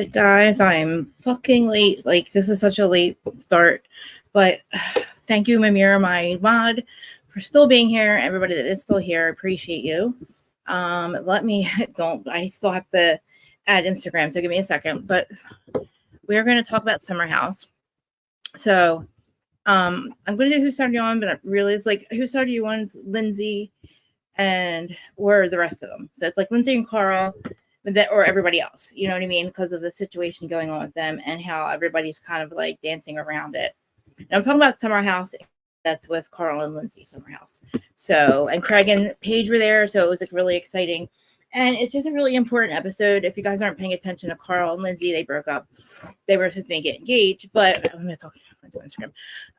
Guys, I'm fucking late. Like, this is such a late start. But thank you, Mamira, my mod, for still being here. Everybody that is still here, I appreciate you. Let me, don't, I still have to add Instagram, so give me a second. But we are going to talk about Summerhouse. So, I'm going to do Who Started You On, but really, it's like, Who Started You On? Lindsay and or the rest of them. So it's like Lindsay and Carl, but that or everybody else. You know what I mean? Because of the situation going on with them and how everybody's kind of like dancing around it. And I'm talking about Summerhouse. That's with Carl and Lindsay Summerhouse. So and Craig and Paige were there, so it was like really exciting. And it's just a really important episode. If you guys aren't paying attention to Carl and Lindsay, they broke up. They were supposed to get engaged, but I'm gonna talk on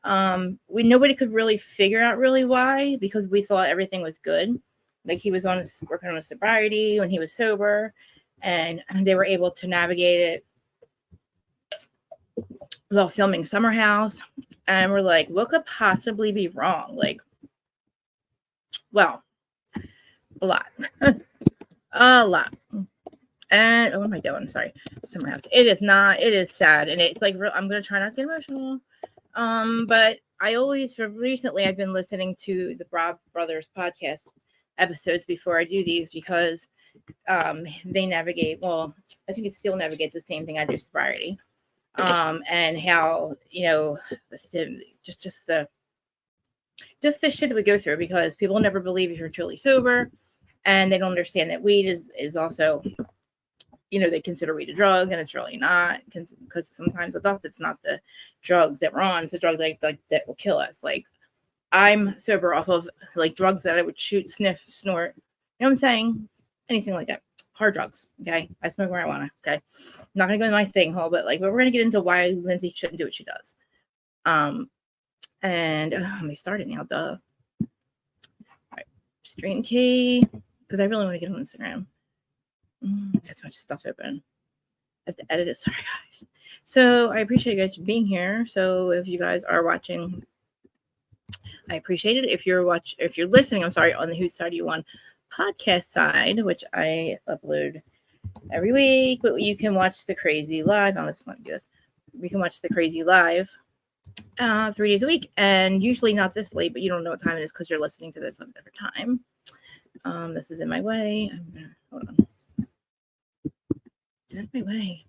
Instagram. Nobody could really figure out really why because we thought everything was good. Like he was working on his sobriety when he was sober, and they were able to navigate it while filming Summerhouse. And we're like, what could possibly be wrong? Like, well, a lot. A lot. And what am I doing? Sorry. Summerhouse. It is sad. And it's like, I'm going to try not to get emotional. But recently I've been listening to the BRAV brothers podcast episodes before I do these because they navigate, well, I think it still navigates the same thing I do, sobriety. And how, just the shit that we go through because people never believe if you're truly sober and they don't understand that weed is also, they consider weed a drug and it's really not because sometimes with us, it's not the drug that we're on. It's a drug like that will kill us. Like I'm sober off of like drugs that I would shoot, sniff, snort. You know what I'm saying? Anything like that. Hard drugs. Okay. I smoke marijuana. Okay. I'm not going to go into my thing hole, but we're going to get into why Lindsay shouldn't do what she does. And let me start it now. Duh. All right. Stream key. Because I really want to get on Instagram. Got so much stuff open. I have to edit it. Sorry, guys. So I appreciate you guys for being here. So if you guys are watching, I appreciate it. If you're listening, I'm sorry, on the Who Started You On podcast side, which I upload every week, but you can watch the crazy live. Let's not do this. We can watch the crazy live 3 days a week, and usually not this late, but you don't know what time it is because you're listening to this on a different time. This is in my way. Hold on. Get out of my way.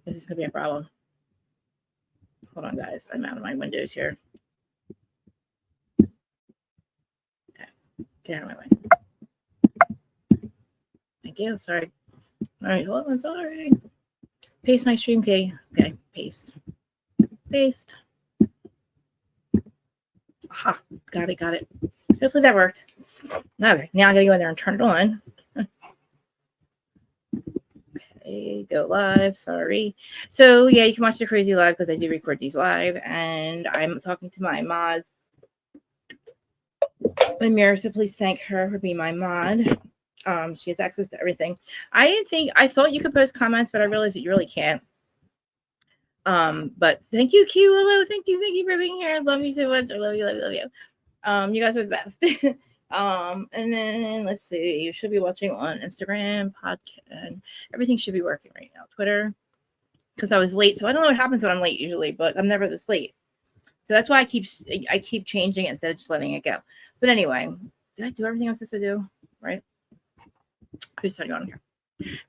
This is gonna be a problem. Hold on, guys. I'm out of my windows here. Okay. Get out of my way. Thank you. Sorry. All right. Hold on. Sorry. Paste my stream key. Okay. Paste. Paste. Aha. Got it. Hopefully that worked. Okay. Now I gotta go in there and turn it on. Okay. Go live. Sorry. So yeah, you can watch the crazy live because I do record these live, and I'm talking to my mod, Mamira. So please thank her for being my mod. She has access to everything. I thought you could post comments, but I realized that you really can't. But thank you, Q. Hello, thank you for being here. I love you so much. I love you. You guys are the best. And then let's see. You should be watching on Instagram, podcast, and everything should be working right now. Twitter, because I was late, so I don't know what happens when I'm late usually, but I'm never this late. So that's why I keep changing it instead of just letting it go. But anyway, did I do everything I was supposed to do? Right? Who's starting on here?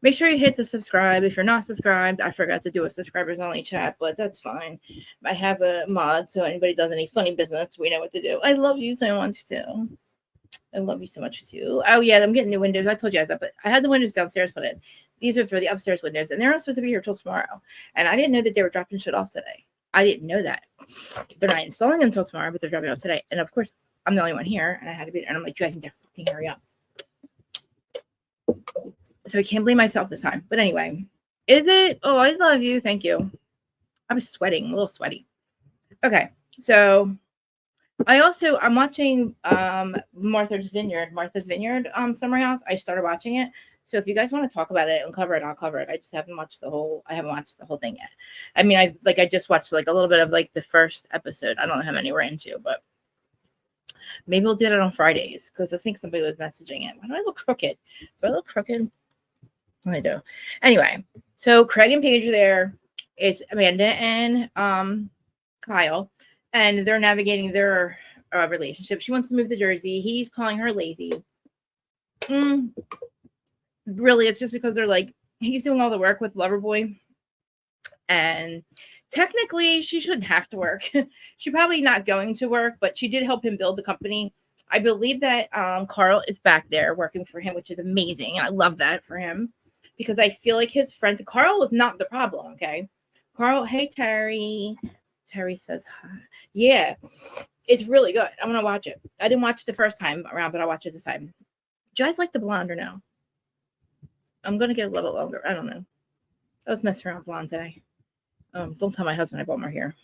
Make sure you hit the subscribe. If you're not subscribed, I forgot to do a subscribers only chat, but that's fine. I have a mod, so anybody does any funny business, we know what to do. I love you so much too. Oh yeah, I'm getting new windows. I told you guys that, but I had the windows downstairs put in. These are for the upstairs windows, and they're not supposed to be here till tomorrow. And I didn't know that they were dropping shit off today. I didn't know that. They're not installing them until tomorrow, but they're dropping off today. And of course, I'm the only one here, and I had to be there. And I'm like, you guys need to fucking hurry up. So I can't blame myself this time. But anyway, is it? Oh, I love you. Thank you. I was sweating, a little sweaty. Okay, so I'm watching Martha's Vineyard, Summerhouse. I started watching it. So if you guys want to talk about it and cover it, I'll cover it. I just haven't watched the whole thing yet. I mean, I just watched like a little bit of like the first episode. I don't know how many we're into, but maybe we'll do it on Fridays because I think somebody was messaging it. Why do I look crooked? Do I look crooked? I do. Anyway, so Craig and Paige are there. It's Amanda and Kyle, and they're navigating their relationship. She wants to move to Jersey. He's calling her lazy. Really, it's just because they're like, he's doing all the work with Loverboy, and technically she shouldn't have to work. She's probably not going to work, but she did help him build the company. I believe that Carl is back there working for him, which is amazing. I love that for him because I feel like his friends, Carl is not the problem, okay? Carl, hey, Terry. Terry says hi. Yeah, it's really good. I'm going to watch it. I didn't watch it the first time around, but I'll watch it this time. Do you guys like the blonde or no? I'm going to get a little bit longer. I don't know. I was messing around with blonde today. Don't tell my husband I bought more hair.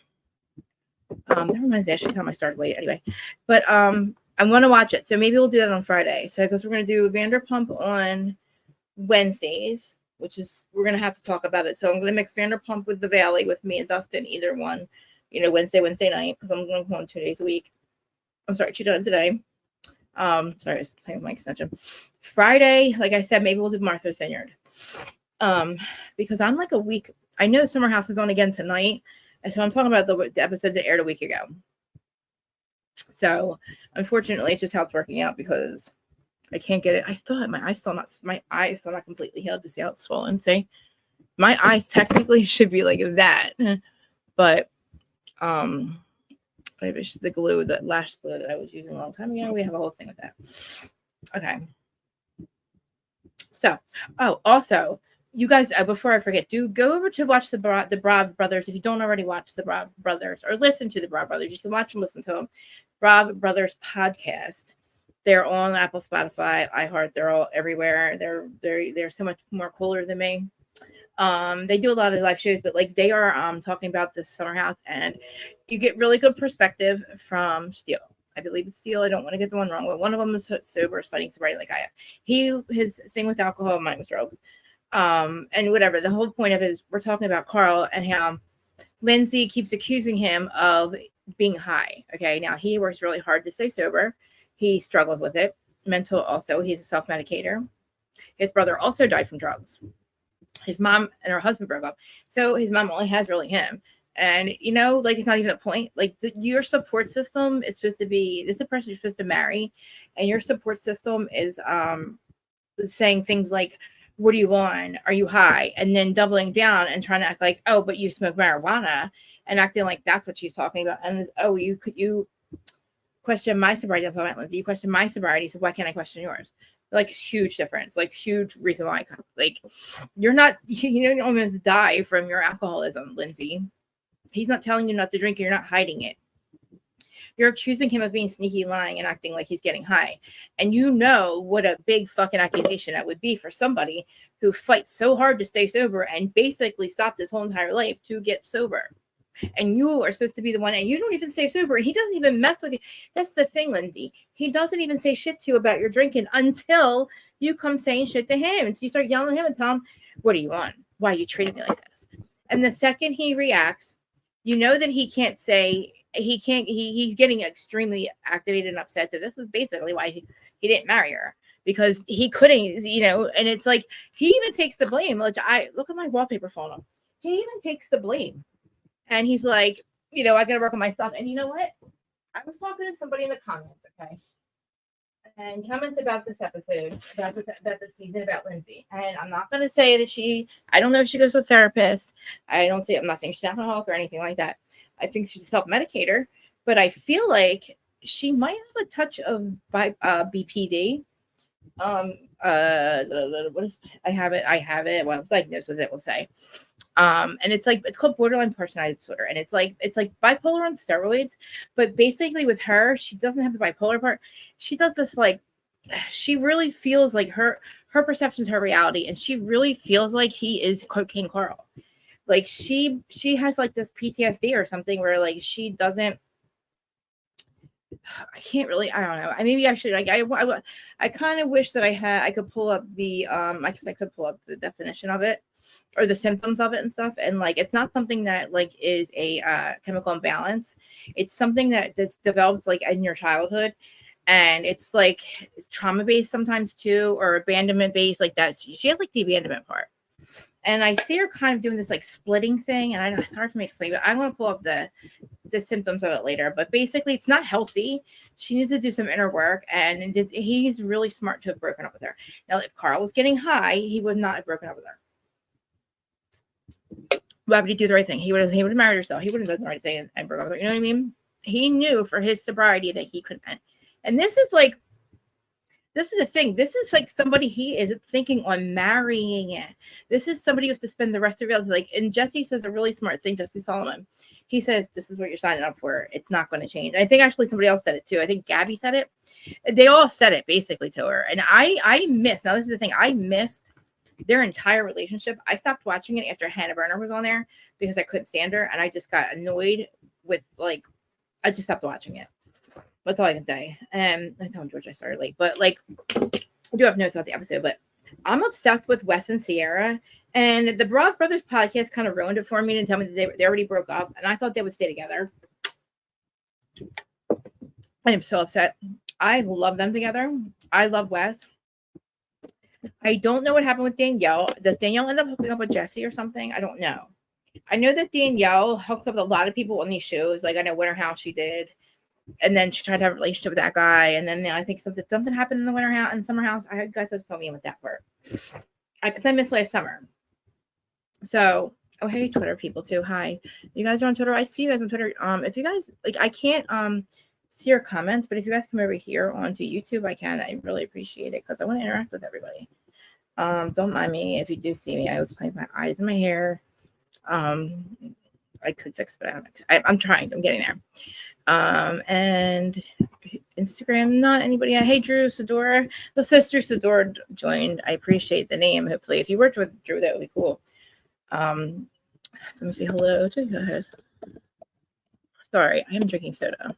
That reminds me, I should tell him I started late anyway. But I'm going to watch it. So maybe we'll do that on Friday. So because we're going to do Vanderpump on Wednesdays, which is, we're going to have to talk about it. So I'm going to mix Vanderpump with The Valley with me and Dustin, either one, Wednesday night, because I'm going to go on 2 days a week. I'm sorry, 2 times a day. Sorry, I was playing with my extension. Friday, like I said, maybe we'll do Martha's Vineyard. Because I'm like a week. I know Summerhouse is on again tonight, and so I'm talking about the episode that aired a week ago. So unfortunately, it's just how it's working out because I can't get it. I still have my eyes still not completely healed. To see how it's swollen. See, my eyes technically should be like that, but maybe it's just the glue, that lash glue that I was using a long time ago. We have a whole thing with that. Okay. So, also, you guys, before I forget, do go over to watch the BRAV brothers. If you don't already watch the BRAV brothers or listen to the BRAV brothers, you can watch and listen to them. BRAV brothers podcast. They're on Apple, Spotify, iHeart. They're all everywhere. They're so much more cooler than me. They do a lot of live shows, but like they are talking about this Summerhouse, and you get really good perspective from Steele. I believe it's Steele. I don't want to get the one wrong, but one of them is sober, is fighting sobriety like I am. His thing was alcohol, mine was drugs. And whatever. The whole point of it is we're talking about Carl and how Lindsay keeps accusing him of being high. Okay, now he works really hard to stay sober. He struggles with it. Mental also. He's a self-medicator. His brother also died from drugs. His mom and her husband broke up. So his mom only has really him. And, it's not even a point. Like, your support system is supposed to be, this is the person you're supposed to marry. And your support system is saying things like, what do you want? Are you high? And then doubling down and trying to act like, oh, but you smoke marijuana, and acting like that's what she's talking about. And you question my sobriety. That's what I meant, Lindsay. You question my sobriety, so why can't I question yours? Like, huge difference, like huge reason why. Like, you don't almost die from your alcoholism, Lindsay. He's not telling you not to drink. You're not hiding it. You're accusing him of being sneaky, lying, and acting like he's getting high. And you know what a big fucking accusation that would be for somebody who fights so hard to stay sober and basically stopped his whole entire life to get sober. And you are supposed to be the one, and you don't even stay sober. And he doesn't even mess with you. That's the thing, Lindsay. He doesn't even say shit to you about your drinking until you come saying shit to him. And so you start yelling at him and tell him, what do you want? Why are you treating me like this? And the second he reacts, you know that he can't say, he's getting extremely activated and upset. So this is basically why he didn't marry her, because he couldn't, and it's like, he even takes the blame. Like, I look at my wallpaper phone. He even takes the blame. And he's like, I got to work on my stuff. And you know what? I was talking to somebody in the comments, okay? And comments about this episode, about this season, about Lindsay. And I'm not going to say that I don't know if she goes to a therapist. I'm not saying she's an alcoholic or anything like that. I think she's a self-medicator. But I feel like she might have a touch of BPD. What is, I have it. Well, I was diagnosed with it, we'll say. And it's called borderline personality disorder, and it's like bipolar on steroids, but basically with her, she doesn't have the bipolar part. She does this, like, she really feels like her perception is her reality, and she really feels like he is Cocaine Carl. Like, she has like this PTSD or something where, like, she doesn't, I can't really, I don't know. Maybe I should, like, I kind of wish that I could pull up the I guess I could pull up the definition of it or the symptoms of it and stuff. And like, it's not something that like is a chemical imbalance. It's something that develops like in your childhood. And it's like it's trauma based sometimes too, or abandonment based, like that. She has like the abandonment part. And I see her kind of doing this like splitting thing. And I know it's hard for me to explain, but I want to pull up the symptoms of it later. But basically, it's not healthy. She needs to do some inner work. And he's really smart to have broken up with her. Now, if Carl was getting high, he would not have broken up with her. Why would he do the right thing? He would have married herself. He wouldn't have done the right thing and broke up with her. You know what I mean? He knew for his sobriety that he couldn't. And this is the thing. This is like somebody he is thinking on marrying. This is somebody who has to spend the rest of your life. Like, and Jesse says a really smart thing, Jesse Solomon. He says, this is what you're signing up for. It's not going to change. And I think actually somebody else said it too. I think Gabby said it. They all said it basically to her. And I missed, now this is the thing, I missed their entire relationship. I stopped watching it after Hannah Berner was on there because I couldn't stand her. And I just got annoyed with like, I just stopped watching it. That's all I can say. I tell George I started late, but like, I do have notes about the episode, but I'm obsessed with Wes and Sierra. And the BRAV Brothers podcast kind of ruined it for me and tell me that they already broke up. And I thought they would stay together. I am so upset. I love them together. I love Wes. I don't know what happened with Danielle. Does Danielle end up hooking up with Jesse or something? I don't know. I know that Danielle hooked up with a lot of people on these shows. Like I know Winter House she did. And then she tried to have a relationship with that guy. And then I think something happened in the Winter House and Summerhouse. I had guys that fill me in with that part. Because I missed last summer. So, oh hey, Twitter people too. Hi. You guys are on Twitter. I see you guys on Twitter. If you guys like I can't see your comments, but if you guys come over here onto YouTube, I can. I really appreciate it because I want to interact with everybody. Don't mind me if you do see me. I was playing my eyes and my hair. I could fix it, but I'm trying. I'm getting there. And Instagram, not anybody. Hey, Drew Sadora. The sister Sadora joined. I appreciate the name. Hopefully, if you worked with Drew, that would be cool. So let me say hello to you guys. Sorry, I am drinking soda.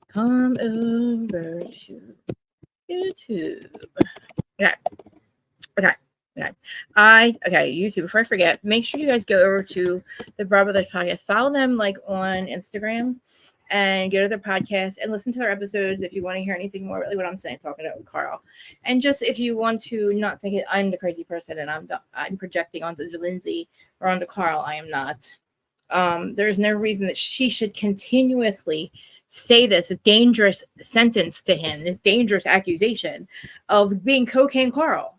Come over to YouTube. Okay. YouTube. Before I forget, make sure you guys go over to the BRAV Brothers podcast. Follow them like on Instagram and go to their podcast and listen to their episodes if you want to hear anything more really what I'm saying, talking about with Carl. And just if you want to not think I'm the crazy person and I'm projecting onto Lindsay or onto Carl, I am not. There's no reason that she should continuously say this dangerous sentence to him, this dangerous accusation of being cocaine Carl.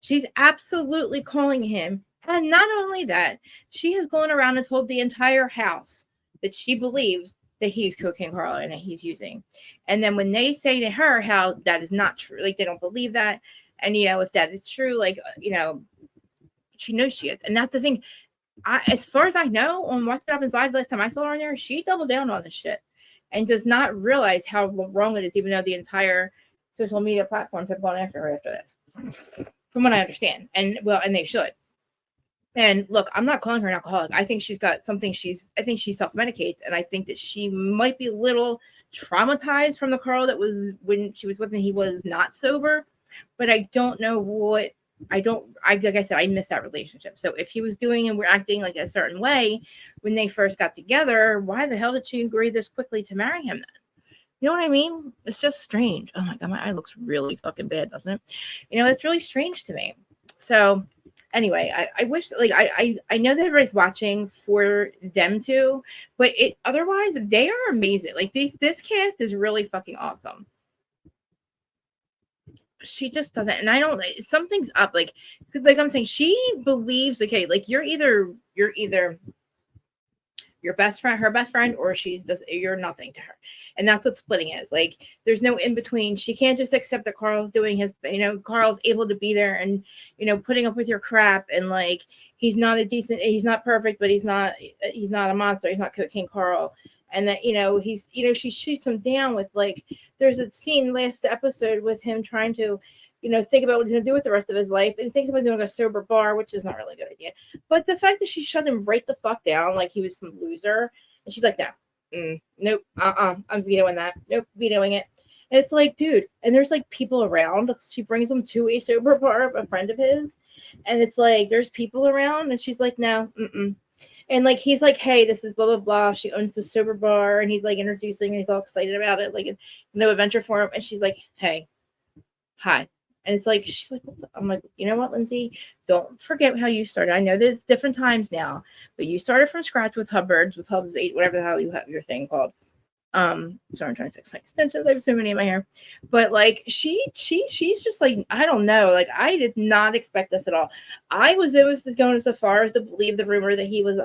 She's absolutely calling him. And not only that, she has gone around and told the entire house that she believes that he's cocaine Carl and that he's using. And then when they say to her how that is not true, like they don't believe that. And, if that is true, like, she knows she is. And that's the thing. As far as I know, on What Happens Live last time I saw her on there, she doubled down on this shit and does not realize how wrong it is, even though the entire social media platforms have gone after her after this. From what I understand. And they should. And look, I'm not calling her an alcoholic. I think she's got something I think she self-medicates. And I think that she might be a little traumatized from the Carl that was when she was with him, he was not sober. But I don't know like I said, I miss that relationship. So if he was doing and we're acting like a certain way when they first got together, why the hell did she agree this quickly to marry him then? You know what I mean? It's just strange. Oh my God, my eye looks really fucking bad, doesn't it? It's really strange to me. So anyway, I wish I know that everybody's watching for them to, but otherwise they are amazing. Like this cast is really fucking awesome. She just doesn't, and something's up. Like I'm saying, she believes, okay, like you're either your best friend, her best friend, or you're nothing to her. And that's what splitting is. Like, there's no in between. She can't just accept that Carl's doing his, Carl's able to be there and, putting up with your crap. And like, he's not perfect, but he's not a monster. He's not cocaine Carl. And that, she shoots him down with like, there's a scene last episode with him trying to, think about what he's going to do with the rest of his life. And he thinks about doing a sober bar, which is not really a good idea. But the fact that she shut him right the fuck down like he was some loser. And she's like, no, nope, I'm vetoing that. Nope, vetoing it. And it's like, dude, and there's like people around. She brings him to a sober bar of a friend of his. And it's like, there's people around. And she's like, no, And like he's like, hey, this is blah blah blah. She owns the sober bar, and he's like introducing. He's all excited about it, like no adventure for him. And she's like, hey, hi. And it's like she's like, what the? I'm like, you know what, Lindsay? Don't forget how you started. I know there's different times now, but you started from scratch with Hub's 8, whatever the hell you have your thing called. Sorry, I'm trying to fix my extensions. I have so many in my hair. But like she's just like, I don't know. Like I did not expect this at all. It was just going so far as to believe the rumor that he was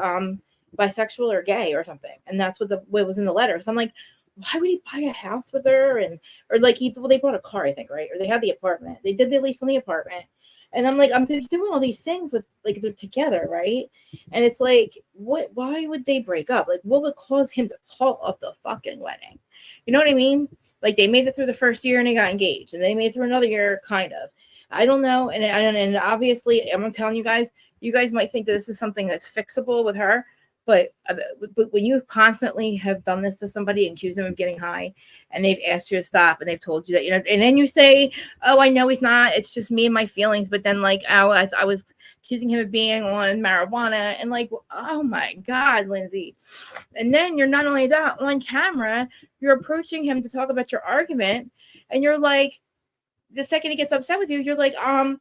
bisexual or gay or something. And that's what was in the letter. So I'm like, why would he buy a house with her? Or like they bought a car, I think, right? Or they had the apartment. They did the lease on the apartment. And I'm like, I'm doing all these things with like they're together, right? And it's like, why would they break up? Like, what would cause him to call off the fucking wedding? You know what I mean? Like they made it through the first year and they got engaged, and they made it through another year, kind of. I don't know. And obviously, I'm telling you guys might think that this is something that's fixable with her. But when you constantly have done this to somebody and accused them of getting high, and they've asked you to stop, and they've told you that, you know, and then you say, oh, I know he's not, it's just me and my feelings. But then like, oh, I was accusing him of being on marijuana, and like, oh my God, Lindsay. And then you're not only that, on camera, you're approaching him to talk about your argument, and you're like, the second he gets upset with you, you're like, I'll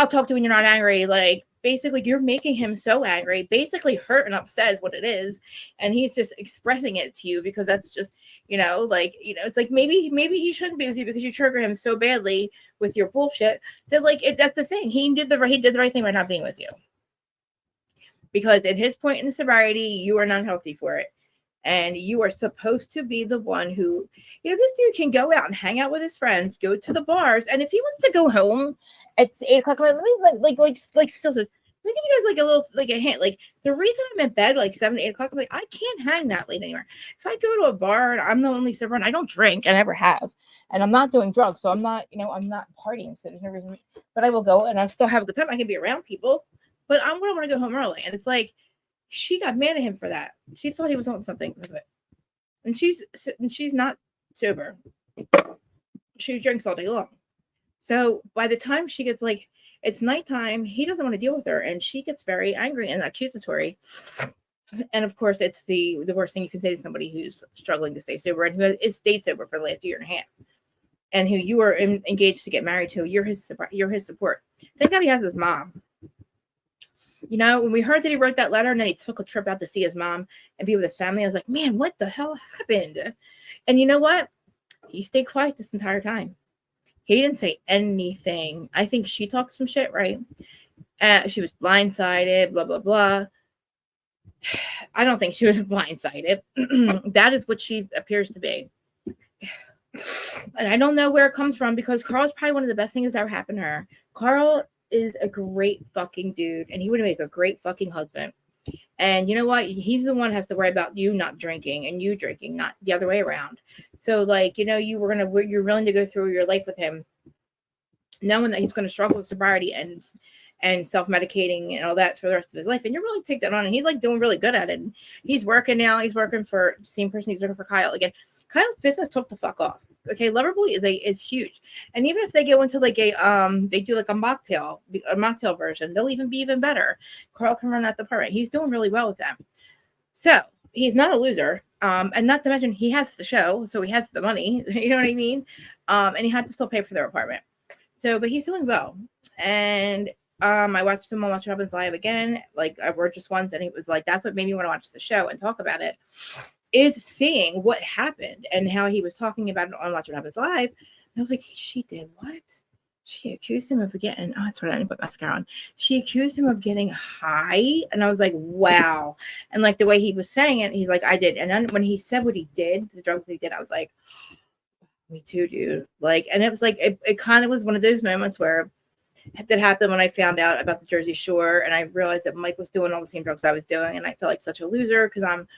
talk to you when you're not angry. Like, basically, you're making him so angry, basically hurt and upset is what it is. And he's just expressing it to you because that's just, you know, like, you know, it's like maybe he shouldn't be with you because you trigger him so badly with your bullshit that like that's the thing. He did the right thing by not being with you. Because at his point in sobriety, you are not healthy for it. And you are supposed to be the one who, you know, this dude can go out and hang out with his friends, go to the bars, and if he wants to go home at 8:00, let me still says, let me give you guys like a little like a hint. Like the reason I'm in bed like 7, 8 o'clock, like I can't hang that late anymore. If I go to a bar and I'm the only sober and I don't drink, I never have, and I'm not doing drugs, so I'm not, you know, I'm not partying, so there's no reason. But I will go and I still have a good time. I can be around people, but I'm gonna want to go home early, and it's like. She got mad at him for that. She thought he was on something with it. And she's not sober. She drinks all day long. So by the time she gets like, it's nighttime, he doesn't want to deal with her. And she gets very angry and accusatory. And of course, it's the worst thing you can say to somebody who's struggling to stay sober and who is stayed sober for the last year and a half. And who you are engaged to get married to. You're his support. Thank God he has his mom. You know, when we heard that he wrote that letter and then he took a trip out to see his mom and be with his family, I was like, man, what the hell happened? And you know what? He stayed quiet this entire time. He didn't say anything. I think she talked some shit, right? She was blindsided, blah, blah, blah. I don't think she was blindsided. That is what she appears to be. And I don't know where it comes from because Carl's probably one of the best things that's ever happened to her. Carl is a great fucking dude and he would make a great fucking husband. And you know what? He's the one who has to worry about you not drinking and you drinking, not the other way around. So like, you know, you're willing to go through your life with him, knowing that he's going to struggle with sobriety and self-medicating and all that for the rest of his life. And you're really take that on. And he's like doing really good at it. And he's working now. He's working for the same person he's working for Kyle. Again, Kyle's business took the fuck off. Okay, Loverboy is huge. And even if they go into like a they do like a mocktail version, they'll even be even better. Carl can run that department. He's doing really well with them. So he's not a loser. And not to mention he has the show, so he has the money. You know what I mean? And he had to still pay for their apartment. So, but he's doing well. And I watched him on Watch What Happens Live again. Like I worked just once, and it was like that's what made me want to watch the show and talk about it. Is seeing what happened and how he was talking about it on Watch What Happens Live. And I was like, she did what? She accused him of getting, that's what I didn't put mascara on. She accused him of getting high. And I was like, wow. And like the way he was saying it, he's like, I did. And then when he said what he did, the drugs that he did, I was like, me too, dude. Like, and it was like, it kind of was one of those moments where that happened when I found out about the Jersey Shore and I realized that Mike was doing all the same drugs I was doing. And I felt like such a loser because I'm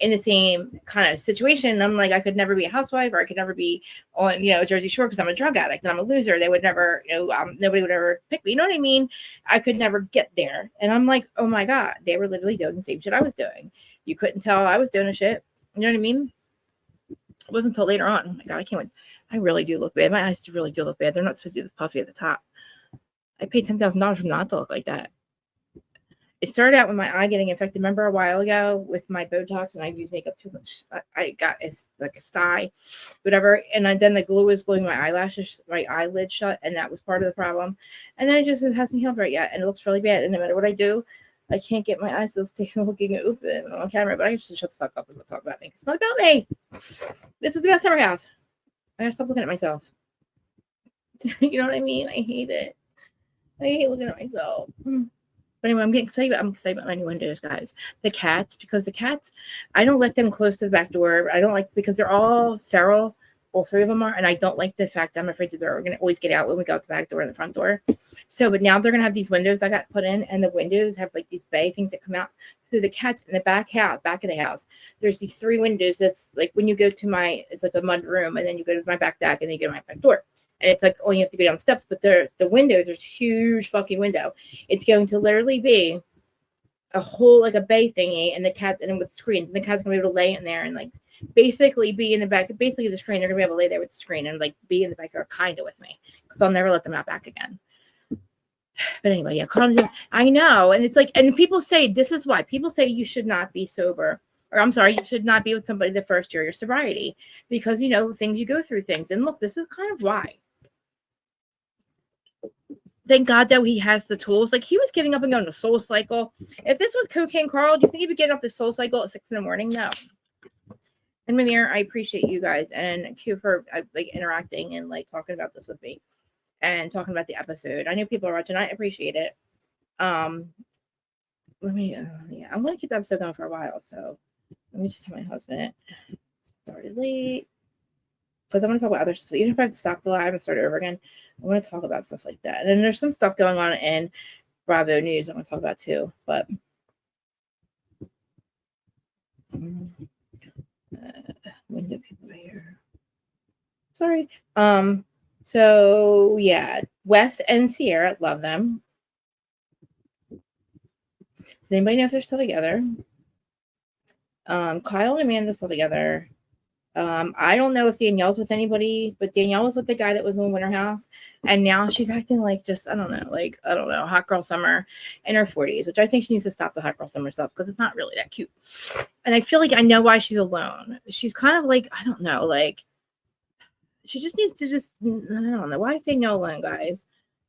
in the same kind of situation. And I'm like, I could never be a housewife or I could never be on, you know, Jersey Shore because I'm a drug addict and I'm a loser. They would never, you know, nobody would ever pick me. You know what I mean? I could never get there. And I'm like, oh my God, they were literally doing the same shit I was doing. You couldn't tell I was doing a shit. You know what I mean? It wasn't until later on. Oh my God, I can't wait. I really do look bad. My eyes really do look bad. They're not supposed to be this puffy at the top. I paid $10,000 for not to look like that. It started out with my eye getting infected. Remember a while ago with my Botox, and I used makeup too much. I got it's like a sty, whatever. And then the glue was gluing my eyelashes, my eyelid shut, and that was part of the problem. And then it hasn't healed right yet, and it looks really bad. And no matter what I do, I can't get my eyes to stay looking open on camera. But I should shut the fuck up and talk about me. It's not about me. This is about Summerhouse. I gotta stop looking at myself. You know what I mean? I hate it. I hate looking at myself. But anyway, I'm excited about my new windows, guys. The cats, because the cats, I don't let them close to the back door. I don't like, because they're all feral. All three of them are. And I don't like the fact that I'm afraid that they're going to always get out when we go out the back door and the front door. So, but now they're going to have these windows that got put in, and the windows have like these bay things that come out. So the cats in the back of the house, there's these 3 windows. That's like when you go to it's like a mud room, and then you go to my back deck, and then you go to my back door. And it's like, oh, you have to go down the steps, but the windows, there's a huge fucking window. It's going to literally be a whole, like a bay thingy, and the cats, and with screens, and the cat's gonna be able to lay in there and like basically be in the back, basically the screen. They're gonna be able to lay there with the screen and like be in the backyard kind of with me, because I'll never let them out back again. But anyway, yeah, Carl, I know. And it's like, and people say, this is why people say you should not be sober. Or I'm sorry, you should not be with somebody the first year of your sobriety, because, you know, things, you go through things. And look, this is kind of why. Thank God that he has the tools. Like, he was getting up and going to Soul Cycle. If this was Cocaine Carl, do you think he'd be getting up to Soul Cycle at 6 a.m? No. And Mamir, I appreciate you guys, and Q for like interacting and like talking about this with me and talking about the episode. I know people are watching. I appreciate it. Let me, yeah, I'm going to keep the episode going for a while. So let me just tell my husband it started late, because I want to talk about other stuff. Even if I have to stop the live and start over again, I want to talk about stuff like that. And then there's some stuff going on in Bravo News I want to talk about too. But when do people here? Sorry. So yeah, Wes and Sierra, love them. Does anybody know if they're still together? Kyle and Amanda are still together. I don't know if Danielle's with anybody, but Danielle was with the guy that was in Winter House, and now she's acting like just, I don't know, hot girl summer in her 40s, which I think she needs to stop the hot girl summer stuff, because it's not really that cute. And I feel like I know why she's alone. She's kind of like, I don't know, like, she just needs to just, I don't know. Why is Danielle alone, guys?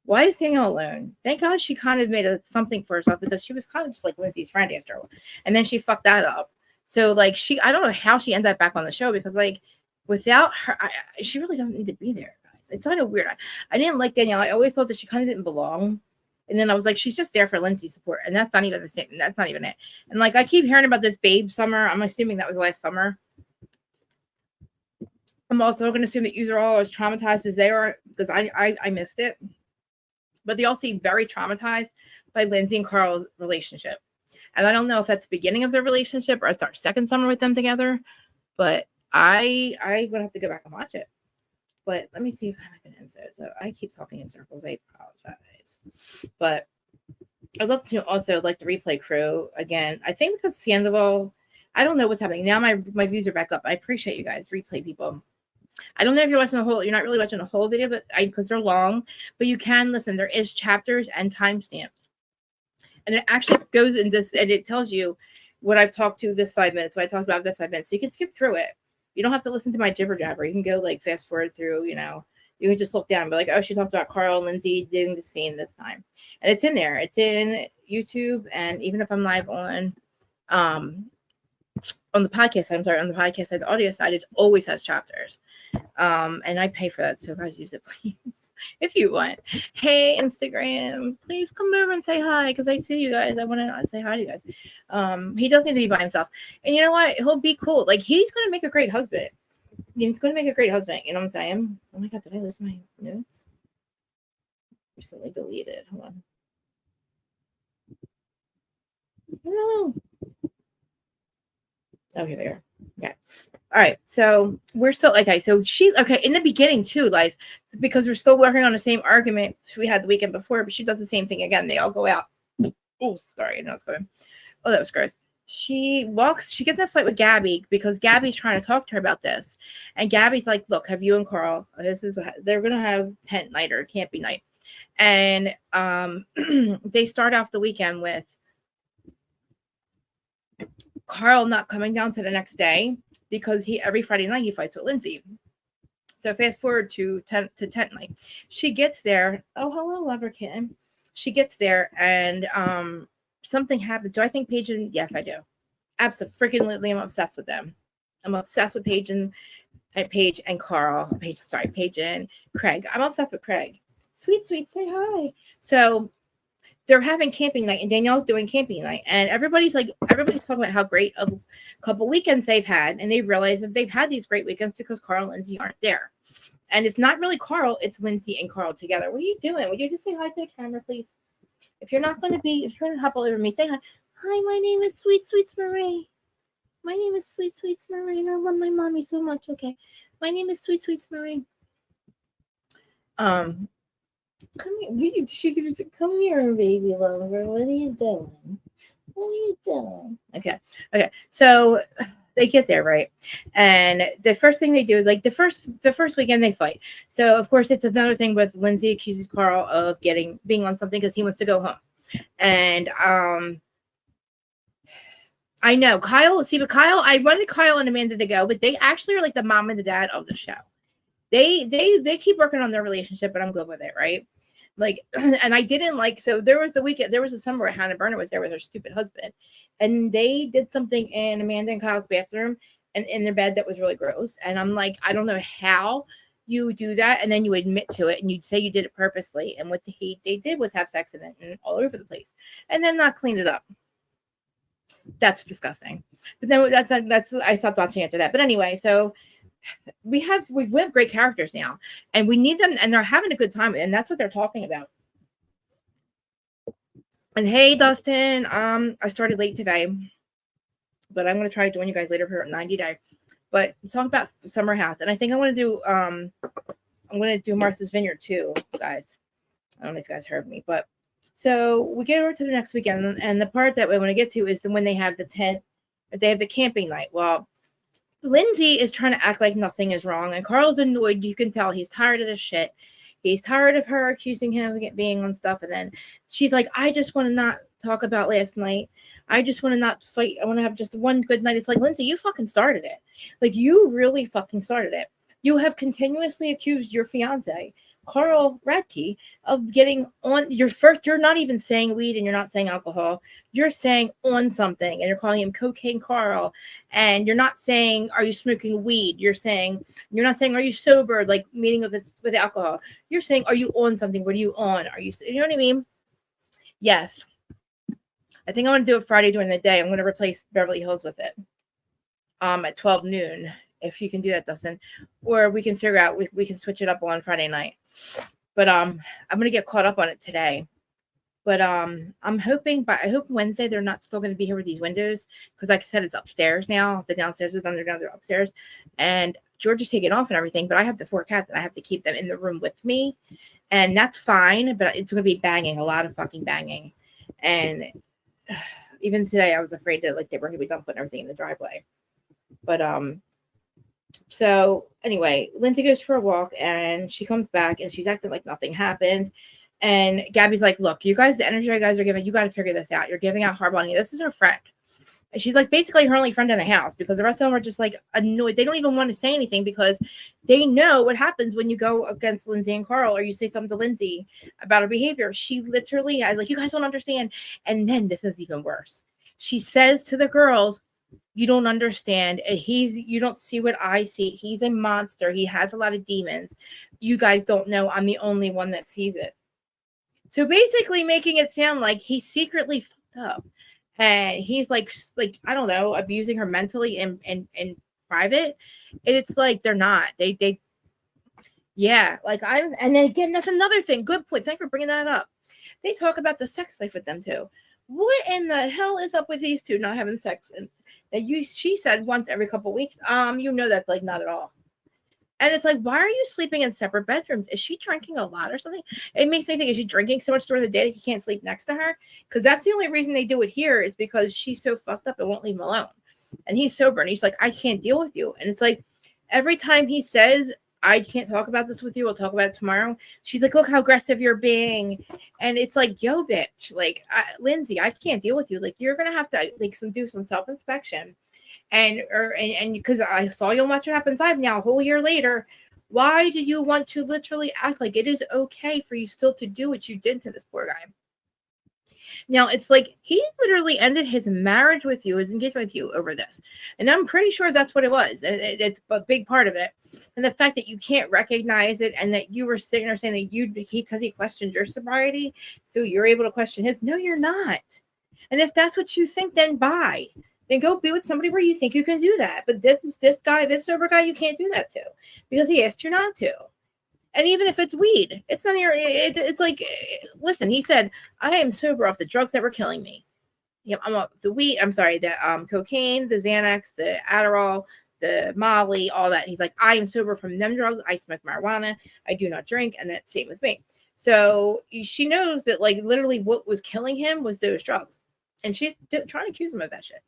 Why is Danielle alone? Thank God she kind of made something for herself, because she was kind of just like Lindsay's friend after all. And then she fucked that up. So, like, I don't know how she ended up back on the show, because, like, without her, she really doesn't need to be there, guys. It's kind of weird. I didn't like Danielle. I always thought that she kind of didn't belong. And then I was like, she's just there for Lindsay support. And that's not even the same. That's not even it. And, like, I keep hearing about this Babe summer. I'm assuming that was last summer. I'm also going to assume that you are all as traumatized as they are, because I missed it. But they all seem very traumatized by Lindsay and Carl's relationship. And I don't know if that's the beginning of their relationship or it's our second summer with them together, but I would have to go back and watch it. But let me see if I can answer it. So I keep talking in circles. I apologize. But I'd love to also like the replay crew again. I think because Sandoval, I don't know what's happening. Now my views are back up. I appreciate you guys, replay people. I don't know if you're watching you're not really watching the whole video, but because they're long, but you can listen. There is chapters and timestamps. And it actually goes in this, and it tells you what I've talked to this 5 minutes, what I talked about this 5 minutes. So you can skip through it. You don't have to listen to my jibber jabber. You can go like fast forward through, you can just look down and be like, oh, she talked about Carl and Lindsay doing the scene this time. And it's in there. It's in YouTube. And even if I'm live on the podcast side, the audio side, it always has chapters. And I pay for that. So guys, use it, please. If you want. Hey, Instagram, please come over and say hi, because I see you guys. I want to say hi to you guys. He does need to be by himself. And you know what? He'll be cool. Like, he's going to make a great husband. He's going to make a great husband. You know what I'm saying? Oh my God, did I lose my notes? Recently deleted. Hold on. No. Okay, there. Okay. All right. So we're still okay. So in the beginning too, guys, because we're still working on the same argument we had the weekend before, but she does the same thing again. They all go out. Oh, sorry. I know it's going. Oh, that was gross. She gets in a fight with Gabby because Gabby's trying to talk to her about this. And Gabby's like, look, have you and Carl, they're going to have tent night or camping night. And they start off the weekend with Carl not coming down to the next day because every Friday night he fights with Lindsay. So fast forward to tent night. She gets there. Oh, hello, lover kitten. She gets there and something happens. Do I think Paige and yes, I do. Absolutely, I'm obsessed with them. I'm obsessed with Paige and Carl. Paige and Craig. I'm obsessed with Craig. Sweet, say hi. So they're having camping night and Danielle's doing camping night and everybody's talking about how great a couple weekends they've had and they've realized that they've had these great weekends because Carl and Lindsay aren't there. And it's not really Carl, it's Lindsay and Carl together. What are you doing? Would you just say hi to the camera, please? If you're going to hop over me, say hi. Hi, my name is Sweet Marie. My name is Sweet Marie and I love my mommy so much. Okay. My name is Sweet Marie. Come here. She could just come here, baby lover. What are you doing? Okay. So they get there, right? And the first thing they do is like the first weekend they fight. So of course it's another thing with Lindsay accuses Carl of being on something because he wants to go home. And I know Kyle. See, but Kyle, I wanted Kyle and Amanda to go, but they actually are like the mom and the dad of the show. They keep working on their relationship, but I'm good with it, right? Like, and I didn't like, so there was a summer where Hannah Burner was there with her stupid husband and they did something in Amanda and Kyle's bathroom and in their bed that was really gross. And I'm like, I don't know how you do that. And then you admit to it and you'd say you did it purposely. And what they did was have sex in it and all over the place and then not clean it up. That's disgusting. But then that's I stopped watching after that. But anyway, so we have great characters now and we need them and they're having a good time and that's what they're talking about. And hey Dustin, I started late today but I'm going to try to join you guys later for 90 day. But I'm talking about Summerhouse and I think I want to do Martha's Vineyard too, guys. I don't know if you guys heard me, but so we get over to the next weekend and the part that we want to get to is when they have the camping night. Well, Lindsay is trying to act like nothing is wrong, and Carl's annoyed. You can tell he's tired of this shit. He's tired of her accusing him of being on stuff, and then she's like, I just want to not talk about last night. I just want to not fight. I want to have just one good night. It's like, Lindsay, you fucking started it. Like, you really fucking started it. You have continuously accused your fiance, Carl Radke, of getting on you're not even saying weed and you're not saying alcohol. You're saying on something and you're calling him Cocaine Carl. And you're not saying, are you smoking weed? You're not saying, are you sober? Like meaning with alcohol. You're saying, are you on something? What are you on? You know what I mean? Yes. I think I want to do it Friday during the day. I'm going to replace Beverly Hills with it. At 12 noon. If you can do that, Dustin, or we can figure out we can switch it up on Friday night. But I'm gonna get caught up on it today. But I'm hoping I hope Wednesday they're not still gonna be here with these windows because like I said, it's upstairs now. The downstairs is underground, they're upstairs, and George is taking off and everything. But I have the 4 cats and I have to keep them in the room with me, and that's fine. But it's gonna be banging, a lot of fucking banging, and even today I was afraid that like they were gonna be done putting everything in the driveway. But so anyway, Lindsay goes for a walk and she comes back and she's acting like nothing happened. And Gabby's like, look, you guys, the energy you guys are giving, you got to figure this out. You're giving out hard money. This is her friend. And she's like basically her only friend in the house because the rest of them are just like annoyed. They don't even want to say anything because they know what happens when you go against Lindsay and Carl or you say something to Lindsay about her behavior. She literally has like, you guys don't understand. And then this is even worse. She says to the girls, you don't understand. You don't see what I see. He's a monster. He has a lot of demons. You guys don't know. I'm the only one that sees it. So basically making it sound like he's secretly fucked up. And he's like, I don't know, abusing her mentally in private. And it's like, they're not. Yeah. Like and then again, that's another thing. Good point. Thanks for bringing that up. They talk about the sex life with them too. What in the hell is up with these two not having sex? And she said once every couple of weeks. You know that's like not at all. And it's like, why are you sleeping in separate bedrooms? Is she drinking a lot or something? It makes me think, is she drinking so much during the day that he can't sleep next to her? Because that's the only reason they do it here is because she's so fucked up and won't leave him alone. And he's sober and he's like, I can't deal with you. And it's like every time he says, I can't talk about this with you. We'll talk about it tomorrow. She's like, look how aggressive you're being. And it's like, yo, bitch, like, Lindsay, I can't deal with you. Like, you're going to have to like do some self-inspection. And because I saw you on Watch What Happens Live now a whole year later. Why do you want to literally act like it is okay for you still to do what you did to this poor guy? Now, it's like he literally ended his marriage with you, his engagement with you over this. And I'm pretty sure that's what it was. And it's a big part of it. And the fact that you can't recognize it and that you were sitting there saying that because he questioned your sobriety, so you're able to question his. No, you're not. And if that's what you think, then bye. Then go be with somebody where you think you can do that. But this sober guy, you can't do that to because he asked you not to. And even if it's weed, it's not your. It's like, listen. He said, "I am sober off the drugs that were killing me. Yep, I'm off the weed. I'm sorry, the cocaine, the Xanax, the Adderall, the Molly, all that." He's like, "I am sober from them drugs. I smoke marijuana. I do not drink, and that's same with me." So she knows that, like, literally, what was killing him was those drugs, and she's trying to accuse him of that shit.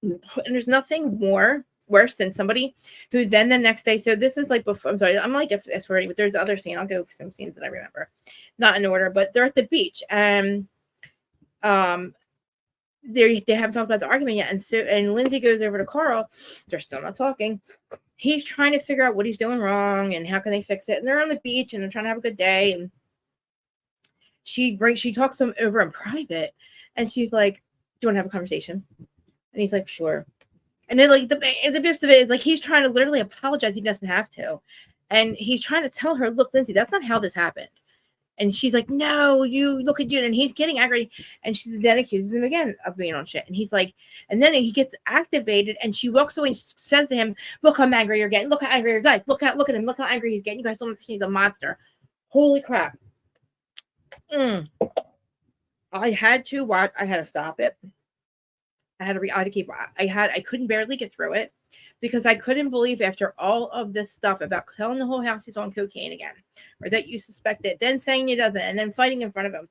And there's nothing worse than somebody who then the next day. So this is like before. I'm sorry, I'm like a sorry, but there's other scene. I'll go for some scenes that I remember, not in order, but they're at the beach and they haven't talked about the argument yet. And Lindsay goes over to Carl. They're still not talking. He's trying to figure out what he's doing wrong and how can they fix it. And they're on the beach and they're trying to have a good day. And she talks to him over in private, and she's like, "Do you want to have a conversation?" And he's like, "Sure." And then, like, the best of it is, like, he's trying to literally apologize. He doesn't have to. And he's trying to tell her, "Look, Lindsay, that's not how this happened." And she's like, "No, you look at you." And he's getting angry. And she then accuses him again of being on shit. And he's like, and then he gets activated. And she walks away and says to him, "Look how angry you're getting. Look how angry you're getting. Look at him. Look how angry he's getting. You guys don't understand. He's a monster." Holy crap. I had to stop it. I couldn't barely get through it because I couldn't believe after all of this stuff about telling the whole house he's on cocaine again, or that you suspect it, then saying he doesn't, and then fighting in front of him,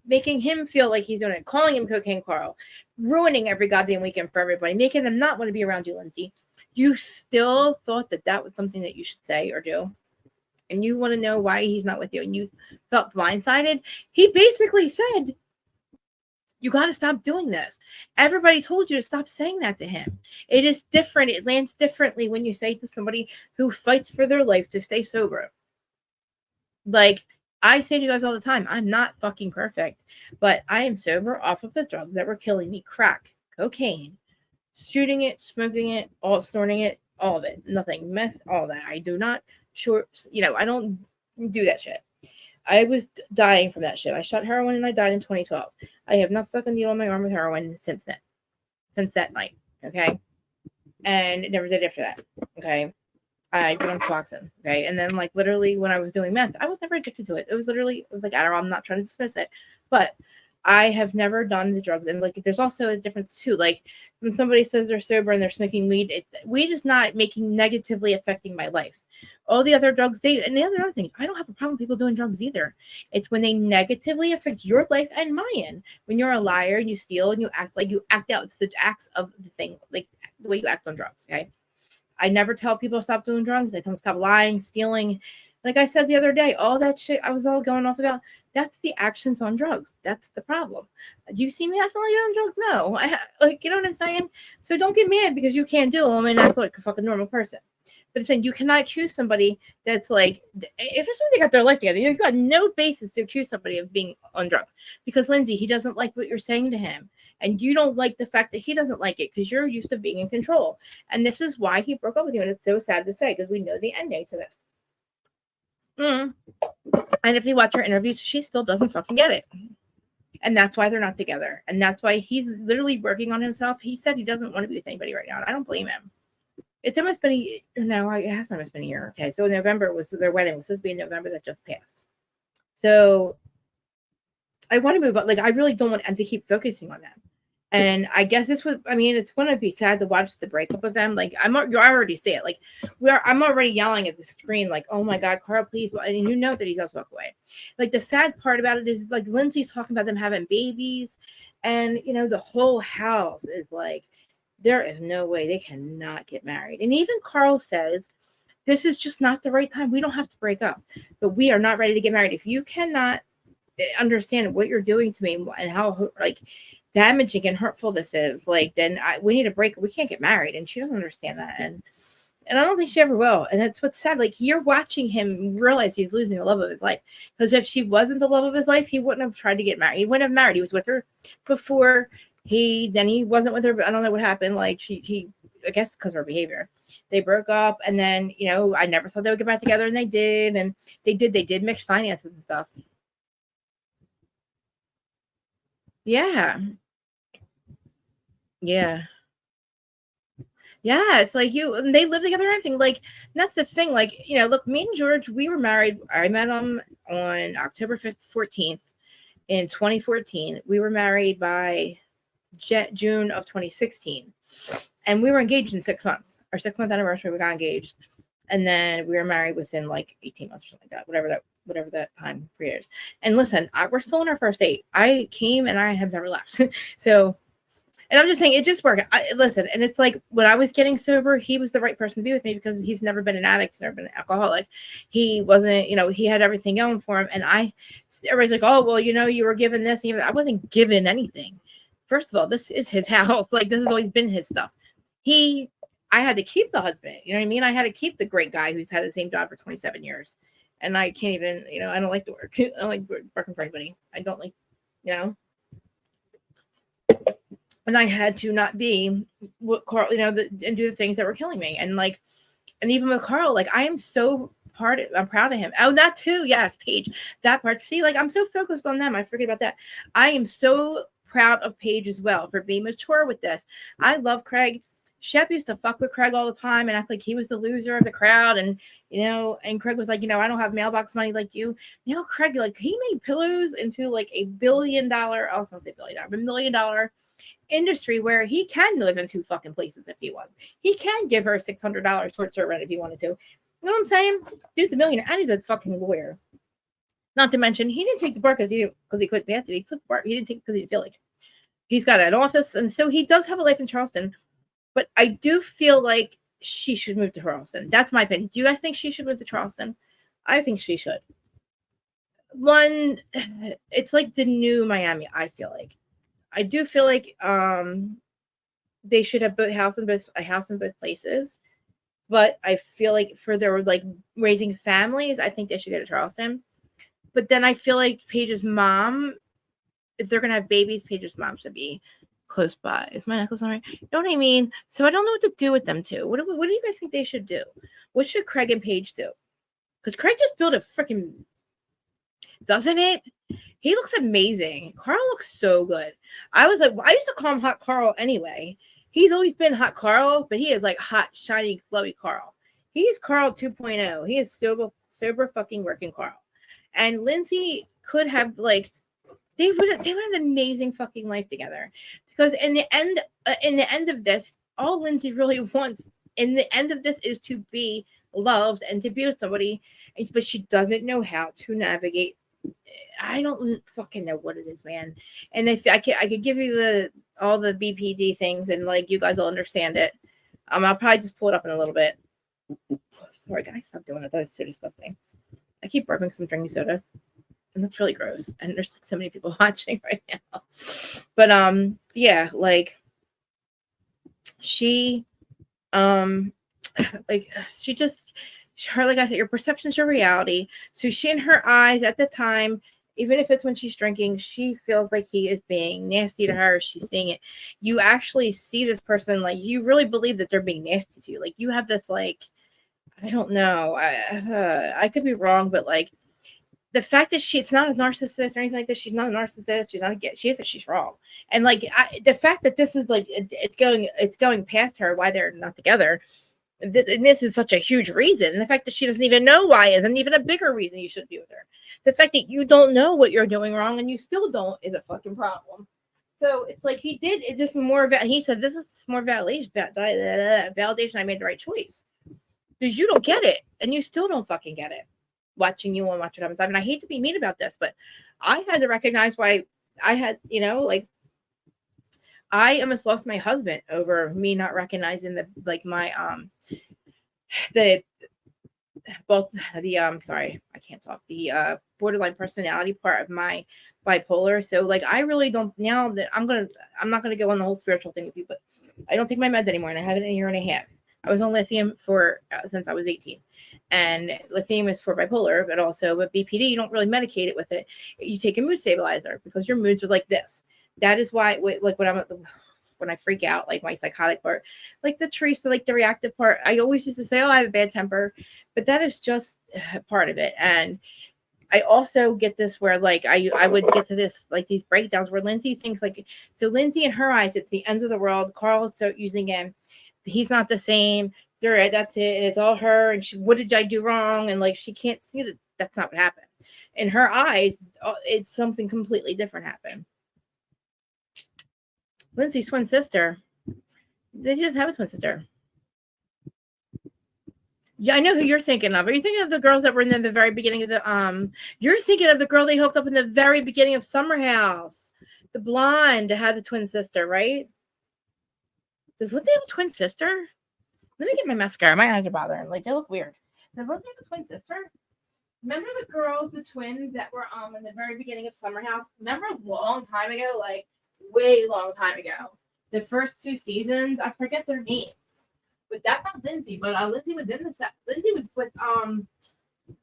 making him feel like he's doing it, calling him Cocaine Carl, ruining every goddamn weekend for everybody, making them not want to be around you, Lindsay. You still thought that was something that you should say or do. And you want to know why he's not with you, and you felt blindsided. He basically said, "You got to stop doing this." Everybody told you to stop saying that to him. It is different. It lands differently when you say to somebody who fights for their life to stay sober. Like, I say to you guys all the time, I'm not fucking perfect, but I am sober off of the drugs that were killing me. Crack, cocaine, shooting it, smoking it, snorting it, all of it. Nothing, meth, all that. I do not I don't do that shit. I was dying from that shit. I shot heroin and I died in 2012. I have not stuck a needle on my arm with heroin since then. Since that night. Okay. And it never did after that. Okay. I put on Suboxone. Okay. And then, like, literally when I was doing meth, I was never addicted to it. It was like Adderall. I'm not trying to dismiss it. But I have never done the drugs. And, like, there's also a difference too. Like, when somebody says they're sober and they're smoking weed, weed is not negatively affecting my life. All the other drugs, and the other thing, I don't have a problem with people doing drugs either. It's when they negatively affect your life and mine. When you're a liar and you steal and you act like you act out. It's the acts of the thing, like the way you act on drugs. Okay. I never tell people to stop doing drugs. I tell them to stop lying, stealing. Like I said the other day, all that shit I was all going off about, that's the actions on drugs. That's the problem. Do you see me acting like on drugs? No. You know what I'm saying? So don't get mad because you can't do them and act like a fucking normal person. But it's saying you cannot accuse somebody that's like, if it's when they got their life together, you've got no basis to accuse somebody of being on drugs. Because, Lindsay, he doesn't like what you're saying to him. And you don't like the fact that he doesn't like it because you're used to being in control. And this is why he broke up with you. And it's so sad to say because we know the ending to this. And if you watch her interviews, she still doesn't fucking get it. And that's why they're not together. And that's why he's literally working on himself. He said he doesn't want to be with anybody right now. And I don't blame him. It's almost been it has almost been a year. Okay, so November was their wedding. It was supposed to be in November that just passed. So I want to move on. Like, I really don't want them to keep focusing on them. And I guess it's going to be sad to watch the breakup of them. Like, I already see it. Like, I'm already yelling at the screen, like, "Oh my God, Carl, please." And you know that he does walk away. Like, the sad part about it is, like, Lindsay's talking about them having babies. And, the whole house is like, there is no way they cannot get married. And even Carl says this is just not the right time. We don't have to break up, but we are not ready to get married. If you cannot understand what you're doing to me and how like damaging and hurtful this is, like, then we need a break. We can't get married. And she doesn't understand that. And I don't think she ever will. And that's what's sad. Like, you're watching him realize he's losing the love of his life. Because if she wasn't the love of his life, he wouldn't have tried to get married. He wouldn't have married. He was with her before. Then he wasn't with her. But I don't know what happened. Like, he I guess because of her behavior, they broke up. And then, you know, I never thought they would get back together, and they did. And they did mix finances and stuff. Yeah. Yeah. Yeah, it's like and they live together and everything. Like, that's the thing. Like, you know, look, me and George, we were married. I met him on October 14th in 2014. We were married by June of 2016. And we were engaged in 6 months. Our 6-month anniversary, we got engaged. And then we were married within like 18 months or something like that, whatever that time period is. And listen, we're still on our first date. I came and I have never left. So, and I'm just saying, it just worked. Listen, and it's like, when I was getting sober, he was the right person to be with me, because he's never been an addict, he's never been an alcoholic. He wasn't, you know, he had everything going for him. And everybody's like, oh, well, you know, you were given this. And I wasn't given anything. First of all, this is his house. Like, this has always been his stuff. I had to keep the husband. You know what I mean? I had to keep the great guy who's had the same job for 27 years. And I can't even, you know, I don't like to work. I don't like working for anybody. I don't like, you know. And I had to not be what Carl, you know, and do the things that were killing me. And like, and even with Carl, like, I am so I'm proud of him. Oh, that too. Yes, Paige, that part. See, like, I'm so focused on them. I forget about that. I am so proud of Paige as well for being mature with this. I love Craig. Shep used to fuck with Craig all the time and act like he was the loser of the crowd. And, you know, and Craig was like, you know, I don't have mailbox money like you. You know, Craig, like, he made pillows into like $1 billion, I was going to say $1 billion, $1 million industry where he can live in 2 fucking places if he wants. He can give her $600 towards her rent if he wanted to. You know what I'm saying? Dude's a millionaire, and he's a fucking lawyer. Not to mention, he didn't take the bar because he quit passing. He took the bar. He didn't take it because he didn't feel like it. He's got an office, and so he does have a life in Charleston. But I do feel like she should move to Charleston. That's my opinion. Do you guys think she should move to Charleston? I think she should. It's like the new Miami, I feel like. I do feel like they should have a house in both places. But I feel like for their like raising families, I think they should go to Charleston. But then I feel like Paige's mom, if they're gonna have babies, Paige's mom should be close by. Is my necklace on right? You know what I mean? So I don't know what to do with them two. What do you guys think they should do? What should Craig and Paige do? Because Craig just built a freaking, doesn't it? He looks amazing. Carl looks so good. I used to call him Hot Carl anyway. He's always been Hot Carl, but he is like hot, shiny, glowy Carl. He's Carl 2.0. He is sober fucking working Carl. And Lindsay could have like, they would have an amazing fucking life together. Because in the end of this, all Lindsay really wants in the end of this is to be loved and to be with somebody, but she doesn't know how to navigate. I don't fucking know what it is, man. And if I could give you all the BPD things, and like you guys will understand it. I'll probably just pull it up in a little bit. Sorry, guys, stop doing it. That's so disgusting. I keep burping some drinking soda, and that's really gross. And there's like so many people watching right now. But yeah, like she, like she just. Her, like I said, your perception's your reality. So she, in her eyes at the time, even if it's when she's drinking, she feels like he is being nasty to her. She's seeing it. You actually see this person, like, you really believe that they're being nasty to you. Like, you have this, like, I don't know. I could be wrong, but like the fact that it's not a narcissist or anything like this. She's not a narcissist. She's not she's wrong. And like the fact that this is like it's going past her why they're not together. This is such a huge reason. And the fact that she doesn't even know why isn't even a bigger reason you should be with her. The fact that you don't know what you're doing wrong and you still don't is a fucking problem. So it's like he did it just more. He said, this is more validation. I made the right choice. Because you don't get it. And you still don't fucking get it. Watching you on Watch What Happens. I mean, I hate to be mean about this, but I had to recognize why I had, like, I almost lost my husband over me not recognizing the both the sorry, I can't talk, the borderline personality part of my bipolar. So like I really don't, now that I'm not gonna go on the whole spiritual thing with you, but I don't take my meds anymore, and I haven't in a year and a half. I was on lithium for since I was 18, and lithium is for bipolar, but also with BPD you don't really medicate it with it. You take a mood stabilizer because your moods are like this. That is why, like when I freak out, like my psychotic part, like the Teresa, like the reactive part, I always used to say, oh, I have a bad temper, but that is just part of it. And I also get this where like I would get to this, like these breakdowns where Lindsay thinks like, so Lindsay in her eyes, it's the end of the world. Carl is so using him. He's not the same. That's it. And it's all her. And what did I do wrong? And like, she can't see that that's not what happened. In her eyes, it's something completely different happened. Lindsay's twin sister. They just have a twin sister. Yeah, I know who you're thinking of. Are you thinking of the girls that were in the very beginning of the you're thinking of the girl they hooked up in the very beginning of Summerhouse. The blonde had the twin sister, right? Does Lindsay have a twin sister? Let me get my mascara. My eyes are bothering. Like they look weird. Does Lindsay have a twin sister? Remember the girls, the twins that were in the very beginning of Summerhouse? Remember a long time ago, like way long time ago. The first 2 seasons, I forget their names. But that's not Lindsay. But Lindsay was in the set. Lindsay was with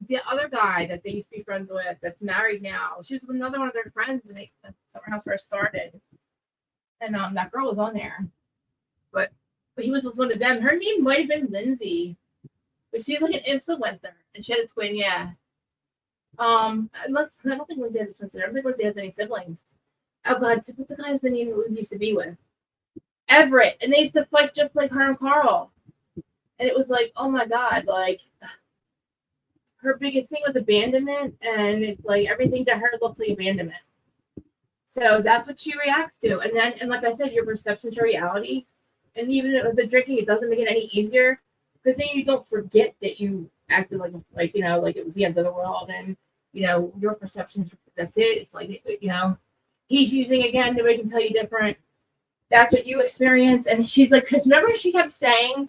the other guy that they used to be friends with that's married now. She was with another one of their friends when Summerhouse first started. And that girl was on there. But he was with one of them. Her name might have been Lindsay. But she was like an influencer. And she had a twin, yeah. Unless I don't think Lindsay has a twin sister. I don't think Lindsay has any siblings. Oh god, what's the guy's name that Lindsay used to be with? Everett. And they used to fight just like her and Carl. And it was like, oh my god, like her biggest thing was abandonment, and it's like everything to her looks like abandonment. So that's what she reacts to. And like I said, your perception to reality, and even with the drinking, it doesn't make it any easier. Because then you don't forget that you acted like you know, like it was the end of the world, and you know, your perceptions, that's it. It's like, you know, he's using again to make him tell you different. That's what you experience. And she's like, because remember she kept saying,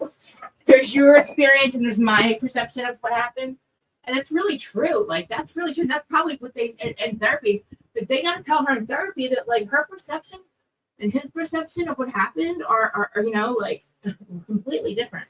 there's your experience and there's my perception of what happened. And it's really true. Like, that's really true. That's probably what they, in therapy, but they got to tell her in therapy that, like, her perception and his perception of what happened are you know, like, completely different.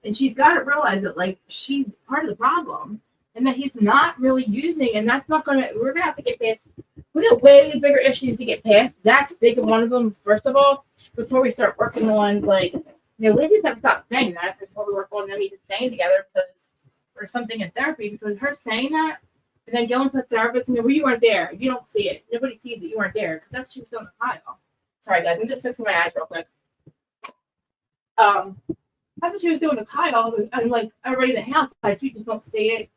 And she's got to realize that, like, she's part of the problem and that he's not really using, and that's not going to, we're going to have to get past, we got way bigger issues to get past. That's big one of them, first of all, before we start working on, like, you know, Lindsay's got to stop saying that before we work on them even staying together because, or something in therapy, because her saying that and then going to a therapist and well, you weren't there. You don't see it. Nobody sees it. You weren't there. Because that's what she was doing to Kyle. Sorry, guys. I'm just fixing my eyes real quick. That's what she was doing to Kyle. And, like, everybody in the house, like, you just don't see it.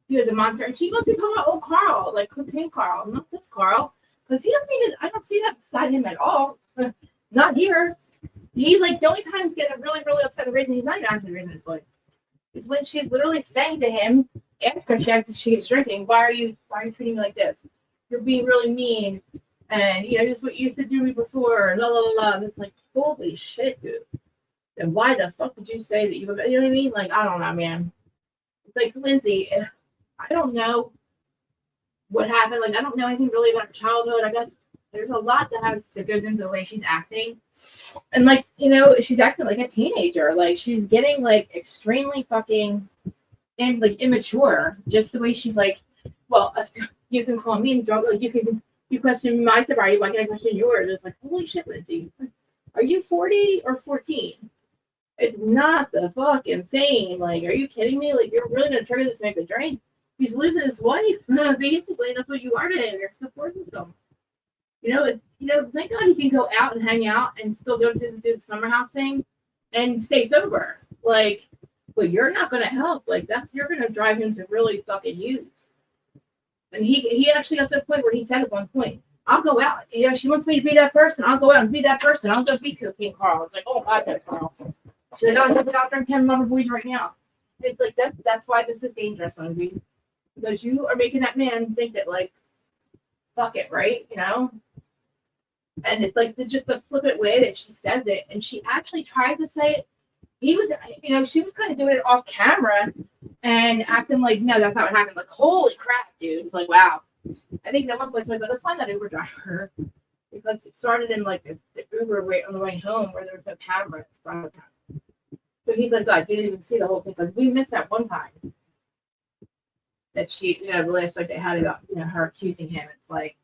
He was a monster. And she must be talking about old Carl, like cocaine Carl, not this Carl. Because he doesn't even, I don't see that beside him at all. Not here. He, like, the only time he's getting really, really upset and reason he's not even actually raising his voice is when she's literally saying to him after she's drinking, why are you treating me like this? You're being really mean. And, you know, this is what you used to do me before. La, la, la, la. And it's like, holy shit, dude. And why the fuck did you say that you know what I mean? Like, I don't know, man. It's like, Lindsay, I don't know what happened. Like, I don't know anything really about her childhood. I guess there's a lot that goes into the way she's acting. And, like, you know, she's acting like a teenager. Like, she's getting, like, extremely fucking and, like, immature. Just the way she's like, well, you can call me drunk. Like, you question my sobriety. Why can I question yours? It's like, holy shit, Lindsay. Are you 40 or 14? It's not the fucking same. Like, are you kidding me? Like, you're really going to turn this to make a drink? He's losing his wife. Basically, that's what you are to him. You're support system. You know, thank God he can go out and hang out and still go do the Summerhouse thing and stay sober. Like, but you're not going to help. Like, you're going to drive him to really fucking use. And he actually got to the point where he said at one point, I'll go out. You know, she wants me to be that person. I'll go out and be that person. I'll go be cocaine Carl. It's like, oh, God, that Carl. She's like, oh, he's out drink 10 lover boys right now. It's like, that's why this is dangerous, Lindsay. Because you are making that man think that, like, fuck it, right? You know? And it's like just the flippant way that she says it. And she actually tries to say it. He was, you know, she was kind of doing it off camera. and acting like, no, that's not what happened. Like, holy crap, dude. It's like, wow. I think at one point, so I was like, let's find that Uber driver. Because it started in like the Uber right on the way home where there's no camera. So he's like, God, you didn't even see the whole thing. Because we missed that one time that she, the last like they had it up, her accusing him. It's like,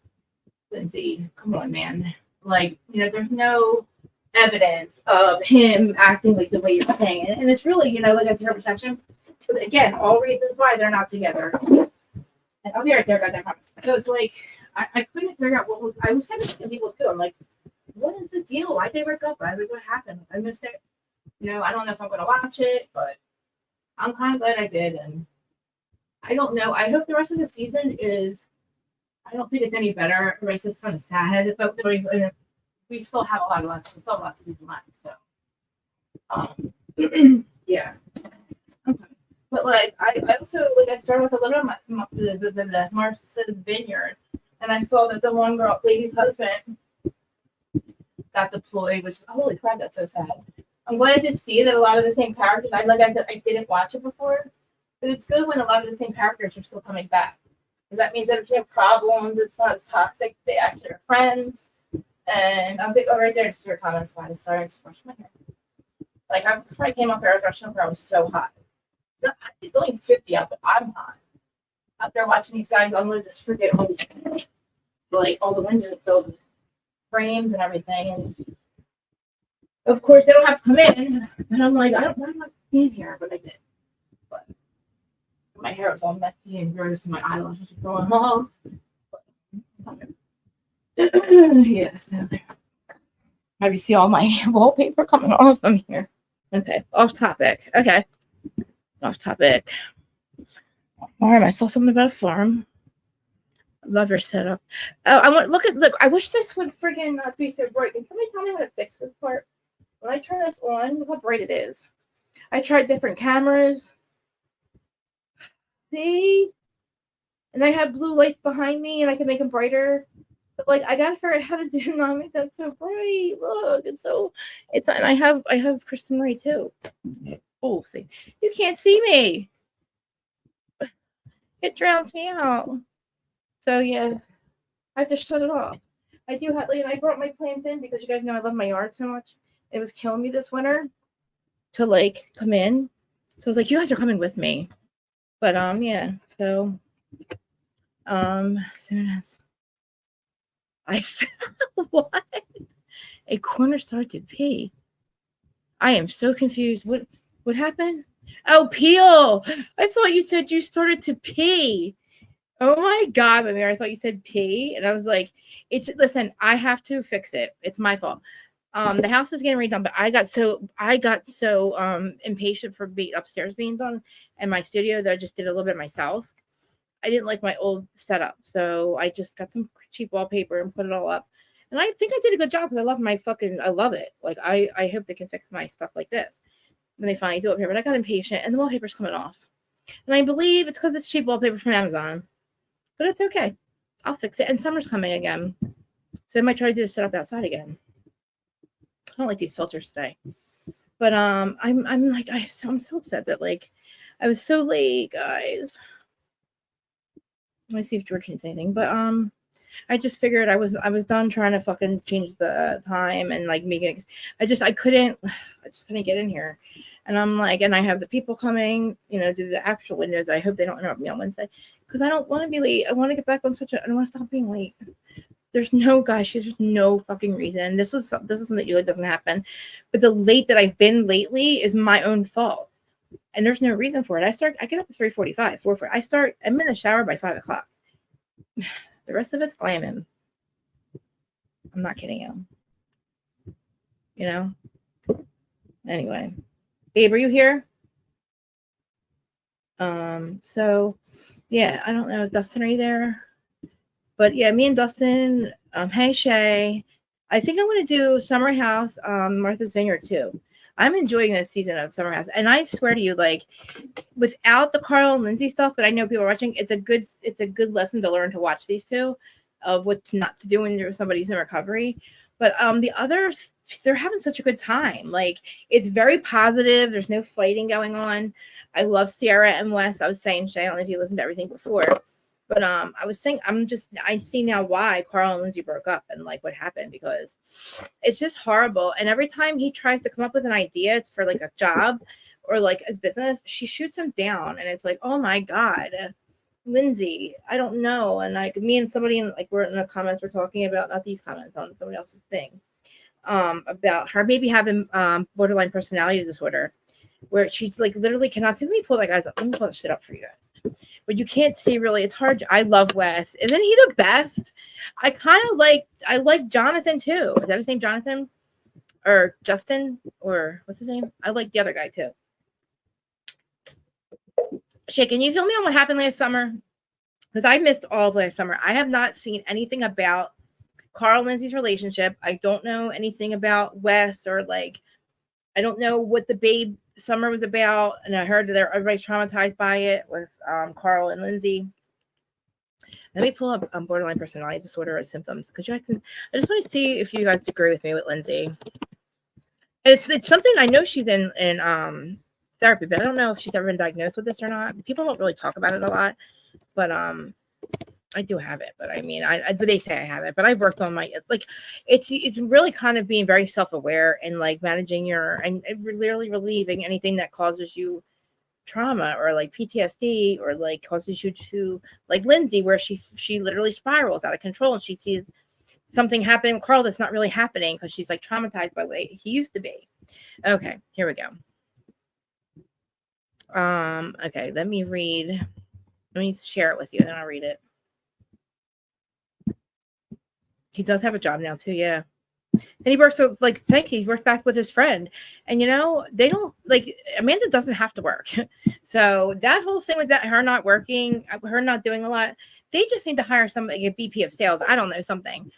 Lindsay, come on, man. Like, there's no evidence of him acting like the way you're saying. And it's really, like I said, her perception. But again, all reasons why they're not together. And I'll be right there, guys, I promise. So it's like, I couldn't figure out I was kind of thinking people too. I'm like, what is the deal? Why'd they break up? What happened? I missed it. I don't know if I'm going to watch it, but I'm kind of glad I did. And I don't know. I hope the rest of the season I don't think it's any better. The race is kind of sad, but we still have a lot of left. We still have a lot of season left. So, yeah. But like, I also I started with a little bit of Martha's Vineyard, and I saw that the one lady's husband got deployed, which holy crap, that's so sad. I'm glad to see that a lot of the same characters. Like I said, I didn't watch it before, but it's good when a lot of the same characters are still coming back. That means that if you have problems, it's not as toxic. They actually are friends. And I'm right there, just your comments. Sorry, I just brushed my hair. Like before I came up here, I was brushing up here. I was so hot. It's only 50 out, but I'm hot. Out there watching these guys unload this freaking all these, like all the windows filled with frames and everything. And of course, they don't have to come in. And I'm like, I'm not seeing here, but I did. But my hair was all messy and gross, and my eyelashes were growing off. Yeah, so there. Have you see all my wallpaper coming off from here? Okay, off topic. Okay, off topic. Farm. I saw something about a farm. Love your setup. Oh, look. I wish this would friggin' not be so bright. Can somebody tell me how to fix this part? When I turn this on, look how bright it is. I tried different cameras. See? And I have blue lights behind me, and I can make them brighter. But like, I gotta figure out how to do not make that so bright. Look, and I have Kristen Ray too. Oh, see, you can't see me. It drowns me out. So yeah, I have to shut it off. I do have, I brought my plants in because you guys know I love my yard so much. It was killing me this winter to come in. So I was like, you guys are coming with me. But yeah. So soon as I what? A corner started to pee. I am so confused. What happened? Oh, peel. I thought you said you started to pee. Oh my God, Amir, I thought you said pee. And I was like, listen, I have to fix it. It's my fault. The house is getting redone, but I got so impatient for upstairs being done and my studio that I just did a little bit myself. I didn't like my old setup, so I just got some cheap wallpaper and put it all up. And I think I did a good job because I love it. Like I hope they can fix my stuff like this when they finally do it here. But I got impatient and the wallpaper's coming off. And I believe it's because it's cheap wallpaper from Amazon. But it's okay. I'll fix it. And summer's coming again. So I might try to do the setup outside again. I don't like these filters today. But I'm so upset that I was so late, guys. Let me see if George needs anything. But I just figured I was done trying to fucking change the time and make it. I just couldn't get in here. And I'm and I have the people coming, do the actual windows. I hope they don't interrupt me on Wednesday because I don't want to be late. I want to get back on I don't want to stop being late. There's no fucking reason. This is something that usually doesn't happen. But the late that I've been lately is my own fault. And there's no reason for it. I get up at 3:45, 4:40. I'm in the shower by 5 o'clock. The rest of it's glamming. I'm not kidding you. Anyway. Babe, are you here? So yeah, I don't know. Dustin, are you there? But yeah, me and Dustin, hey Shay. I think I want to do Summerhouse, Martha's Vineyard too. I'm enjoying this season of Summerhouse, and I swear to you, without the Carl and Lindsay stuff, but I know people are watching. It's a good lesson to learn to watch these two, of what not to do when somebody's in recovery. But the others, they're having such a good time. Like, it's very positive. There's no fighting going on. I love Sierra and Wes. I was saying, Shay, I don't know if you listened to everything before, but I was saying, I see now why Carl and Lindsay broke up and like what happened, because it's just horrible. And every time he tries to come up with an idea for like a job or like his business, she shoots him down, and it's like, oh my God, Lindsay, I don't know. And like me and somebody in like we're in the comments, we're talking about, not these comments, on somebody else's thing, about her maybe having borderline personality disorder, where she's like literally cannot see. Let me pull that guy's up. Let me pull that shit up for you guys. But you can't see really. It's hard. I love Wes. Isn't he the best? I like Jonathan too. Is that his name, Jonathan? Or Justin? Or what's his name? I like the other guy too. Shay, can you fill me on what happened last summer? Because I missed all of last summer. I have not seen anything about Carl and Lindsay's relationship. I don't know anything about Wes, or like, I don't know what the babe summer was about. And I heard that everybody's traumatized by it with Carl and Lindsay. Let me pull up borderline personality disorder as symptoms, because I just want to see if you guys agree with me with Lindsay. It's something I know she's in therapy, but I don't know if she's ever been diagnosed with this or not. People don't really talk about it a lot, but I do have it. But I mean, they say I have it, but I've worked on my, like, it's really kind of being very self-aware and like managing and literally relieving anything that causes you trauma or like PTSD, or like causes you to, like Lindsay, where she literally spirals out of control, and she sees something happening with Carl that's not really happening because she's like traumatized by what he used to be. Okay, here we go. Okay, let me share it with you, and then I'll read it. He does have a job now too, yeah. And he works with, like, he works back with his friend. And they don't, like, Amanda doesn't have to work. So that whole thing with her not working, her not doing a lot, they just need to hire somebody, a VP of sales. I don't know, something.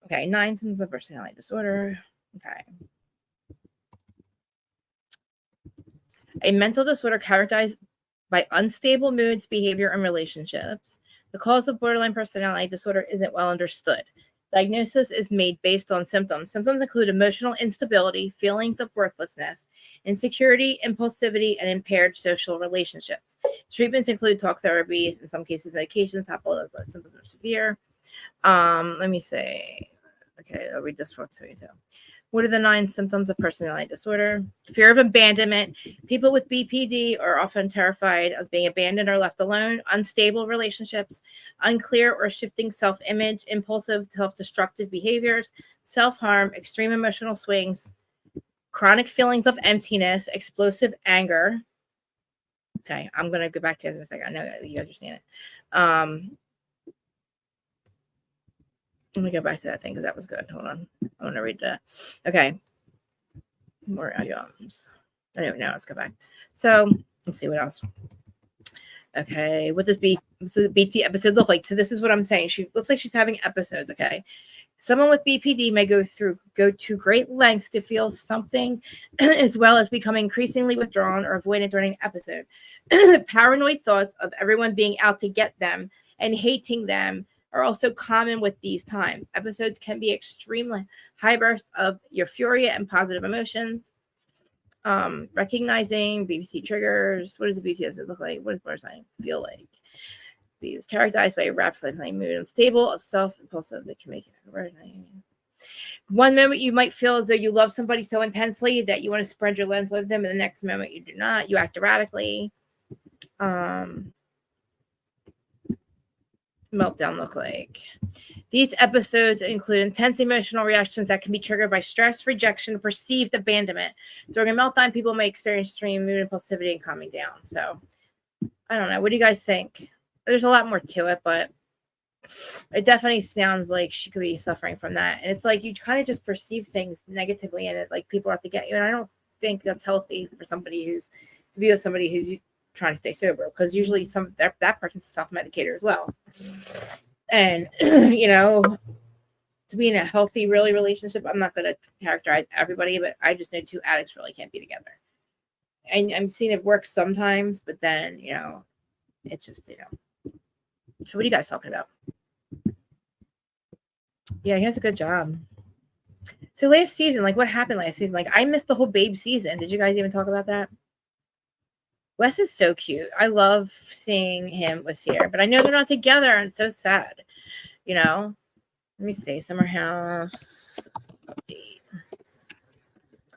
Okay, 9 symptoms of personality disorder. Okay. A mental disorder characterized by unstable moods, behavior, and relationships. The cause of borderline personality disorder isn't well understood. Diagnosis is made based on symptoms. Symptoms include emotional instability, feelings of worthlessness, insecurity, impulsivity, and impaired social relationships. Treatments include talk therapy, in some cases medications. Symptoms are severe. Let me say, okay, I'll read this one to you too. What are the 9 symptoms of personality disorder? Fear of abandonment. People with BPD are often terrified of being abandoned or left alone. Unstable relationships. Unclear or shifting self-image. Impulsive, self-destructive behaviors. Self-harm. Extreme emotional swings. Chronic feelings of emptiness. Explosive anger. Okay, I'm going to go back to it in a second. I know you understand it. Let me go back to that thing because that was good. Hold on. I want to read that. Okay. More items. Anyway, now let's go back. So let's see what else. Okay. What's the BT episodes look like? So this is what I'm saying. She looks like she's having episodes. Okay. Someone with BPD may go to great lengths to feel something, as well as become increasingly withdrawn or avoidant during an episode. Paranoid thoughts of everyone being out to get them and hating them are also common with these times. Episodes can be extremely high bursts of euphoria and positive emotions. Recognizing BBC triggers. What does a BPD look like? What does borderline feel like? It is characterized by a rapidly mood, unstable, of self-impulsive that can make it. One moment you might feel as though you love somebody so intensely that you want to spread your lens with them, and the next moment you do not. You act erratically. Meltdown look like? These episodes include intense emotional reactions that can be triggered by stress, rejection, perceived abandonment. During a meltdown, people may experience extreme mood impulsivity and calming down. So, I don't know. What do you guys think? There's a lot more to it, but it definitely sounds like she could be suffering from that. And it's like you kind of just perceive things negatively, and it like people have to get you. And I don't think that's healthy for somebody to be with somebody who's trying to stay sober, because usually that person's a self-medicator as well. And to be in a healthy relationship, I'm not going to characterize everybody, but I just know 2 addicts really can't be together. And I'm seeing it work sometimes, but then it's just So what are you guys talking about? Yeah, he has a good job. So last season, like what happened last season? Like I missed the whole babe season. Did you guys even talk about that? Wes is so cute. I love seeing him with Sierra, but I know they're not together and it's so sad. You know? Let me see. Summerhouse.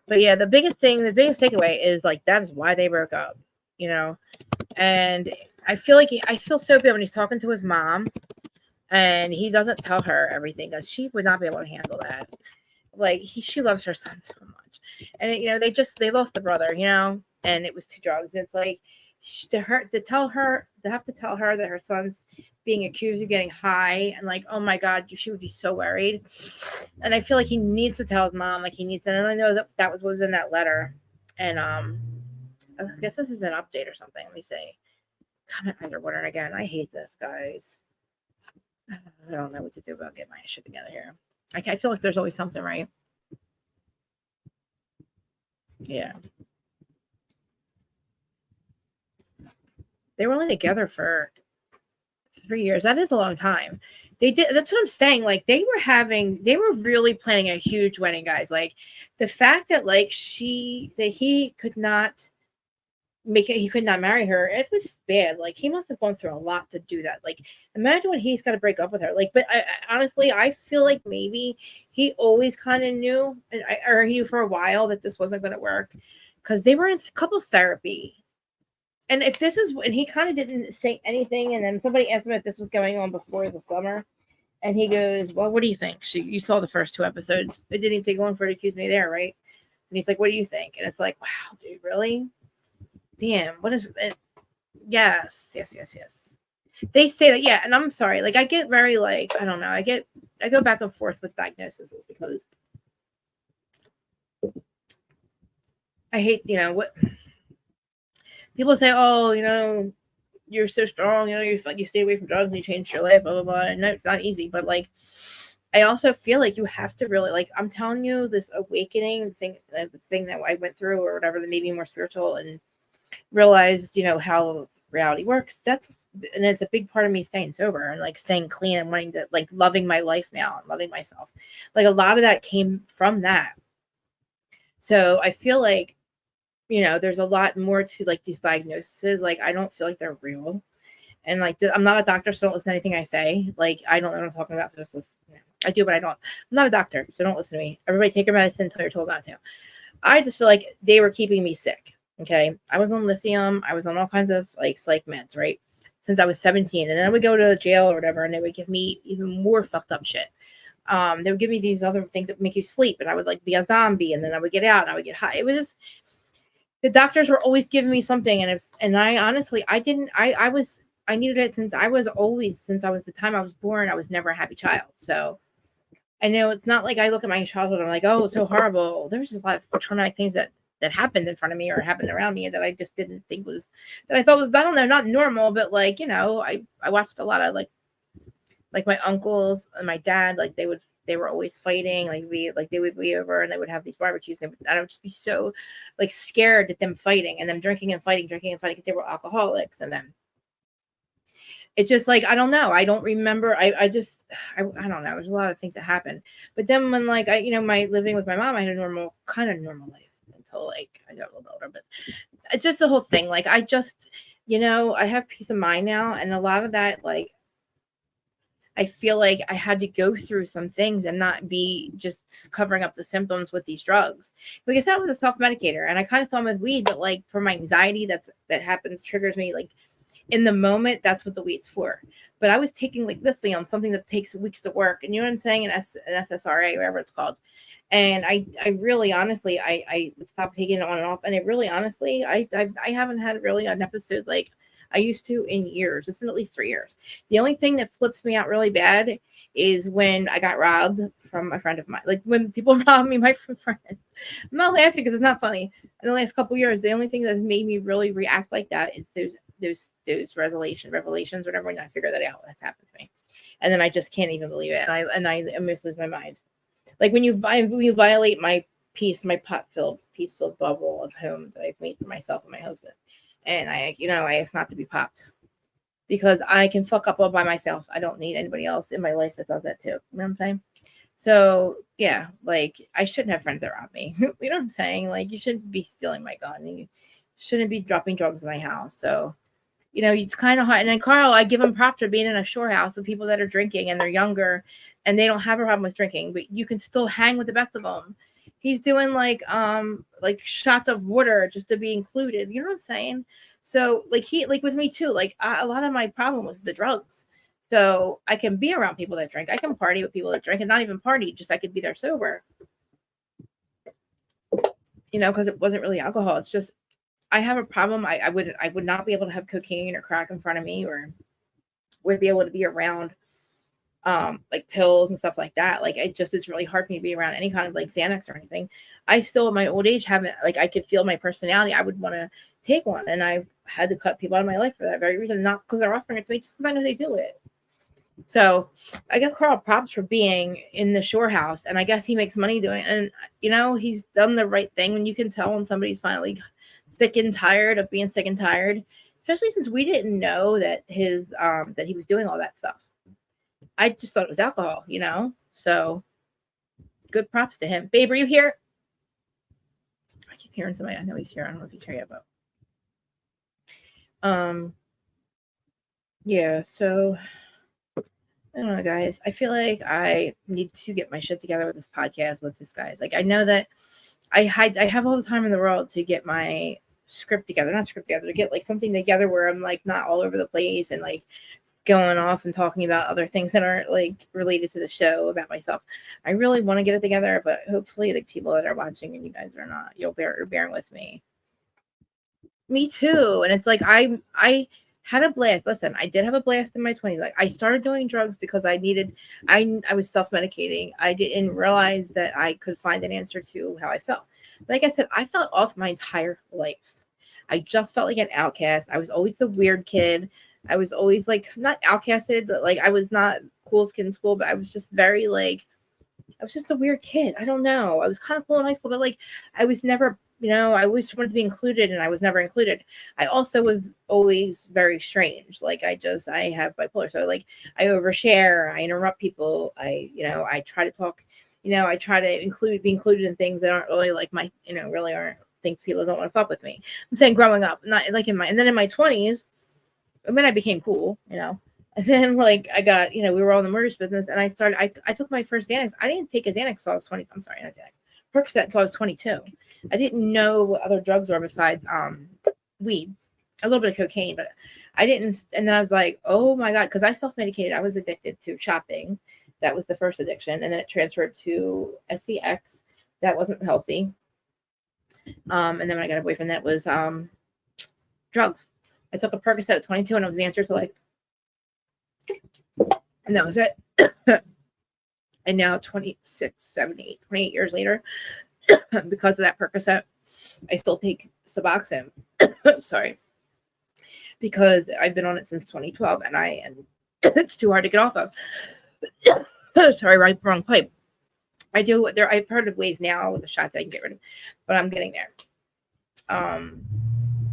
But yeah, the biggest takeaway is like that is why they broke up, you know? And I feel so bad when he's talking to his mom and he doesn't tell her everything because she would not be able to handle that. Like she loves her son so much. And they lost the brother, and it was to drugs. It's like to have to tell her that her son's being accused of getting high and like, oh my God, she would be so worried. And I feel like he needs to tell his mom, like he needs to, and I know that was what was in that letter. And I guess this is an update or something. Let me see. Comment underwater again. I hate this, guys. I don't know what to do about getting my shit together here. I feel like there's always something, right? Yeah. They were only together for 3 years. That is a long time. That's what I'm saying. Like they were really planning a huge wedding, guys. Like the fact that he could not he could not marry her, it was bad. Like he must have gone through a lot to do that. Like imagine when he's got to break up with her. Like, but honestly, I feel like maybe he always kind of knew, or he knew for a while that this wasn't going to work because they were in couples therapy. And he kind of didn't say anything, and then somebody asked him if this was going on before the summer, and he goes, "Well, what do you think?" You saw the first 2 episodes. It didn't even take long for her to accuse me there, right? And he's like, "What do you think?" And it's like, "Wow, dude, really? Damn, what is it?" Yes. They say that, yeah, and I'm sorry. Like, I get very like, I don't know. I go back and forth with diagnoses because I hate, what people say. Oh, you're so strong. You stay away from drugs and you changed your life. Blah blah blah. And no, it's not easy, but like, I also feel like you have to really like. I'm telling you, this awakening thing, the thing that I went through, or whatever, that made me more spiritual and realized, how reality works. And it's a big part of me staying sober and like staying clean and wanting to like loving my life now and loving myself. Like a lot of that came from that. So I feel like, there's a lot more to like these diagnoses. Like I don't feel like they're real. And like I'm not a doctor, so don't listen to anything I say. Like I don't know what I'm talking about, so just listen. I do, but I don't. I'm not a doctor, so don't listen to me. Everybody take your medicine until you're told not to. I just feel like they were keeping me sick. Okay. I was on lithium. I was on all kinds of like psych meds, right? Since I was 17. And then I would go to jail or whatever, and they would give me even more fucked up shit. They would give me these other things that would make you sleep, and I would like be a zombie, and then I would get out and I would get high. It was just the doctors were always giving me something, and I honestly I needed it since I was the time I was born. I was never a happy child. So I know it's not like I look at my childhood and I'm like, oh, it's so horrible. There's just a lot of traumatic things that happened in front of me or happened around me that I just didn't think that I thought was, I don't know, not normal, but like, I watched a lot of like my uncles and my dad, like they were always fighting. Like they would be over and they would have these barbecues. And I would just be so like scared at them fighting and them drinking and fighting because they were alcoholics. And then it's just like, I don't know. I don't remember. I don't know. There's a lot of things that happened. But then when like my living with my mom, I had a normal life until like I got a little older. But it's just the whole thing. Like I just, I have peace of mind now. And a lot of that, like, I feel like I had to go through some things and not be just covering up the symptoms with these drugs. Like I said, I was a self-medicator and I kind of saw them with weed, but like for my anxiety, that happens, triggers me. Like in the moment, that's what the weed's for. But I was taking like lithium, something that takes weeks to work. And you know what I'm saying? An SSRI, whatever it's called. And I really honestly, I stopped taking it on and off. And it really honestly, I haven't had really an episode like I used to in years. It's been at least 3 years. The only thing that flips me out really bad is when I got robbed from a friend of mine. Like when people rob me, my friends. I'm not laughing because it's not funny. In the last couple of years, the only thing that's made me really react like that is those revelations, whatever. When I figure that out, that's happened to me, and then I just can't even believe it, and I almost lose my mind. Like when you violate my peace-filled bubble of home that I've made for myself and my husband. And I ask not to be popped because I can fuck up all by myself. I don't need anybody else in my life that does that too. You know what I'm saying? So yeah, like I shouldn't have friends that rob me. You know what I'm saying? Like you shouldn't be stealing my gun. You shouldn't be dropping drugs in my house. So it's kind of hard. And then Carl, I give him props for being in a shore house with people that are drinking and they're younger and they don't have a problem with drinking, but you can still hang with the best of them. He's doing like shots of water just to be included. You know what I'm saying? So like with me too. Like a lot of my problem was the drugs. So I can be around people that drink. I can party with people that drink and not even party. Just I could be there sober. Because it wasn't really alcohol. It's just I have a problem. I would not be able to have cocaine or crack in front of me, or would be able to be around like pills and stuff like that. Like it's really hard for me to be around any kind of like Xanax or anything. I still at my old age haven't, like, I could feel my personality. I would want to take one, and I've had to cut people out of my life for that very reason, not because they're offering it to me, just because I know they do it. So I give Carl props for being in the shore house, and I guess he makes money doing it. And he's done the right thing. When you can tell when somebody's finally sick and tired of being sick and tired, especially since we didn't know that that he was doing all that stuff. I just thought it was alcohol, So good props to him. Babe, are you here? I keep hearing somebody. I know he's here. I don't know if he's here yet, but yeah, so I don't know, guys. I feel like I need to get my shit together with this podcast with this guys. Like, I know that I have all the time in the world to get my script together, not script together, to get like something together where I'm like not all over the place and like going off and talking about other things that aren't like related to the show about myself. I really want to get it together, but hopefully the people that are watching and you guys are not, you're bearing with me. Me too. And it's like I had a blast. Listen, I did have a blast in my 20s. Like I started doing drugs because I was self-medicating. I didn't realize that I could find an answer to how I felt. Like I said, I felt off my entire life. I just felt like an outcast. I was always the weird kid. I was always like not outcasted, but like I was not cool kid in school, but I was just very like I was just a weird kid. I don't know. I was kind of cool in high school, but like I was never, I always wanted to be included and I was never included. I also was always very strange. Like I have bipolar. So like I overshare, I interrupt people. I try to talk, I try to be included in things that aren't really like my, really aren't things people don't want to fuck with me. I'm saying growing up, not like and then in my 20s, and then I became cool, And then like I got, we were all in the mortgage business and I took my first Xanax. I didn't take a Xanax until I was 20. I'm sorry, not Xanax. Percocet until I was 22. I didn't know what other drugs were besides weed, a little bit of cocaine, but I didn't. And then I was like, oh my God, because I self-medicated. I was addicted to shopping. That was the first addiction. And then it transferred to SCX. That wasn't healthy. And then when I got a boyfriend, that was drugs. I took a Percocet at 22 and it was the answer to life. And that was it. And now 26, 78, 28 years later, because of that Percocet, I still take Suboxone. Sorry. Because I've been on it since 2012 and it's too hard to get off of. Sorry, wrong pipe. I've heard of ways now with the shots I can get rid of, but I'm getting there.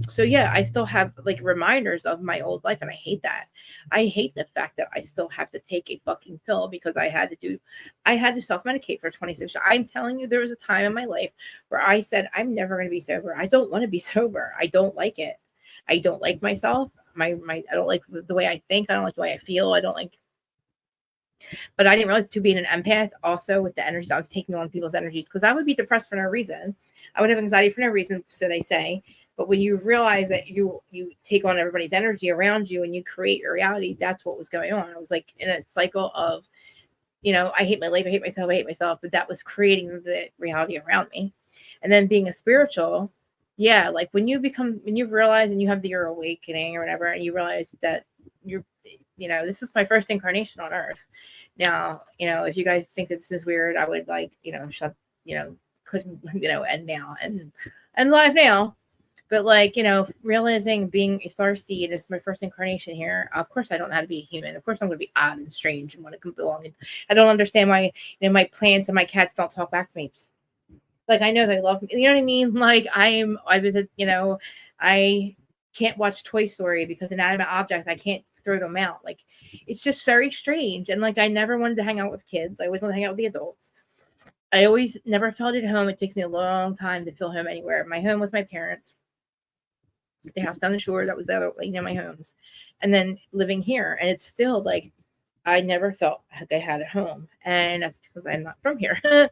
So yeah, I still have like reminders of my old life, and I hate that. I hate the fact that I still have to take a fucking pill because I had to self-medicate for 26 years. I'm telling you, there was a time in my life where I said, I'm never going to be sober. I don't want to be sober. I don't like it. I don't like myself. I don't like the way I think. I don't like the way I feel. But I didn't realize to being an empath also with the energies, I was taking on people's energies because I would be depressed for no reason. I would have anxiety for no reason, so they say. But when you realize that you take on everybody's energy around you and you create your reality, that's what was going on. I was like in a cycle of, I hate my life, I hate myself, but that was creating the reality around me. And then being a spiritual, yeah, like when you realize and you have your awakening or whatever, and you realize that you're, this is my first incarnation on earth. Now, if you guys think that this is weird, I would like, shut, click, end now and live now. But like, realizing being a star seed is my first incarnation here. Of course, I don't know how to be a human. Of course, I'm going to be odd and strange and want to belong. And I don't understand why, my plants and my cats don't talk back to me. Like, I know they love me. You know what I mean? Like, I can't watch Toy Story because inanimate objects, I can't throw them out. Like, it's just very strange. And like, I never wanted to hang out with kids. I always wanted to hang out with the adults. I always never felt at home. It takes me a long time to feel home anywhere. My home was my parents. The house down the shore, that was the other, my homes. And then living here. And it's still like, I never felt like I had a home. And that's because I'm not from here. And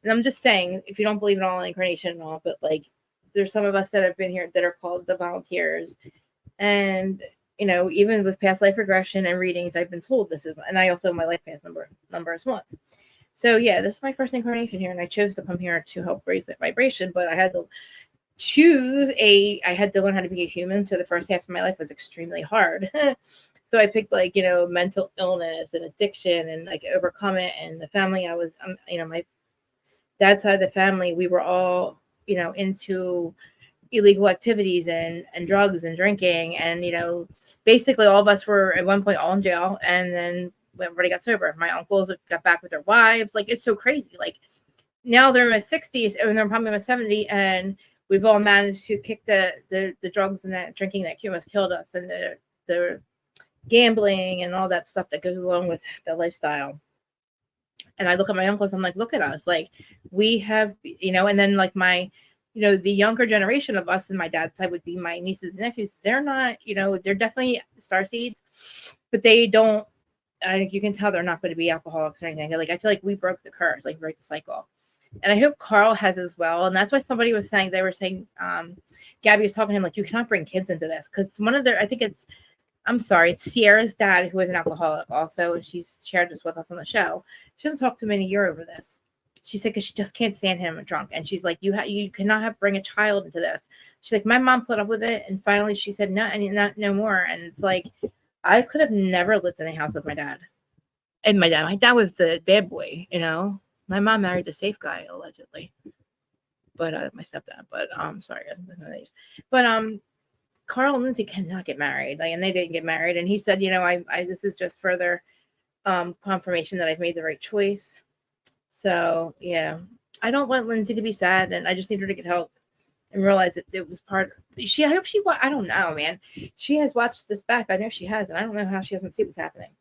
I'm just saying, if you don't believe in all incarnation and all, but like, there's some of us that have been here that are called the volunteers. And, even with past life regression and readings, I've been told this is, and I also, my life path number is 1. So yeah, this is my first incarnation here, and I chose to come here to help raise that vibration, but I had to I had to learn how to be a human. So the first half of my life was extremely hard. So I picked mental illness and addiction and overcome it. And the family I was, my dad's side of the family, we were all, into illegal activities and drugs and drinking. And, basically all of us were at one point all in jail. And then everybody got sober. My uncles got back with their wives. Like, it's so crazy. Like, now they're in their 60s and they're probably in their 70s, and we've all managed to kick the drugs and that drinking that almost killed us, and the gambling and all that stuff that goes along with the lifestyle. And I look at my uncles, I'm like, look at us. Like, we have, and then like my, the younger generation of us and my dad's side would be my nieces and nephews. They're not, they're definitely starseeds, but they don't, you can tell they're not going to be alcoholics or anything. Like, I feel like we broke the curse, like broke the cycle. And I hope Carl has as well. And that's why somebody was saying, Gabby was talking to him, like, you cannot bring kids into this. Because one of their, it's Sierra's dad, who is an alcoholic also. And she's shared this with us on the show. She doesn't talk to him in a year over this. She said, because she just can't stand him drunk. And she's like, you cannot bring a child into this. She's like, my mom put up with it. And finally she said, no more. And it's like, I could have never lived in a house with my dad. And my dad was the bad boy, My mom married the safe guy, allegedly. But my stepdad. But sorry, but Carl and Lindsay cannot get married. And they didn't get married. And he said, I this is just further confirmation that I've made the right choice. So yeah, I don't want Lindsay to be sad, and I just need her to get help and realize that it was part. I hope I don't know, man. She has watched this back. I know she has, and I don't know how she doesn't see what's happening.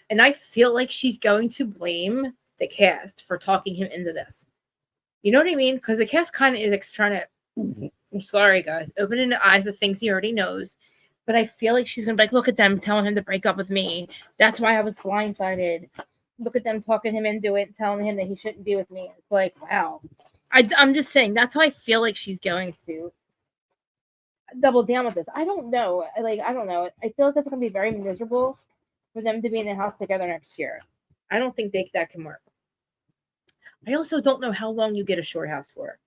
And I feel like she's going to blame the cast for talking him into this. You know what I mean? Because the cast kind of is trying to, I'm sorry guys, opening the eyes of things he already knows. But I feel like she's going to be like, look at them telling him to break up with me. That's why I was blindsided. Look at them talking him into it, telling him that he shouldn't be with me. It's like, wow. I'm just saying, that's how I feel like she's going to double down with this. I don't know. I don't know. I feel like that's going to be very miserable for them to be in the house together next year. I don't think that can work. I also don't know how long you get a shore house for.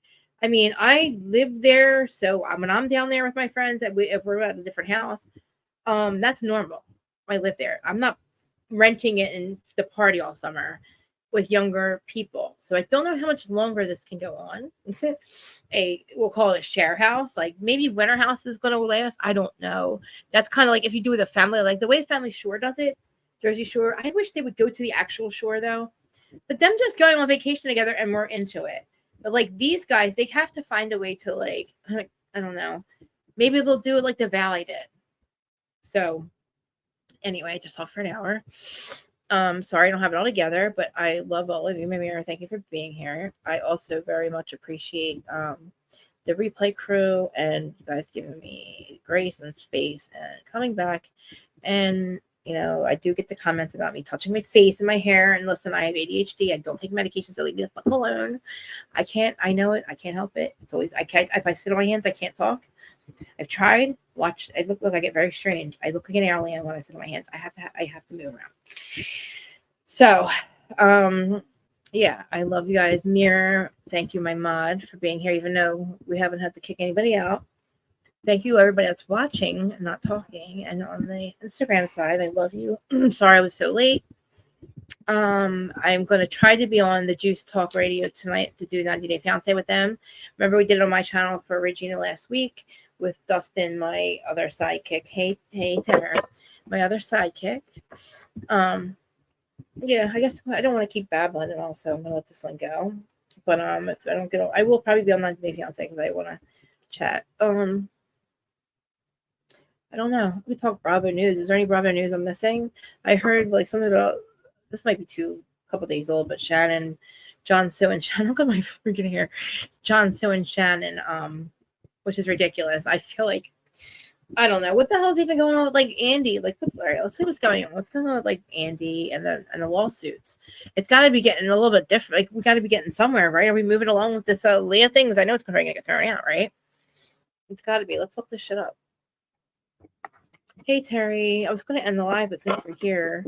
I mean, I live there, so when I'm down there with my friends, if we're at a different house, that's normal. I live there. I'm not renting it in the party all summer with younger people. So I don't know how much longer this can go on. We'll call it a share house. Like, maybe winter house is going to last. I don't know. That's kind of like if you do with a family, like the way the Family Shore does it, Jersey Shore. I wish they would go to the actual shore though. But them just going on vacation together and we're into it. But like these guys, they have to find a way to like I don't know. Maybe they'll do it like the Valley did. So anyway, I just talked for an hour. Sorry I don't have it all together, but I love all of you. Mimir, thank you for being here. I also very much appreciate the replay crew and you guys giving me grace and space and coming back. And I do get the comments about me touching my face and my hair. And listen, I have ADHD. I don't take medication, so leave me the fuck alone. I know it. I can't help it. It's always, I can't, if I sit on my hands, I can't talk. I've tried. I look like I get very strange. I look like an alien when I sit on my hands. I have to move around. So, yeah, I love you guys. Mir, thank you, my mod, for being here, even though we haven't had to kick anybody out. Thank you, everybody that's watching and not talking. And on the Instagram side, I love you. Sorry I was so late. I'm going to try to be on the Juice Talk Radio tonight to do 90 Day Fiance with them. Remember, we did it on my channel for Regina last week with Dustin, my other sidekick. Hey, Tanner, my other sidekick. Yeah, I guess I don't want to keep babbling, and also I'm going to let this one go. But if I don't I will probably be on 90 Day Fiance because I want to chat. I don't know. We talk Bravo news. Is there any Bravo news I'm missing? I heard like something about this might be a couple days old, but Shannon, John So and Shannon. Look at my freaking hair. John So and Shannon, which is ridiculous. I feel like I don't know what the hell's even going on with like Andy. Like, all right, let's see what's going on. What's going on with like Andy and the lawsuits? It's got to be getting a little bit different. Like, we got to be getting somewhere, right? Are we moving along with this Leah thing? Because I know it's going to get thrown out, right? It's got to be. Let's look this shit up. Hey Terry, I was going to end the live, but since we're here,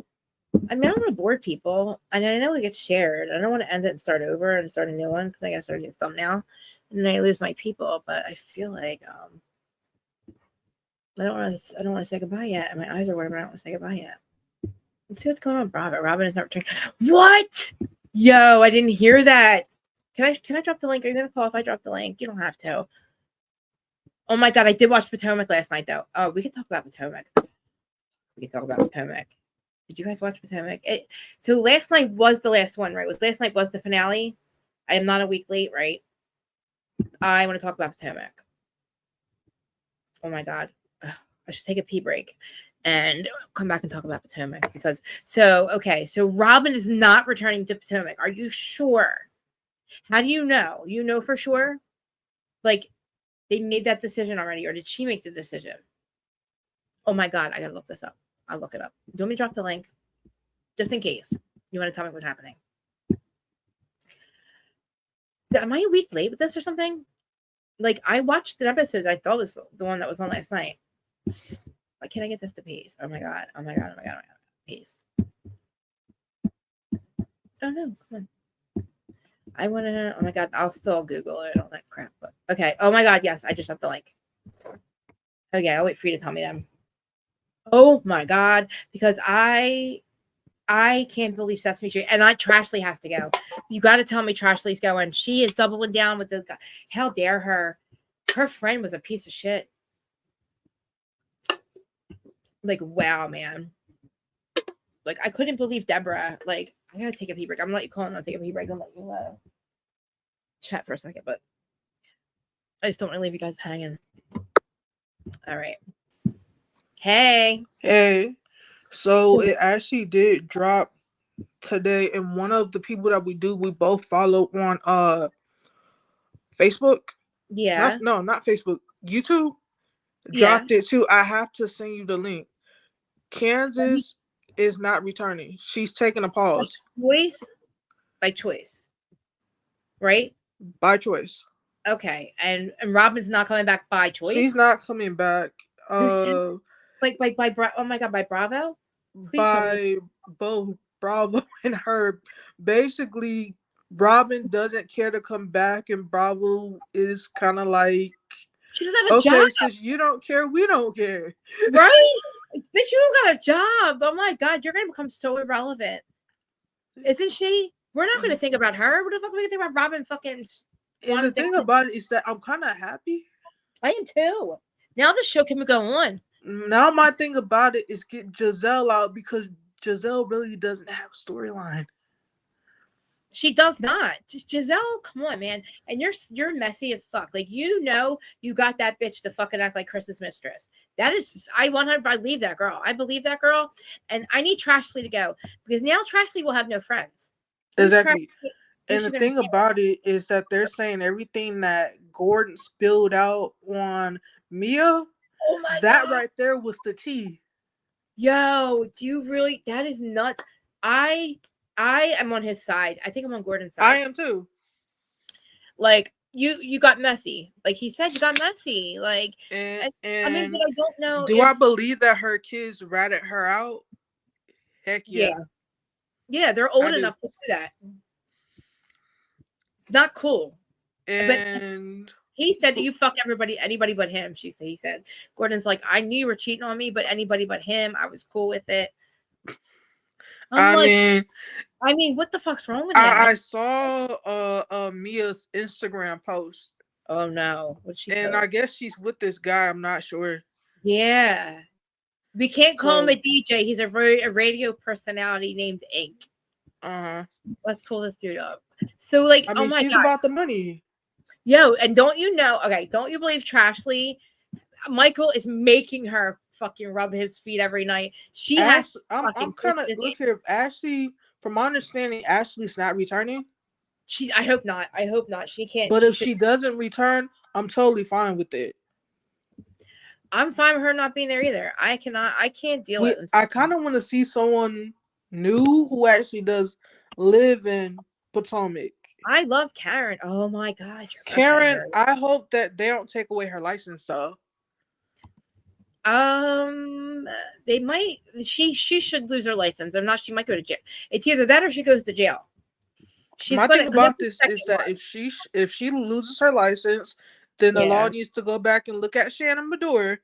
I mean, I don't want to bore people, and I know it gets shared. I don't want to end it and start over and start a new one because I got to start a new thumbnail, and then I lose my people. But I feel like I don't want to say goodbye yet. And my eyes are watering, but I don't want to say goodbye yet. Let's see what's going on with Robin. Robin is not returning. What? Yo, I didn't hear that. Can I drop the link? Are you gonna call if I drop the link? You don't have to. Oh my god, I did watch Potomac last night though. Oh, we can talk about Potomac. We can talk about Potomac. Did you guys watch Potomac? So last night was the last one, right? Last night was the finale. I am not a week late, right? I want to talk about Potomac. Oh my god. I should take a pee break and come back and talk about Potomac because so Robin is not returning to Potomac. Are you sure? How do you know? You know for sure? Like they made that decision already, or did she make the decision? Oh my god, I gotta look this up. I'll look it up. Do you want me to drop the link? Just in case. You want to tell me what's happening? Am I a week late with this or something? Like I watched the episodes. I thought it was the one that was on last night. Why can't I get this to paste? Oh my god. Paste. Oh no, come on. I want to know. Oh my god, I'll still Google it, all that crap. But okay. Oh my god, yes, I just have the link. Okay, I'll wait for you to tell me them. Oh my god, because I can't believe Sesame Street and Trashley has to go. You got to tell me Trashley's going. She is doubling down with the. How dare her? Her friend was a piece of shit. Like wow, man. Like I couldn't believe Deborah. Like I gotta take a pee break. I'm gonna let you call and I'll take a pee break and let you chat for a second, but I just don't want to leave you guys hanging. All right. Hey. So it actually did drop today, and one of the people that we both follow on Facebook. Yeah. Not Facebook. YouTube Yeah. dropped it too. I have to send you the link. Kansas is not returning. She's taking a pause. By choice. Right? By choice. Okay. And Robin's not coming back by choice. She's not coming back. Oh my god, by Bravo? Please by both Bravo and her. Basically, Robin doesn't care to come back, and Bravo is kind of like, she doesn't have a job. Okay, since you don't care, we don't care. Right? Bitch, you don't got a job. Oh my god, you're gonna become so irrelevant. Isn't she? We're not gonna think about her. What the fuck are we gonna think about Robin fucking? And the thing about it is that I'm kind of happy. I am too. Now the show can go on. Now my thing about it is get Giselle out because Giselle really doesn't have a storyline. She does not. Just Giselle, come on, man. And you're messy as fuck. Like you got that bitch to fucking act like Chris's mistress. That is, I believe that girl. I believe that girl, and I need Trashley to go because now Trashley will have no friends. Exactly. And the thing about it is that they're saying everything that Gordon spilled out on Mia. Oh my that god. Right there was the tea. Yo, do you really? That is nuts. I am on his side. I think I'm on Gordon's side. I am too. Like you got messy. Like he said, you got messy. Like and I mean, but I don't know. Do I believe that her kids ratted her out? Heck yeah. Yeah, they're old enough to do that. It's not cool. And but he said, "You fuck anybody but him." He said, Gordon's like, "I knew you were cheating on me, but anybody but him, I was cool with it." I mean, what the fuck's wrong with him? I saw Mia's Instagram post. Oh no, what's she? And post? I guess she's with this guy. I'm not sure. Yeah, we can't call him a DJ. He's a radio personality named Ink. Let's pull this dude up. So, like, I mean, oh my she's god, about the money. Yo, and don't you know? Okay, don't you believe Trashley? Michael is making her fucking rub his feet every night. She has I'm fucking kind of look here. If Ashley, from my understanding, Ashley's not returning. I hope not. I hope not. She can't. But She if should. she doesn't return, I'm totally fine with it. I'm fine with her not being there either. I can't deal with it. I kind of want to see someone new who actually does live in Potomac. I love Karen. Oh my god, Karen, I hope that they don't take away her license though. They might. She should lose her license. I'm not. She might go to jail. It's either that or she goes to jail. My thing about this is that if she loses her license, then the law needs to go back and look at Shannon Madore.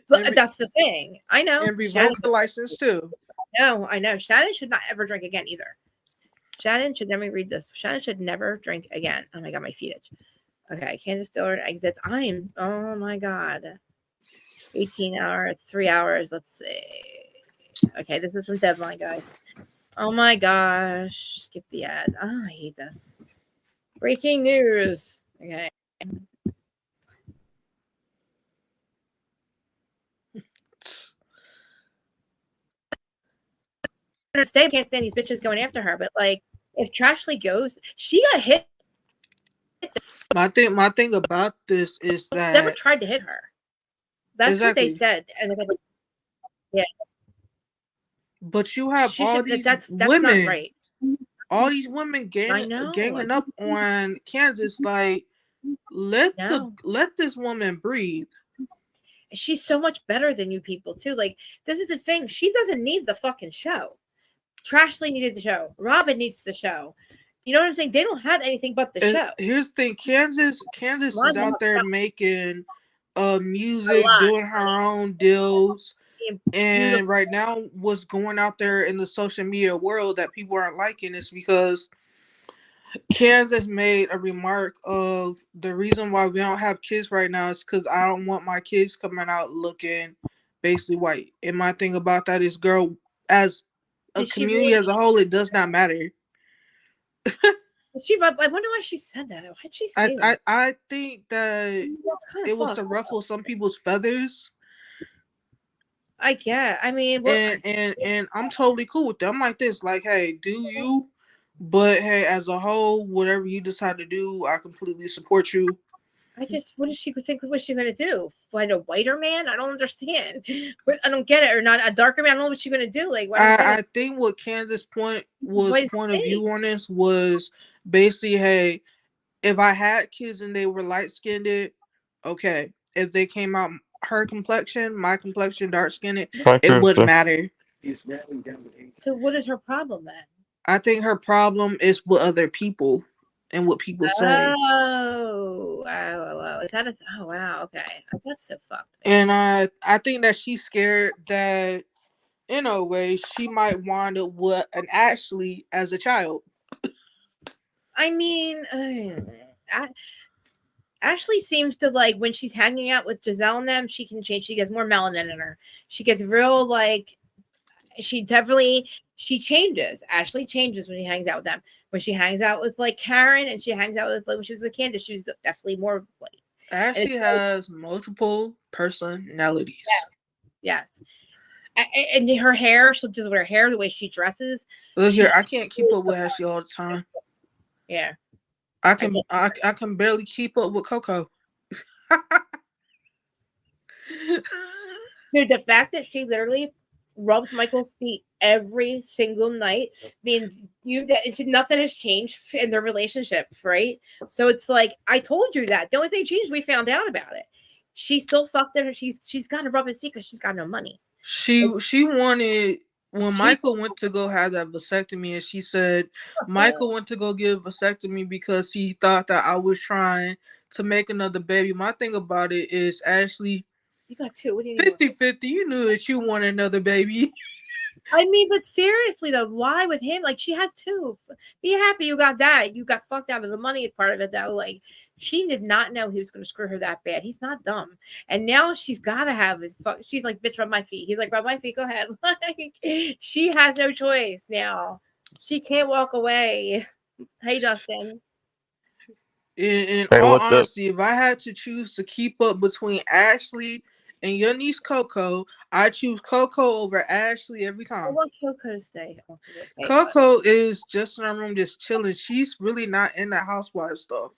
But that's the thing. I know. And revoke the license too. No, I know. Shannon should not ever drink again either. Shannon should, let me read this. Shannon should never drink again. Oh my god, my feet itch. Okay, Candace Dillard exits. Oh my god. 18 hours, 3 hours. Let's see. Okay, this is from Deadline, guys. Oh my gosh. Skip the ads. Oh, I hate this. Breaking news. Okay. Stay can't stand these bitches going after her, but like if Trashley goes, she got hit. My thing about this is that never tried to hit her. That's what they said, and yeah. But you have all these women. Not right. All these women ganging up on Kansas. Like, let this woman breathe. She's so much better than you people too. Like, this is the thing. She doesn't need the fucking show. Trashley needed the show. Robin needs the show. You know what I'm saying? They don't have anything but the show. Here's the thing. Kansas is out there making music, doing her own deals. And right now, what's going out there in the social media world that people aren't liking is because Kansas made a remark of the reason why we don't have kids right now is because I don't want my kids coming out looking basically white. And my thing about that is, girl, as a community as a whole, it does not matter. I wonder why she said that. Why'd she say that? I think that it was to ruffle some people's feathers. I mean, well, and I'm totally cool with them. I'm like this, like, hey, do you? But hey, as a whole, whatever you decide to do, I completely support you. What does she think? What's she gonna do? Find a whiter man? I don't understand. But I don't get it. Or not a darker man? I don't know what she's gonna do. Like, I think what Kansas' point of view on this was basically, hey, if I had kids and they were light skinned, okay. If they came out her complexion, my complexion, dark skinned, it wouldn't matter. So what is her problem then? I think her problem is with other people and what people say. Oh, wow. Is that oh wow, okay. That's so fucked. And I think that she's scared that in a way she might wind up with an Ashley as a child. I mean, Ashley seems to like when she's hanging out with Giselle and them, she can change. She gets more melanin in her. She gets real like she changes. Ashley changes when she hangs out with them. When she hangs out with like Karen and she hangs out with like when she was with Candace, she was definitely more white. Ashley has multiple personalities. Yes. And her hair, she'll just wear her hair, the way she dresses. Look here, I can't keep up with Ashley all the time. Yeah. I can barely keep up with Coco. Dude, the fact that she literally rubs Michael's feet every single night means nothing has changed in their relationship, right? So it's like, I told you that. The only thing changed, we found out about it. She still fucked it. She's got to rub his feet because she's got no money. She wanted when Michael went to go have that vasectomy, and she said Michael went to go get a vasectomy because he thought that I was trying to make another baby. My thing about it is, Ashley, you got two. What do you 50-50. You knew that you wanted another baby. I mean, but seriously though, why with him? Like, she has two. Be happy you got that. You got fucked out of the money part of it though. Like, she did not know he was going to screw her that bad. He's not dumb. And now she's got to have his fuck. She's like, bitch, rub my feet. He's like, rub my feet. Go ahead. Like, she has no choice now. She can't walk away. Hey, Dustin. In all honesty, if I had to choose to keep up between Ashley and your niece Coco. I choose Coco over Ashley every I time. want Coco to stay. I want Coco to stay, but Coco is just in her room, just chilling. She's really not in that housewife stuff.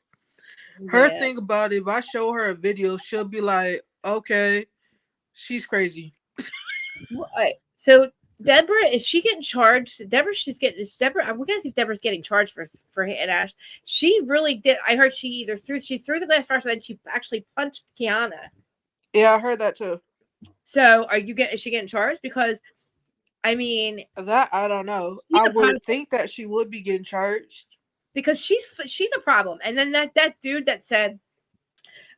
Her yeah. thing about it, if I show her a video, she'll be like, "Okay, she's crazy." So Deborah, is she getting charged? Deborah, she's getting. Is Deborah? We gotta see if Deborah's getting charged for hitting Ash. She really did. I heard she threw the glass first, and then she actually punched Kiana. Yeah, I heard that too. So is she getting charged? Because I mean, That I don't know. she's I a problem would think that she would be getting charged. because she's a problem. And then that dude that said,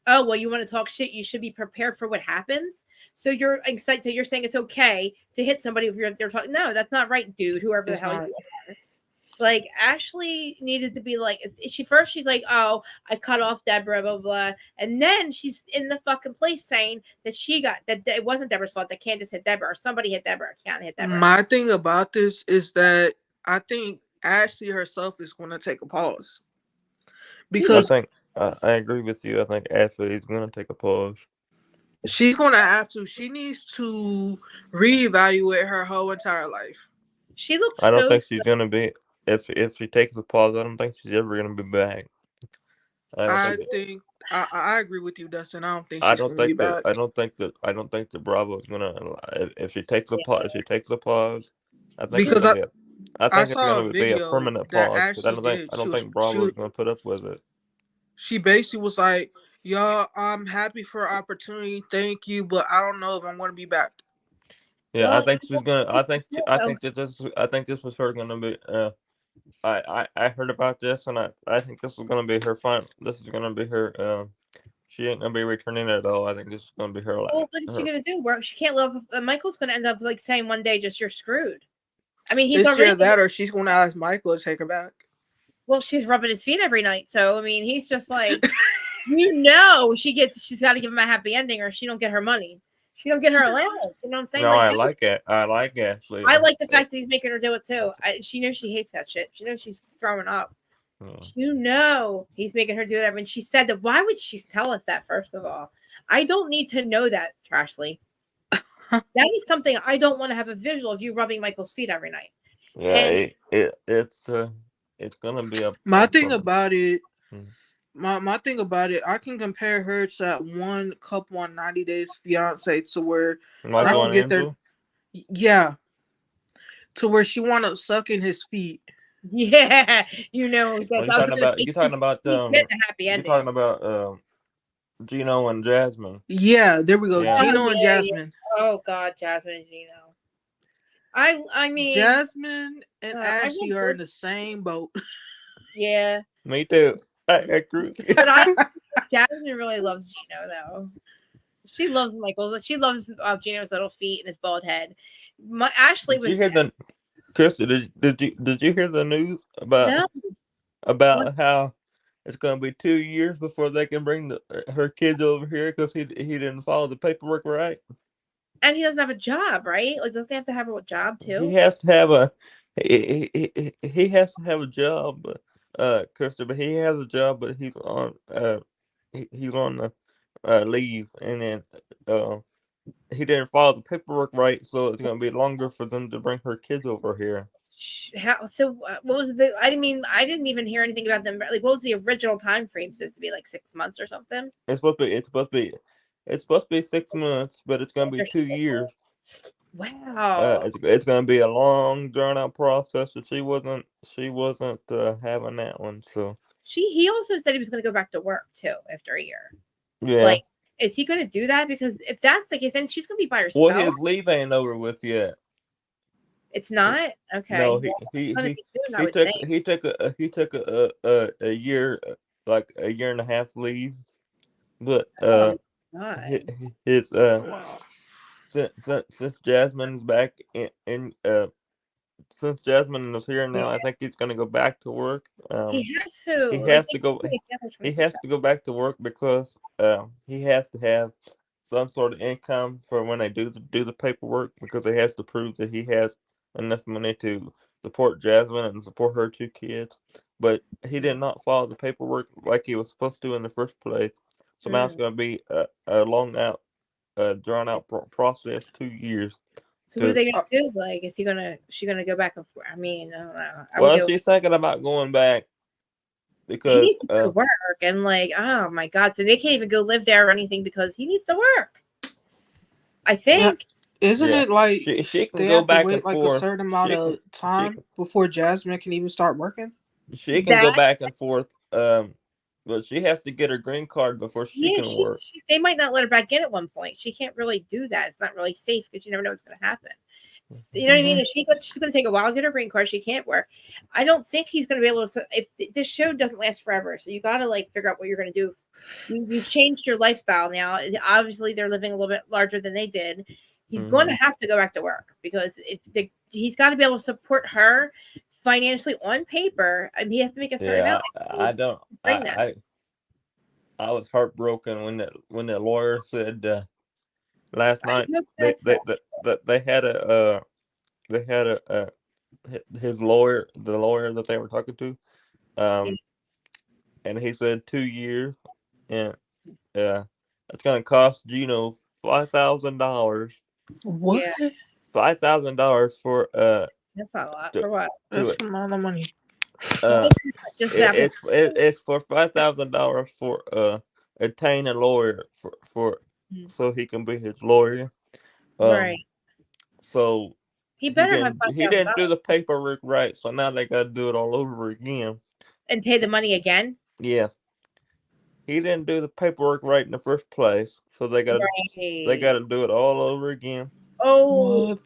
"Oh, well, you want to talk shit, you should be prepared for what happens." So you're excited. So you're saying it's okay to hit somebody if they're talking. No, that's not right, dude. Whoever the It's hell you not. are. Like Ashley needed to be like she's like, "Oh, I cut off Deborah, blah, blah blah," and then she's in the fucking place saying that that it wasn't Deborah's fault, that Candace hit Deborah or somebody hit Deborah. Can't hit Deborah. My thing about this is that I think Ashley herself is going to take a pause I because think I agree with you. I think Ashley is going to take a pause. she's going to have to. She needs to reevaluate her whole entire life. She looks I don't so think she's going to be. If she takes a pause, I don't think she's ever going to be back. I don't I think. think I agree with you, Dustin. I don't think I she's don't going to be think that. back I don't think that Bravo is gonna. If she takes a pause, if she takes a pause, I think it's because gonna be. I I think it's saw a gonna be a video permanent that pause. Because Ashley did. I don't think Bravo is gonna put up with it. She basically was like, "Y'all, I'm happy for opportunity, thank you, but I don't know if I'm going to be back." Yeah, I well. think she's gonna. Oh, I think this was her gonna be. I heard about this, and I think this is gonna be her final. This is gonna be her. She ain't gonna be returning at all. I think this is gonna be her well, last. what is she Her. gonna do? Work? She can't love. Michael's gonna end up like saying one day, just you're screwed. I mean, he's It's already. either that or she's going to ask Michael to take her back. Well, she's rubbing his feet every night, so I mean, he's just like, she's got to give him a happy ending, or she don't get her money. She don't get her allowance. You know what I'm saying? No, Like, I like it. I like Ashley. I like the fact that he's making her do it too. She knows she hates that shit. She knows she's throwing up. He's making her do it. I mean, she said that. Why would she tell us that? First of all, I don't need to know that, Trashly. That is something I don't want to have a visual of you rubbing Michael's feet every night. Yeah, it's gonna be My a thing about it, Hmm. my thing about it, I can compare her to that one couple on 90 Days Fiance to where I Michael and forget their Angel. yeah, to where she wound up sucking his feet. Yeah, Oh, I was going to say he's getting a happy you ending. talking about Gino and Jasmine. Yeah, there we go. Yeah. Oh Gino and yeah, yeah. Jasmine. Oh God, Jasmine and Gino. I mean, Jasmine and I Ashley will are go. in the same boat. Yeah, Me too. I agree with you. but Jasmine really loves Gino though. She loves Michael. She loves Gino's little feet and his bald head. Ashley Did you was hear the Krista, did you hear the news no what, about how it's gonna be 2 years before they can bring her kids over here because he didn't follow the paperwork right? and he doesn't have a job, right? Like, doesn't he have to have a job He too? has to have a he has to have a job, Krista, but he has a job, but he's on the leave, and then uh he didn't follow the paperwork right, so it's gonna be longer for them to bring her kids over here. How so? What was the? I didn't even hear anything about them. Like, what was the original time frame supposed to be? Like 6 months or something? It's supposed to be 6 months, but it's gonna be They're 2 years. Wow. It's gonna be a long drawn out process, and she wasn't having that one. So He also said he was going to go back to work too after a year. yeah. Like, is he going to do that? Because if that's the case, then she's going to be by Well, herself. his leave ain't over with yet. It's not okay. No, Well, it's going to be soon, I he would took think. he took a year, like a year and a half leave, but Oh God. his since Jasmine's back in since Jasmine is here Yeah. now, I think he's gonna go back to work. He has to. He Like, has they to can't go. be together He 24/7. has to go back to work because he has to have some sort of income for when they do the paperwork because he has to prove that he has enough money to support Jasmine and support her 2 kids. But he did not follow the paperwork like he was supposed to in the first place. So now it's Mm. going to be a long out drawn out process, 2 years. So what are they gonna do? Like, is she gonna go back and forth? I mean, I don't know. Well, she's thinking about going back because he needs to go to work, and like, oh my god, so they can't even go live there or anything because he needs to work. I think. Isn't it like she can they go have back to wait and like forth. a certain amount of time before Jasmine can even start working? She can go back and forth, but she has to get her green card before she can work. They might not let her back in at one point. She can't really do that. It's not really safe because you never know what's going to happen. You know what I mean? If she's going to take a while to get her green card, she can't work. I don't think he's going to be able to. If this show doesn't last forever, so you got to like figure out what you're going to do. You've changed your lifestyle now. Obviously, they're living a little bit larger than they did. He's going to have to go back to work because he's got to be able to support her financially on paper, and he has to make a certain amount. I was heartbroken when the lawyer said last night that they had his lawyer, the lawyer that they were talking to, and he said 2 years, and it's gonna cost Gino $5,000. What? Yeah. $5,000 for That's not a lot. For what? That's a lot of money. It's for $5,000 for obtain a lawyer for so he can be his lawyer. Right. So he didn't do the paperwork right, so now they got to do it all over again and pay the money again. Yes, he didn't do the paperwork right in the first place, so they got to do it all over again. Oh,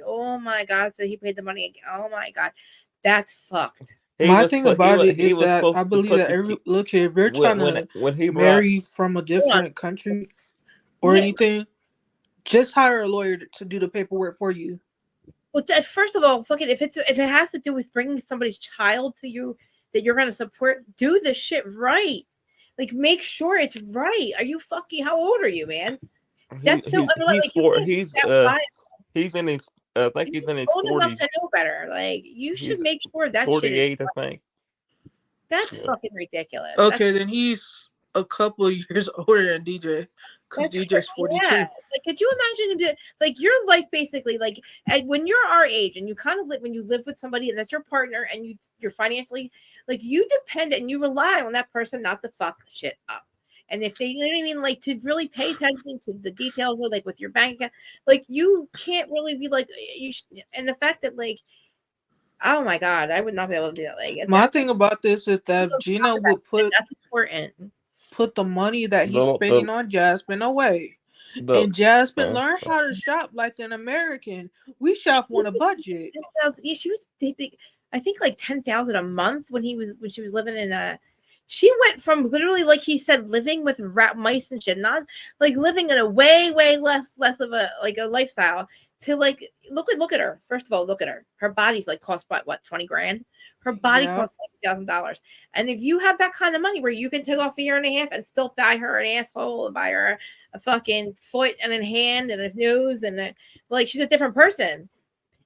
oh my god! So he paid the money again. Oh my god, that's fucked. My thing about it is that I believe that look here, if you're trying to marry from a different country or anything, just hire a lawyer to do the paperwork for you. Well, first of all, fuck it. If it has to do with bringing somebody's child to you that you're going to support, do the shit right. Like, make sure it's right. Are you fucking? How old are you, man? That's so. He's in his. I think he's in his 40s. Old enough to know better. Like, you should make sure that 48, shit is I think. That's fucking ridiculous. Okay, then he's a couple of years older than DJ. Because DJ's 42. Yeah. Like, could you imagine like your life basically, like when you're our age and you kind of live when you live with somebody and that's your partner and you're financially like you depend and you rely on that person not to fuck shit up. And if they, you know what I mean, like to really pay attention to the details of like with your bank account, like you can't really be like you should, and the fact that like, oh my god, I would not be able to do that. Like my thing about this is that Gino would that's important. Put the money that he's spending on Jasmine away. And Jasmine learned how to shop like an American. We shop on a budget. Yeah, she was big. I think like 10,000 a month when she was living in a. She went from literally, like he said, living with rat mice and shit, not like living in a way less of a like a lifestyle to like look at her. First of all, look at her. Her body's like cost what 20 grand. Her body costs $20,000. And if you have that kind of money where you can take off a year and a half and still buy her an asshole and buy her a fucking foot and a hand and a nose and like she's a different person.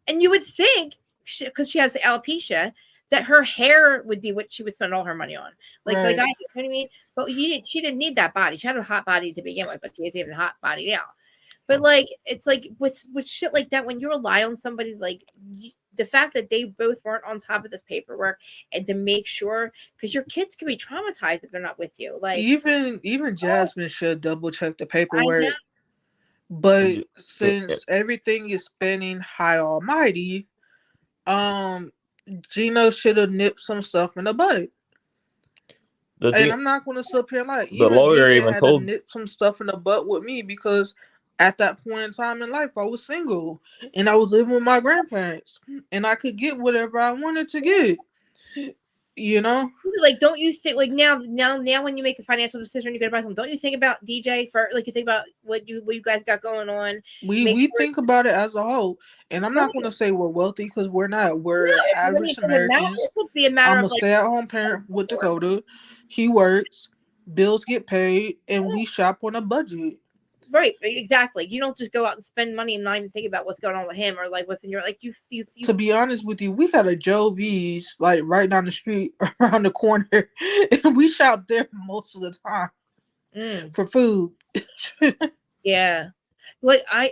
And you would think because she has alopecia that her hair would be what she would spend all her money on. Like I, you know what I mean? But she didn't need that body. She had a hot body to begin with, but she has even a hot body now. But like, it's like with shit like that, when you rely on somebody, like the fact that they both weren't on top of this paperwork and to make sure, because your kids can be traumatized if they're not with you. Like even Jasmine should double check the paperwork. But since everything is spinning high almighty, Gino should have nipped some stuff in the bud. And I'm not going to sit up here and lie. The lawyer DJ even had told to nip some stuff in the butt with me because at that point in time in life, I was single and I was living with my grandparents and I could get whatever I wanted to get. You know, like, don't you think like now when you make a financial decision, you're gonna buy something. Don't you think about DJ for like you think about what you guys got going on? We think about it as a whole, and I'm not gonna say we're wealthy because we're not. We're average Americans. I'm a stay-at-home parent with Dakota. He works, bills get paid, and we shop on a budget. Right, exactly. You don't just go out and spend money and not even think about what's going on with him or like what's in your like you. To be honest with you, we got a Joe V's like right down the street, around the corner, and we shop there most of the time for food. Yeah. Like I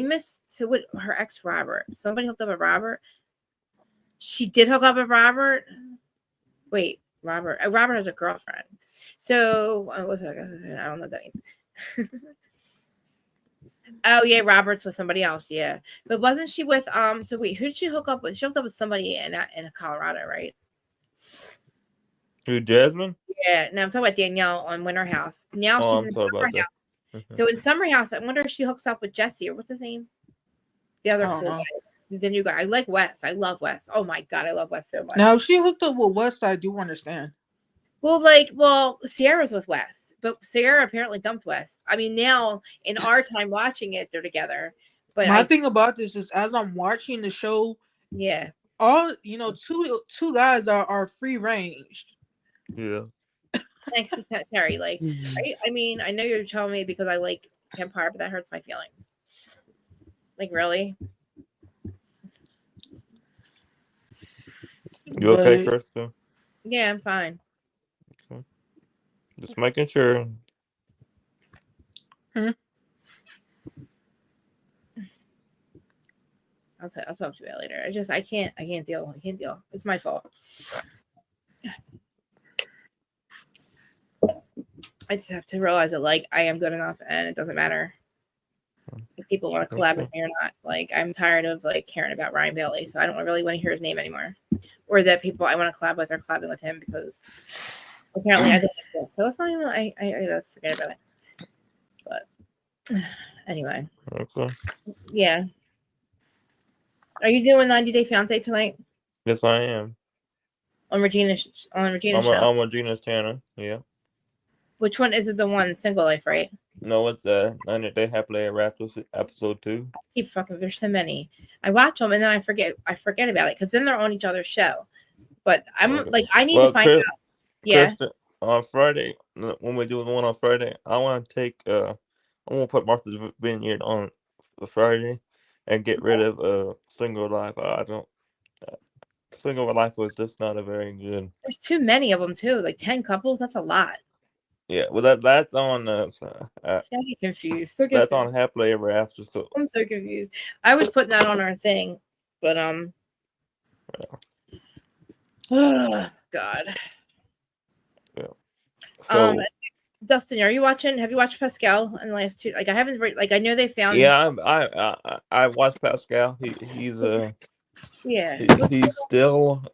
missed with her ex Robert. Somebody hooked up with Robert. She did hook up with Robert. Wait, Robert. Robert has a girlfriend. So what's that? I don't know what that means. Oh yeah, Robert's with somebody else. Yeah, but wasn't she with So wait, who did she hook up with? She hooked up with somebody in Colorado, right? Who, Jasmine? Yeah. Now I'm talking about Danielle on Winter House. Now Oh, she's I'm in sorry Summer about that. House. So in Summer House, I wonder if she hooks up with Jesse or what's his name? The other I don't cool know. guy. The new guy. I like Wes. I love Wes. Oh my god, I love Wes so much. Now, if she hooked up with West, I do understand. Well, Sierra's with Wes, but Sierra apparently dumped Wes. I mean, now in our time watching it, they're together. But My thing about this is, as I'm watching the show, yeah, all two guys are free ranged. Yeah. thanks for Terry. Like, I mean, I know you're telling me because I like Empire, but that hurts my feelings. Like, really? You okay, Krista? Yeah, I'm fine. Okay. Just making sure. I'll talk to you about it later. I can't deal. I can't deal. It's my fault. I just have to realize that like I am good enough, and it doesn't matter if people want to collab with me or not. Like I'm tired of like caring about Ryan Bailey, so I don't really want to hear his name anymore, or that people I want to collab with are collabing with him because apparently I don't like this. So let's not even. I gotta forget about it. But anyway, Okay. yeah. Are you doing 90 Day Fiance tonight Yes, I am. on Regina's I'm show? on Gina's channel. Yeah. Which one is it? The one Single Life, right? No, it's 90 Day Happily Ever After episode 2. Keep fucking. There's so many. I watch them and then I forget about it because then they're on each other's show. But I'm like, I need to find out. Yeah. Krista, on Friday, when we do the one on Friday, I want to I want to put Martha's Vineyard on Friday and get rid of Single Life. I don't. Single Life was just not a very good. There's too many of them too. Like 10 couples. That's a lot. Yeah, well that's on. I'm confused. Look That's at on Happily Ever After. So I'm so confused. I was putting that on our thing, but oh God. yeah. So Dustin, are you watching? Have you watched Pascal in the last two? Like I haven't. Like I know they found. yeah, I watched Pascal. He's still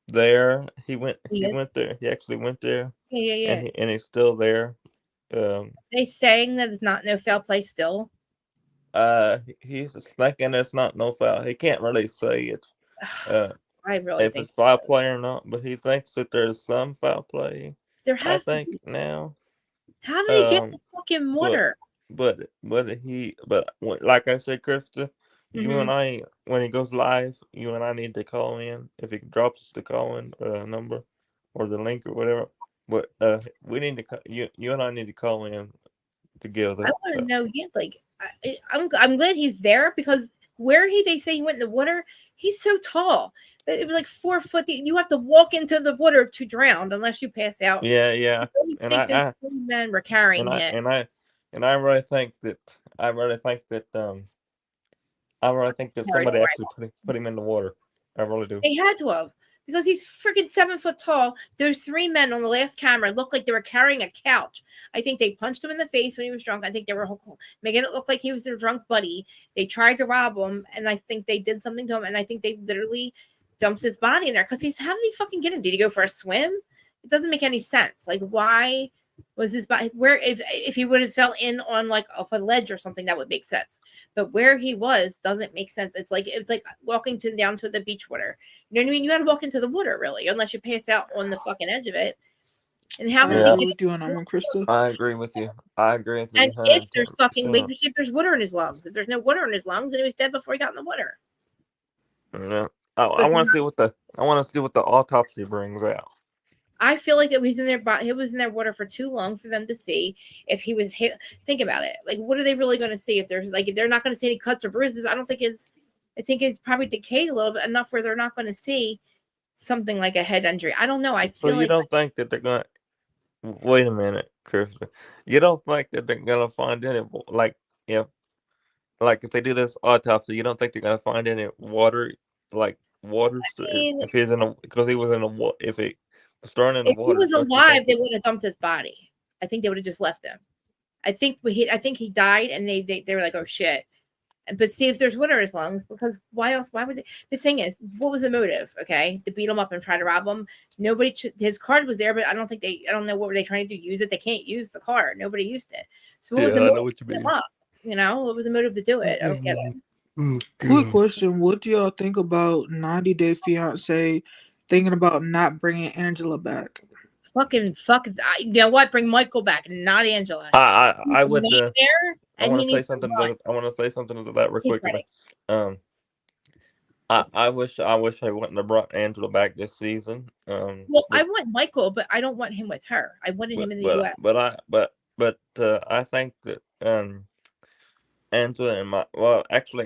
there. He went there. He actually went there. Yeah. And he's still there. They saying that it's not no foul play still. He's thinking it's not no foul. He can't really say it. I really if think it's foul play or not, but he thinks that there's some foul play. there has to be. Now. How did he get the fucking water? But like I said, Krista, you and I, when he goes live, you and I need to call in if he drops the call in number or the link or whatever. But we need to you and I need to call in together. I want to know. Yeah, like I'm glad he's there because where they say he went in the water, he's so tall. It was like 4 foot. You have to walk into the water to drown unless you pass out. Yeah. I think there's 3 men were carrying him. I really think that somebody actually put him in the water. I really do. They had to have because he's freaking 7 foot tall. Those 3 men on the last camera looked like they were carrying a couch. I think they punched him in the face when he was drunk. I think they were making it look like he was their drunk buddy. They tried to rob him, and I think they did something to him. And I think they literally dumped his body in there because how did he fucking get in? Did he go for a swim? It doesn't make any sense. Like why? Was his body where if he would have fell in on like off a ledge or something that would make sense, but where he was doesn't make sense. It's like walking down to the beach water. You know what I mean? You got to walk into the water really, unless you pass out on the fucking edge of it. And how does he get on Crystal? I agree with you. And if there's fucking if there's water in his lungs, if there's no water in his lungs, then he was dead before he got in the water. Yeah, I want to see what the autopsy brings out. I feel like it was in their water for too long for them to see if he was hit. Think about it. Like, what are they really going to see if there's like they're not going to see any cuts or bruises? I think it's probably decayed a little bit enough where they're not going to see something like a head injury. I don't know. I feel so you don't think that they're going to wait a minute. Christian. You don't think that they're gonna find any if if they do this autopsy, you don't think they're gonna find any water mean, if he's in a because he was in a if he was thrown in the if he water was source, you think alive, they would have dumped his body. I think they would have just left him. I think he died, and they were like, oh shit. But see if there's water in his lungs, because why else? Why would they? The thing is, what was the motive? Okay, to beat him up and try to rob him. Nobody. His card was there, but I don't think they. I don't know what were they trying to do. Use it? They can't use the card. Nobody used it. So what was the I motive know what you to beat him mean. up? You know, what was the motive to do it? I don't get it. Quick question: what do y'all think about 90 Day Fiance thinking about not bringing Angela back? Fuck. You know what? Bring Michael back, not Angela. I would. I And want he to say needs to something. run. I want to say something to that real Keep quick. running. I wish I wouldn't have brought Angela back this season. Well, I want Michael, but I don't want him with her. I wanted him in the U.S. I think that Angela and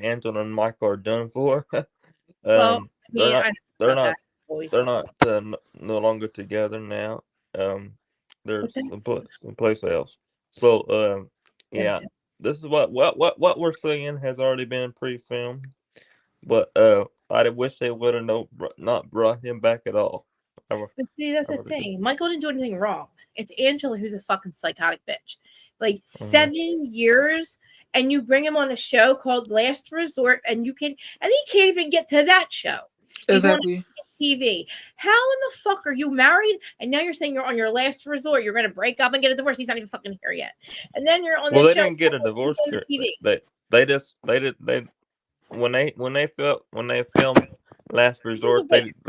Angela and Michael are done for. Well, I They're mean, not I know they're about not that. Always they're fucking. not no longer together now. But There's that's someplace else. So yeah, gotcha. this is what we're seeing has already been pre-filmed. But I wish they would have not brought him back at all. But see, that's I the really do. thing. Michael didn't do anything wrong. It's Angela who's a fucking psychotic bitch. Like Mhm. 7 years, and you bring him on a show called Last Resort, and he can't even get to that show. He's on Exactly. TV. How in the fuck are you married? And now you're saying you're on your last resort. You're gonna break up and get a divorce. He's not even fucking here yet. And then you're on Well, this they show didn't get a he's divorce. on the TV. They just they did they when they filmed Last It was a Resort, waste.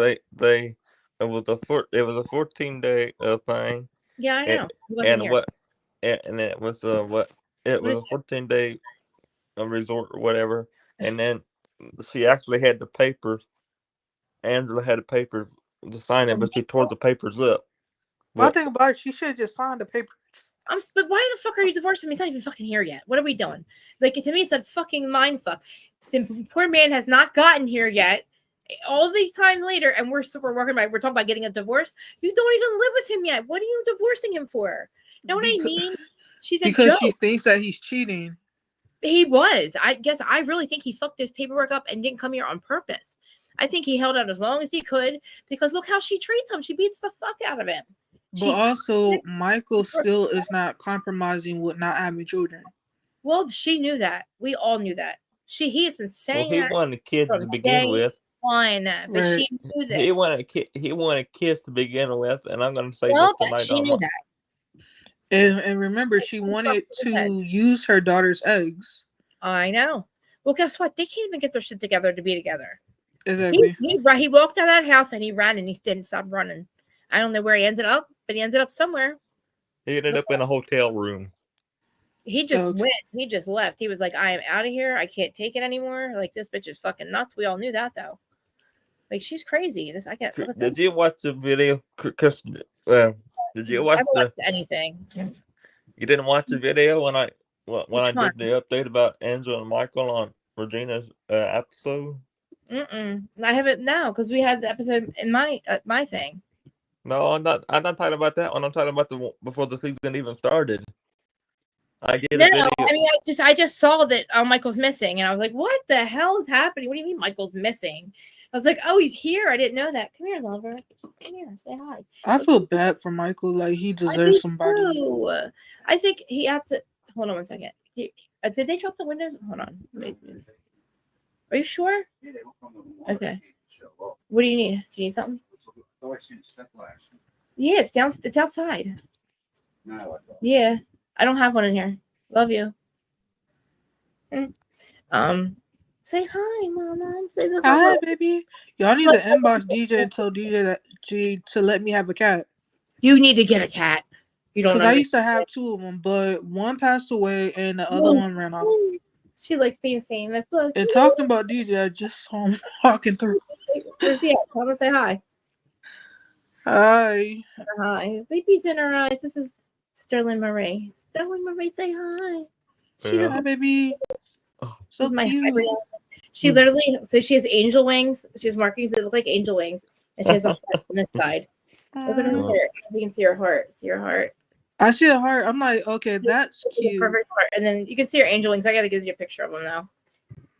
it was a 14-day thing, Yeah, I and, know. He wasn't and here. what and it was it What was is a 14-day resort or whatever, and then she actually had the papers. Angela had the papers to sign it, but she tore the papers up. My But thing about it, she should have just signed the papers. But why the fuck are you divorcing him? He's not even fucking here yet. What are we doing? Like, to me, it's a fucking mind fuck. The poor man has not gotten here yet. All these times later, and we're talking about getting a divorce. You don't even live with him yet. What are you divorcing him for? You know what I mean? She's a Because joke. she thinks that he's cheating. He was. I really think he fucked his paperwork up and didn't come here on purpose. I think he held out as long as he could because look how she treats him. She beats the fuck out of him. But also, Michael still is not compromising with not having children. Well, she knew that. We all knew that. He has been saying he that wanted kids from to begin day with. one, but Right. she knew this. He wanted kids to begin with, and I'm going to say Well, this tonight. she knew that. And remember, she wanted to use her daughter's eggs. I know. Well, guess what? They can't even get their shit together to be together. Exactly. He walked out of that house and he ran and he didn't stop running. I don't know where he ended up, but he ended up somewhere. He ended up in a hotel room. He just went. He just left. He was like, I am out of here. I can't take it anymore. Like, this bitch is fucking nuts. We all knew that, though. Like, she's crazy. Did you watch the video? Did you watch I haven't watched anything. You didn't watch the video when I one? did the update about Angela and Michael on Regina's episode? I haven't now because we had the episode in my thing. No, I'm not talking about that one. I'm talking about the one before the season even started. I did a video. I mean, I just saw that Michael's missing, and I was like, "What the hell is happening? What do you mean Michael's missing?" I was like, "Oh, he's here. I didn't know that. Come here, lover. Come here. Say hi." I feel bad for Michael. Like, he deserves somebody. Too. I think he has to. Hold on one second. Did they drop the windows? Hold on. Are you sure? Okay. What do you need? Do you need something? Yeah, it's down. It's outside. Yeah, I don't have one in here. Love you. Say hi, Mama. Say this. Hi, baby. Y'all need to inbox DJ and tell DJ that to let me have a cat. You need to get a cat. You don't. Because I used to have two of them, but one passed away and the other one ran off. She likes being famous. Look. And talking about DJ, I just saw him walking through. Where's he at? Tell him say hi. Hi. Hi. Sleepy's in her eyes. This is Sterling Marie. Sterling Marie, say hi. She doesn't, hi, baby. So cute. She literally, so she has angel wings. She has markings that look like angel wings, and she has a heart on this side. Look at her heart. You can see her heart. See her heart. I see a heart. I'm like, okay, that's cute. Perfect heart. And then you can see her angel wings. I gotta give you a picture of them now.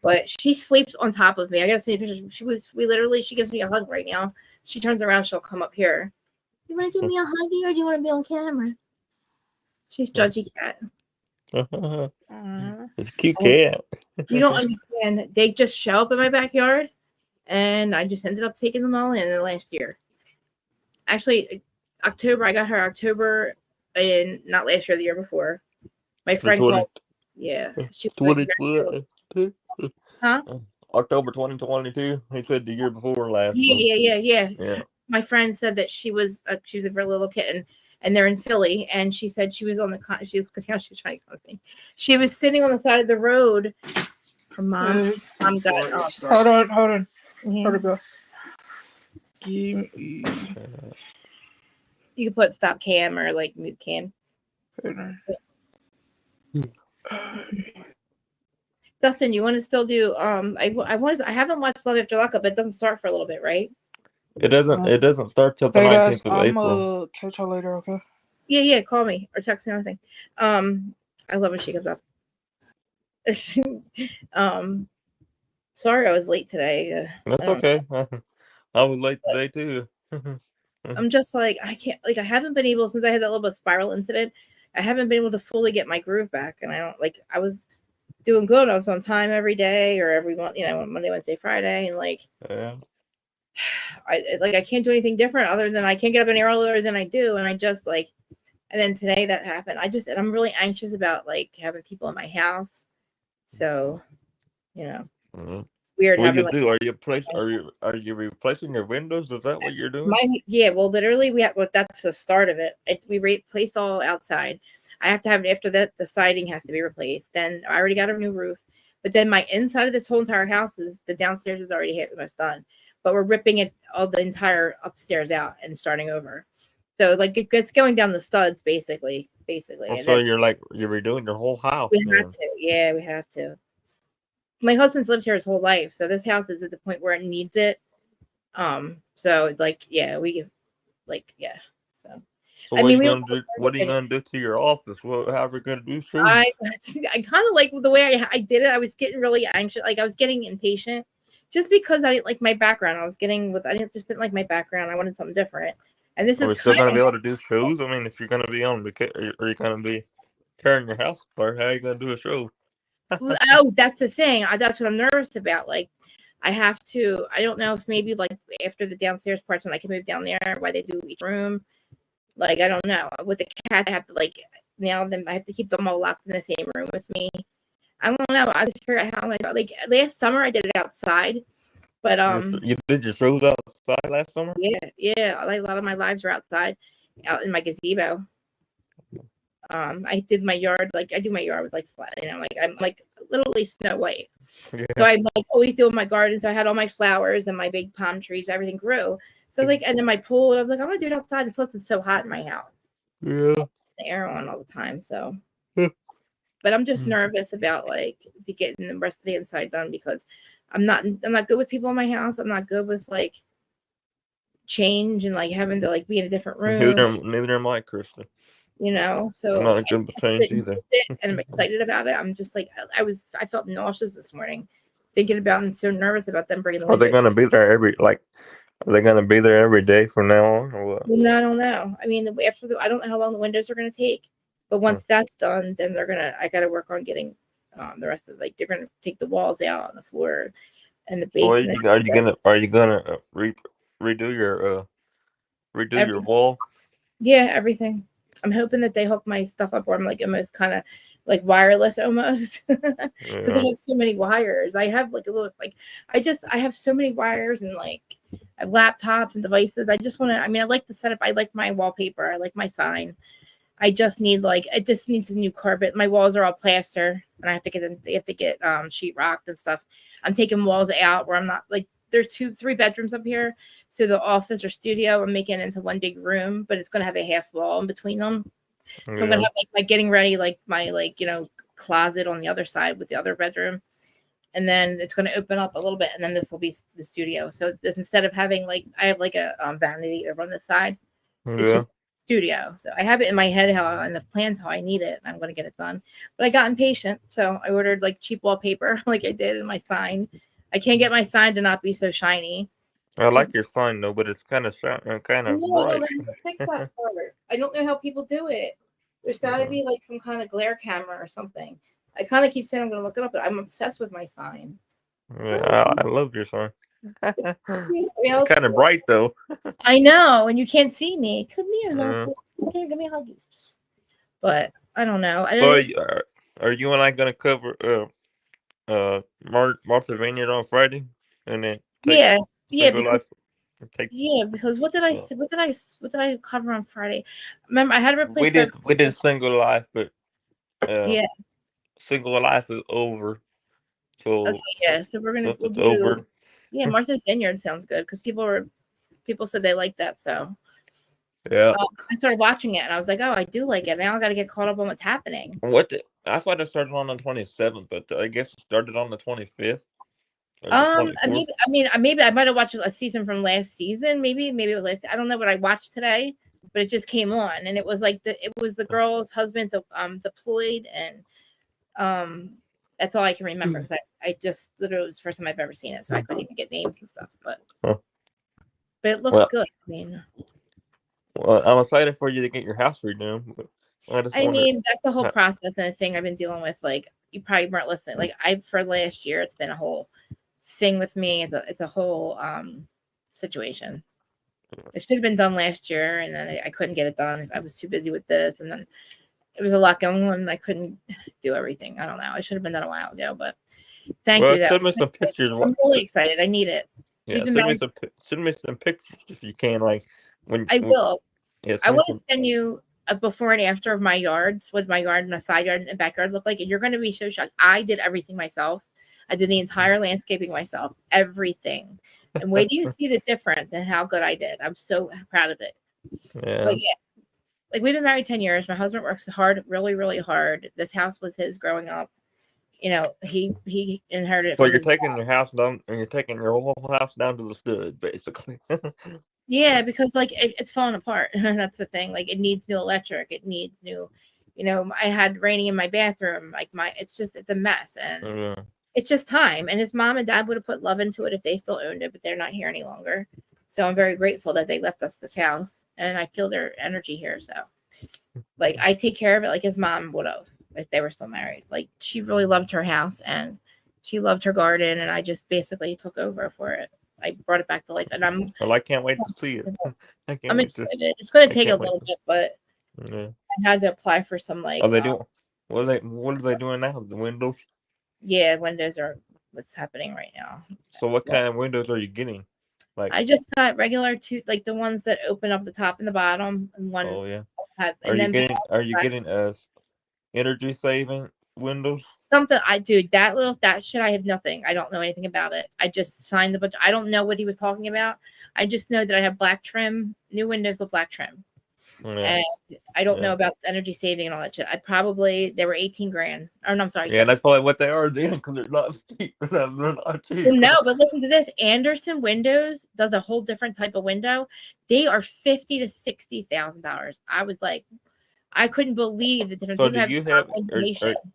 But she sleeps on top of me. I gotta see a picture. She gives me a hug right now. She turns around, she'll come up here. You wanna give me a huggy or do you wanna be on camera? She's judgy cat. It's a cute cat. You don't understand. They just show up in my backyard, and I just ended up taking them all in the last year. Actually, October. I got her October, and not last year, the year before. My friend called. Yeah, she was like, huh? October 2022. He said the year before last. Yeah. My friend said that she was a very little kitten, and they're in Philly. And she said she was on the she was trying to come with me. She was sitting on the side of the road. Her mom got off. Hold on. Mm-hmm. Hold on, bro. Give me. You can put stop cam or like mute cam. Dustin, you want to still do? I haven't watched Love After Lockup, but it doesn't start for a little bit, right? It doesn't start till the 19th of April. I'm catch y'all later, okay? Yeah. Call me or text me anything. I love when she comes up. Sorry I was late today. That's okay. I was late today too. I'm just like I can't I haven't been able since I had that little bit of spiral incident. I haven't been able to fully get my groove back, and I don't I was doing good. I was on time every day or every month, Monday, Wednesday, Friday, and I can't do anything different other than I can't get up any earlier than I do, and I just and then today that happened. And I'm really anxious about having people in my house, so weird. What do you do? Are you replacing your windows? Is that what you're doing? Well, literally that's the start of it. We replaced all outside. I have to have it after that. The siding has to be replaced. Then I already got a new roof, but then my inside of this whole entire house the downstairs is already almost done, but we're ripping all the entire upstairs out and starting over. So it's going down the studs basically. So you're redoing your whole house. We have to. Yeah, we have to. My husband's lived here his whole life, so this house is at the point where it needs it. So So what are you gonna do to your office? How are we gonna do? I kind of like the way I did it. I was getting really anxious, I was getting impatient, just because I didn't like my background. I didn't like my background. I wanted something different. And this is still gonna be able to do shows. I mean, if you're gonna be on vacation, are you gonna be tearing your house apart? How are you gonna do a show? Oh, that's the thing. That's what I'm nervous about. I have to. I don't know if maybe after the downstairs parts, when I can move down there, why they do each room. I don't know. With the cat, I have to now them. I have to keep them all locked in the same room with me. I don't know. I have to figure out how I'm gonna last summer I did it outside, but you did your shows outside last summer? Yeah. A lot of my lives are outside, out in my gazebo. I did my yard I do my yard with flat, I'm literally Snow White. Yeah. So I'm always doing my garden. So I had all my flowers and my big palm trees. Everything grew. So and then my pool. And I was I'm gonna do it outside. And plus, it's so hot in my house. Yeah. The air on all the time. So, but I'm just nervous about to getting the rest of the inside done because I'm not good with people in my house. I'm not good with change and having to be in a different room. Neither am I, Krista. So I'm not a good change either. And I'm excited about it. I'm just I felt nauseous this morning thinking about and so nervous about them bringing the windows. Are they going to be there are they going to be there every day from now on or what? Well, no, I don't know. I mean, I don't know how long the windows are going to take, but once that's done, then I got to work on getting the rest of they're going to take the walls out on the floor and the basement. So are you going to redo your wall? Yeah, everything. I'm hoping that they hook my stuff up where I'm almost kind of wireless almost because I have so many wires. I have a little I have so many wires and I have laptops and devices. I just want to. I like the setup. I like my wallpaper. I like my sign. I just need it just needs some new carpet. My walls are all plaster, and I have to get them. They have to get sheetrocked and stuff. I'm taking walls out where I'm not there's 3 bedrooms up here. So the office or studio, I'm making it into one big room, but it's going to have a half wall in between them. So I'm going to have my getting ready, my closet on the other side with the other bedroom. And then it's going to open up a little bit. And then this will be the studio. So instead of having I have a vanity over on this side. It's just studio. So I have it in my head and the plans how I need it, and I'm going to get it done. But I got impatient, so I ordered like cheap wallpaper, like I did in my sign. I can't get my sign to not be so shiny. I like your sign though, but it's kind of kind of No, bright. let me fix that part. I don't know how people do it. There's got to be like some kind of glare camera or something. I kind of keep saying I'm going to look it up, but I'm obsessed with my sign. Yeah, I love your sign. It's Kind of bright though. I know, and you can't see me. Come here, Uh, okay, give me a huggy. But I don't know. I so don't. are you and I gonna cover Martha Vineyard on Friday, and then take Yeah, yeah, single because life? Take because what did I uh, what did I cover on Friday? Remember, I had to replace we did single life, but uh, yeah. single life is over. Okay, yeah. So we'll It's do over. Martha's Vineyard sounds good because people said they like that. So Yeah. I started watching it and I was like, oh, I do like it. Now I got to get caught up on what's happening. I thought it started on the 27th, but I guess it started on the 25th or the 24th. Maybe I might have watched a season from last season. Maybe it was last. I don't know what I watched today, but it just came on, and it was like it was the girl's husband's deployed, and that's all I can remember because I just literally it was the first time I've ever seen it, so I couldn't even get names and stuff. But Huh. it looked Well, good. I mean, I'm excited for you to get your house redone. But I just wonder. that's the whole process and the thing I've been dealing with. Like you probably weren't listening. Like for last year, it's been a whole thing with me. It's a whole situation. It should have been done last year, and then I couldn't get it done. I was too busy with this, and then it was a lot going on, and I couldn't do everything. I don't know. I should have been done a while ago, but thank you. Send me some pictures. I'm really excited. I need it. Yeah, send me some pictures if you can. Like I will. Yeah, I want to send you a before and after of my yards, what my yard and a side yard and a backyard look like, and you're going to be so shocked. I did everything myself. I did the entire landscaping myself, everything. And wait do you see the difference and how good I did. I'm so proud of it. Yeah. But yeah, like we've been married 10 years. My husband works hard, really, really hard. This house was his growing up. You know, he inherited it So from you're his taking dad. your house down, and you're taking your whole house down to the stud, basically. Yeah, because like it's falling apart. That's the thing. Like it needs new electric. It needs new, I had raining in my bathroom. Like it's a mess. And Yeah. it's just time. And his mom and dad would have put love into it if they still owned it, but they're not here any longer. So I'm very grateful that they left us this house, and I feel their energy here. So, like, I take care of it like his mom would have if they were still married. Like, she really loved her house and she loved her garden, and I just basically took over for it. I brought it back to life, and Well, I can't wait to see it. I'm excited. It's going to take a little bit, but Yeah. I had to apply for some Are they doing? What are they doing now? The windows. Yeah, windows are what's happening right now. So what kind of windows are you getting? Like, I just got regular like the ones that open up the top and the bottom, and one oh yeah. and then Are you getting energy saving windows? something I do that shit. I have nothing. I don't know anything about it. I just signed the bunch. I don't know what he was talking about. I just know that I have black trim, new windows with black trim. Yeah. And I don't know about energy saving and all that shit. They were 18 grand. Or no, I'm sorry. Yeah, that's probably what they are then, because they're not cheap. They're not cheap. Well, no, but listen to this. Anderson Windows does a whole different type of window. They are $50,000 to $60,000. I was like, I couldn't believe the difference. So do you have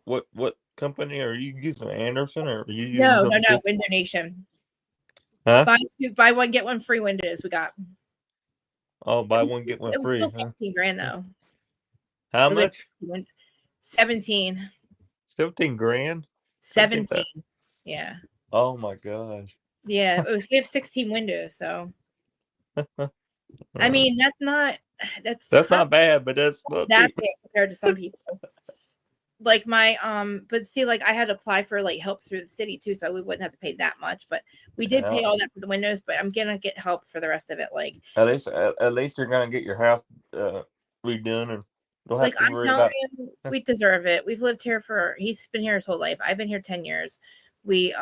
what company are you using? Anderson, or are you using no, Window Nation. Huh? Buy one get one free windows. We got. Oh, buy one get one It was free. still 17 grand though. How much? 17. 17 grand. 17. Yeah. Oh my gosh. Yeah, we have 16 windows, so I mean that's not bad, but that's not that cheap. bad compared to some people. Like my but see, like I had to apply for like help through the city too, so we wouldn't have to pay that much. But we did pay all that for the windows, but I'm gonna get help for the rest of it. Like at least you're gonna get your house redone, and don't have to worry about you, we deserve it. We've lived here he's been here his whole life. I've been here 10 years. We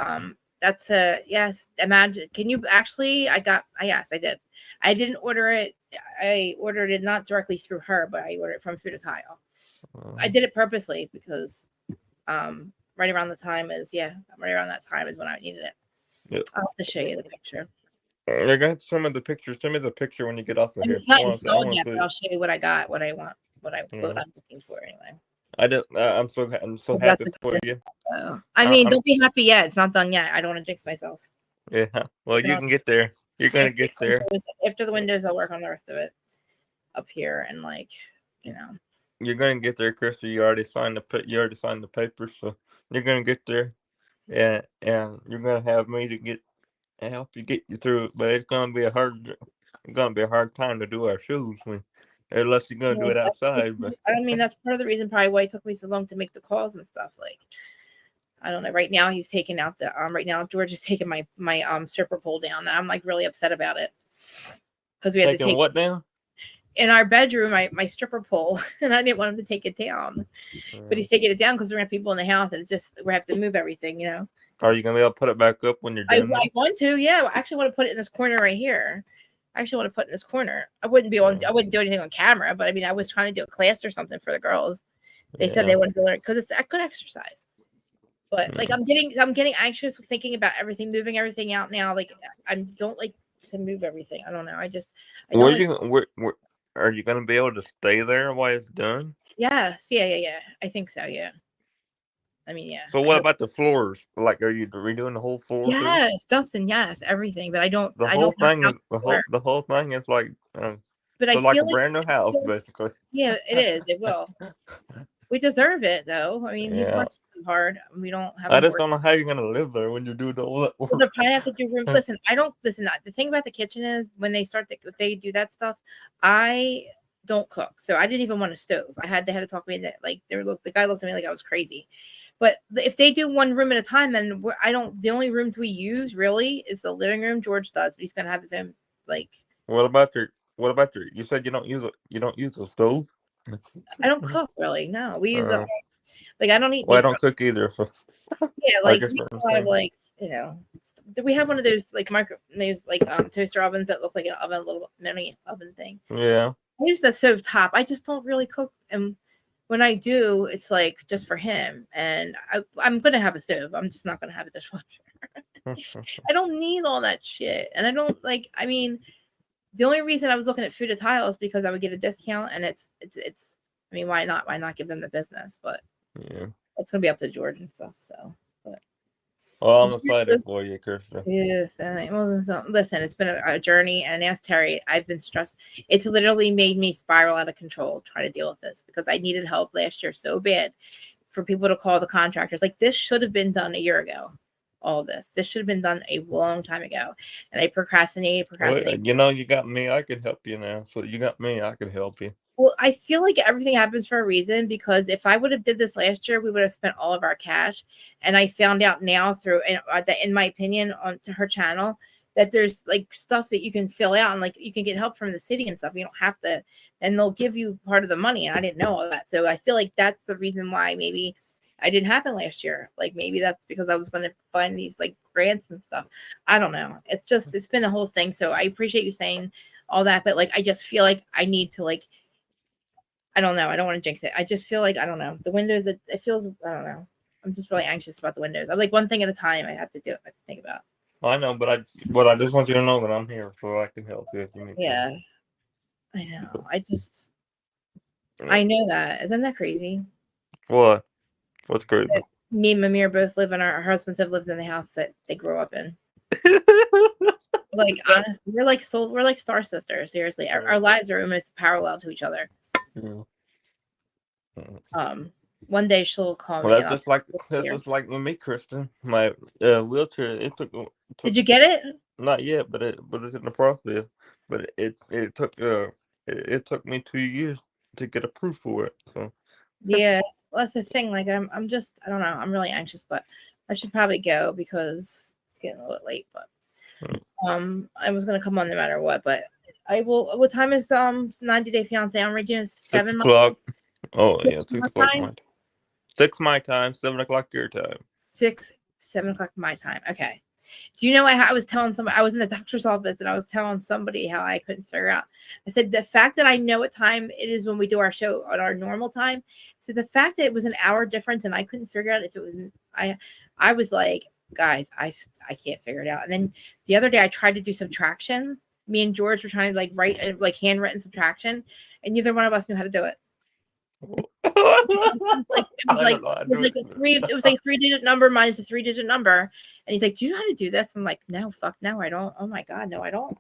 that's a yes. Imagine, can you actually? Yes, I did. I didn't order it. I ordered it not directly through her, but I ordered it from Food to Tile. I did it purposely because right around that time is when I needed it. Yep. I'll have to show you the picture. You're gonna have to show me the picture. Send me the picture when you get off of And here. it's not I installed want yet, to but see I'll it. show you what I got, what I want, what Yeah. I'm looking for anyway. I'm so Hope that's happy a for good you. I mean, I'm don't be happy yet. It's not done yet. I don't want to jinx myself. Yeah. Well, you can get there. You're gonna get there. After the windows, I'll work on the rest of it up here and like, you know. You're gonna get there, Krista. You already signed the papers, so you're gonna get there. And you're gonna have me to help you get you through it. But it's gonna be a hard time to do our shows unless you're gonna do it outside. But I mean, that's part of the reason probably why it took me so long to make the calls and stuff. Like, I don't know. Right now, he's taking out the right now George is taking my stripper pole down, and I'm like really upset about it because we had to take what down? In our bedroom my stripper pole, and I didn't want him to take it down, but he's taking it down because we're gonna have people in the house, and it's just we have to move everything, you know. Are you gonna be able to put it back up when you're done? I want to, yeah. I actually want to put it in this corner right here. I actually want to put it in this corner. I wouldn't do anything on camera, but I mean, I was trying to do a class or something for the girls. They said they wanted to learn because it's a good exercise. But like I'm getting anxious thinking about everything, moving everything out now. Like I don't like to move everything. I don't know. I Are you gonna be able to stay there while it's done? Yes. Yeah. I think so. Yeah. I mean, yeah. So what about the floors? Like, are you redoing the whole floor too? Yes, Dustin. Yes, everything. But I don't. The whole thing is like. But I like feel a brand new house, basically. Yeah, it is. It will. We deserve it, though. I mean, he's Yeah. worked so hard. We don't have. I just don't know how you're gonna live there when you do all that work. Well, they'll probably have to do room. Listen, I don't listen. The thing about the kitchen is when they start if they do that stuff, I don't cook, so I didn't even want a stove. They had to talk to me that like the guy looked at me like I was crazy. But if they do one room at a time, then I don't. The only rooms we use really is the living room. George does, but he's gonna have his own like. What about your? You said you don't use a stove. I don't cook really. No, we use the like I don't eat. Well, I don't cook either. So. Yeah, like we have a lot of like we have one of those like toaster ovens that look like an oven, a little mini oven thing. Yeah. I use the stove top. I just don't really cook, and when I do, it's like just for him. And I'm gonna have a stove. I'm just not gonna have a dishwasher. I don't need all that shit, and I don't like. I mean, the only reason I was looking at Food to Tile is because I would get a discount, and it's. I mean, why not? Why not give them the business? But yeah, it's gonna be up to George and stuff. So, but. Well, I'm excited for you, Kirsten. Yes. Listen, it's been a journey, and ask Terry. I've been stressed. It's literally made me spiral out of control trying to deal with this because I needed help last year so bad for people to call the contractors. Like this should have been done a year ago. All this should have been done a long time ago, and I procrastinated. Well, you got me. I can help you now. So you got me. I can help you. Well, I feel like everything happens for a reason because if I would have did this last year, we would have spent all of our cash. And I found out now through, in my opinion, to her channel, that there's like stuff that you can fill out and like you can get help from the city and stuff. You don't have to, and they'll give you part of the money. And I didn't know all that. So I feel like that's the reason why maybe I didn't happen last year. Like maybe that's because I was going to find these like grants and stuff. I don't know. It's been a whole thing. So I appreciate you saying all that. But like, I just feel like I need to like, I don't know. I don't want to jinx it. I just feel like, I don't know. The windows, it feels, I don't know. I'm just really anxious about the windows. I'm like one thing at a time I have to do. I have to think about. I know, but I just want you to know that I'm here so I can help you if you need to. Yeah. I know. I know that. Isn't that crazy? What? What's crazy? That me and Mamir both live in our husbands have lived in the house that they grew up in. Like honestly, we're like star sisters. Seriously. Our lives are almost parallel to each other. Yeah. One day she'll call me. That's just like with me, Kristen. My wheelchair. Did you get it? Not yet, but it's in the process. But it took me 2 years to get approved for it. So. Yeah, well, that's the thing. Like I'm just I don't know. I'm really anxious, but I should probably go because it's getting a little late. But I was gonna come on no matter what. But I will. What time is 90 Day Fiance? I'm ready. 7 o'clock. Oh 6 yeah, 6 o'clock my time. 6 my time, 7 o'clock your time. 7 o'clock my time. Okay. Do you know I was telling somebody I was in the doctor's office and I was telling somebody how I couldn't figure out. I said the fact that I know what time it is when we do our show at our normal time. So the fact that it was an hour difference and I couldn't figure out if it was I was like guys, I can't figure it out. And then the other day I tried to do subtraction. Me and George were trying to like write like handwritten subtraction, and neither one of us knew how to do it. It was like 3-digit number minus a 3-digit number. And he's like, "Do you know how to do this?" I'm like, "No, fuck no, I don't. Oh my god, no, I don't."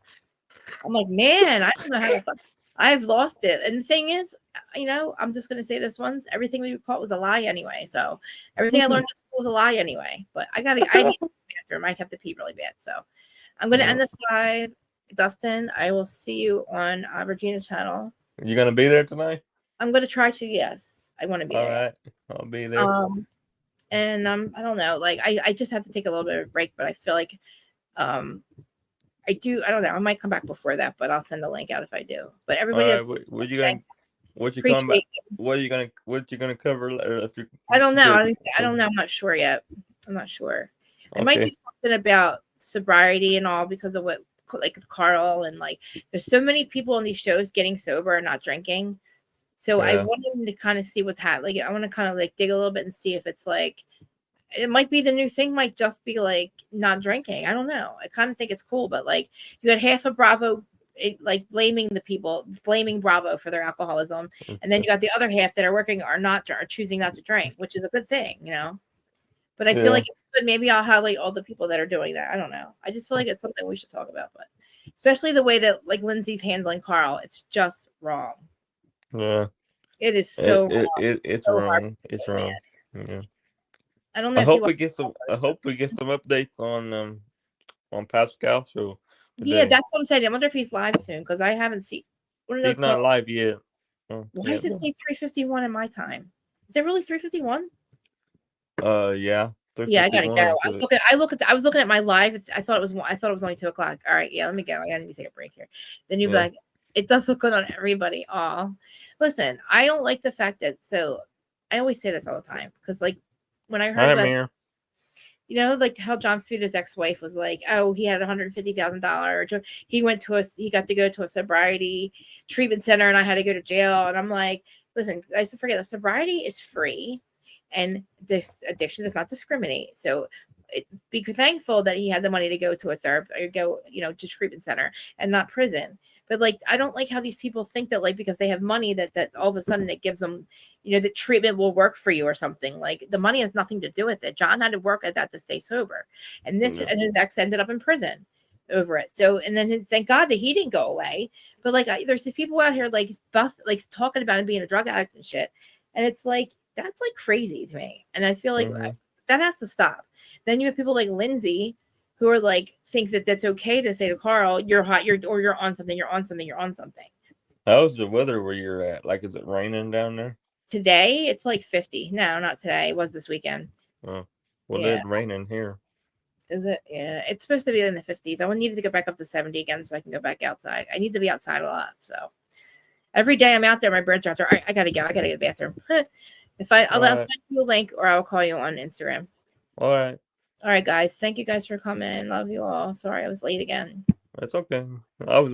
I'm like, "Man, I don't know how to fuck. I've lost it." And the thing is, I'm just gonna say this once: everything we were caught was a lie anyway. So everything I learned in school was a lie anyway. But I need the bathroom. I have to pee really bad. So I'm gonna end this live. Dustin, I will see you on Regina's channel. You gonna be there tonight? I'm gonna try to. Yes, I want to be there. All right, I'll be there. And I don't know. Like I just have to take a little bit of a break, but I feel like I don't know. I might come back before that, but I'll send the link out if I do. But everybody else, what you gonna cover? If you, I don't know. I don't know. I'm not sure yet. I'm not sure. I might do something about sobriety and all because of what, like Carl, and like there's so many people on these shows getting sober and not drinking. So I wanted to kind of see what's happening. Like I want to kind of like dig a little bit and see if it's like, it might be the new thing, might just be like not drinking. I don't know. I kind of think it's cool, but like you had half of Bravo like blaming Bravo for their alcoholism, and then you got the other half that are choosing not to drink, which is a good thing, But I feel like maybe I'll highlight all the people that are doing that. I don't know. I just feel like it's something we should talk about, but especially the way that like Lindsay's handling Carl, it's just wrong. Yeah, it is so wrong. It's so wrong. It's wrong. Yeah. I don't know. I hope we get some updates on Pascal show today. Yeah, that's what I'm saying. I wonder if he's live soon because I haven't seen. He's not live yet. Why does it say 3:51 in my time? Is it really 3:51? Yeah. Yeah, I gotta go. I was looking at my live. I thought it was only 2 o'clock. All right, yeah, let me go. I gotta take a break here. Then you'd be like, it does look good on everybody. Oh, listen, I don't like the fact that. So I always say this all the time because, like, when I heard about, like how John Fuda's ex-wife was like, oh, he had $150,000. He got to go to a sobriety treatment center, and I had to go to jail. And I'm like, listen, guys, forget that sobriety is free. And this addiction does not discriminate. So be thankful that he had the money to go to a therapist or go, to treatment center and not prison. But like, I don't like how these people think that like, because they have money that all of a sudden it gives them, the treatment will work for you or something. Like the money has nothing to do with it. John had to work at that to stay sober. And his ex ended up in prison over it. So, and then thank God that he didn't go away. But like, there's these people out here like talking about him being a drug addict and shit. And it's like, that's like crazy to me. And I feel like that has to stop. Then you have people like Lindsay who are like, think that that's okay to say to Carl, you're hot, you're on something, you're on something, you're on something. How's the weather where you're at? Like, is it raining down there? Today, it's like 50. No, not today. It was this weekend. Oh, well, it's raining here. Is it? Yeah, it's supposed to be in the 50s. I need to go back up to 70 again so I can go back outside. I need to be outside a lot. So every day I'm out there, my birds are out there. I gotta go. I gotta go to the bathroom. I'll send you a link or I'll call you on Instagram. All right, guys. Thank you guys for coming. Love you all. Sorry I was late again. That's okay. I was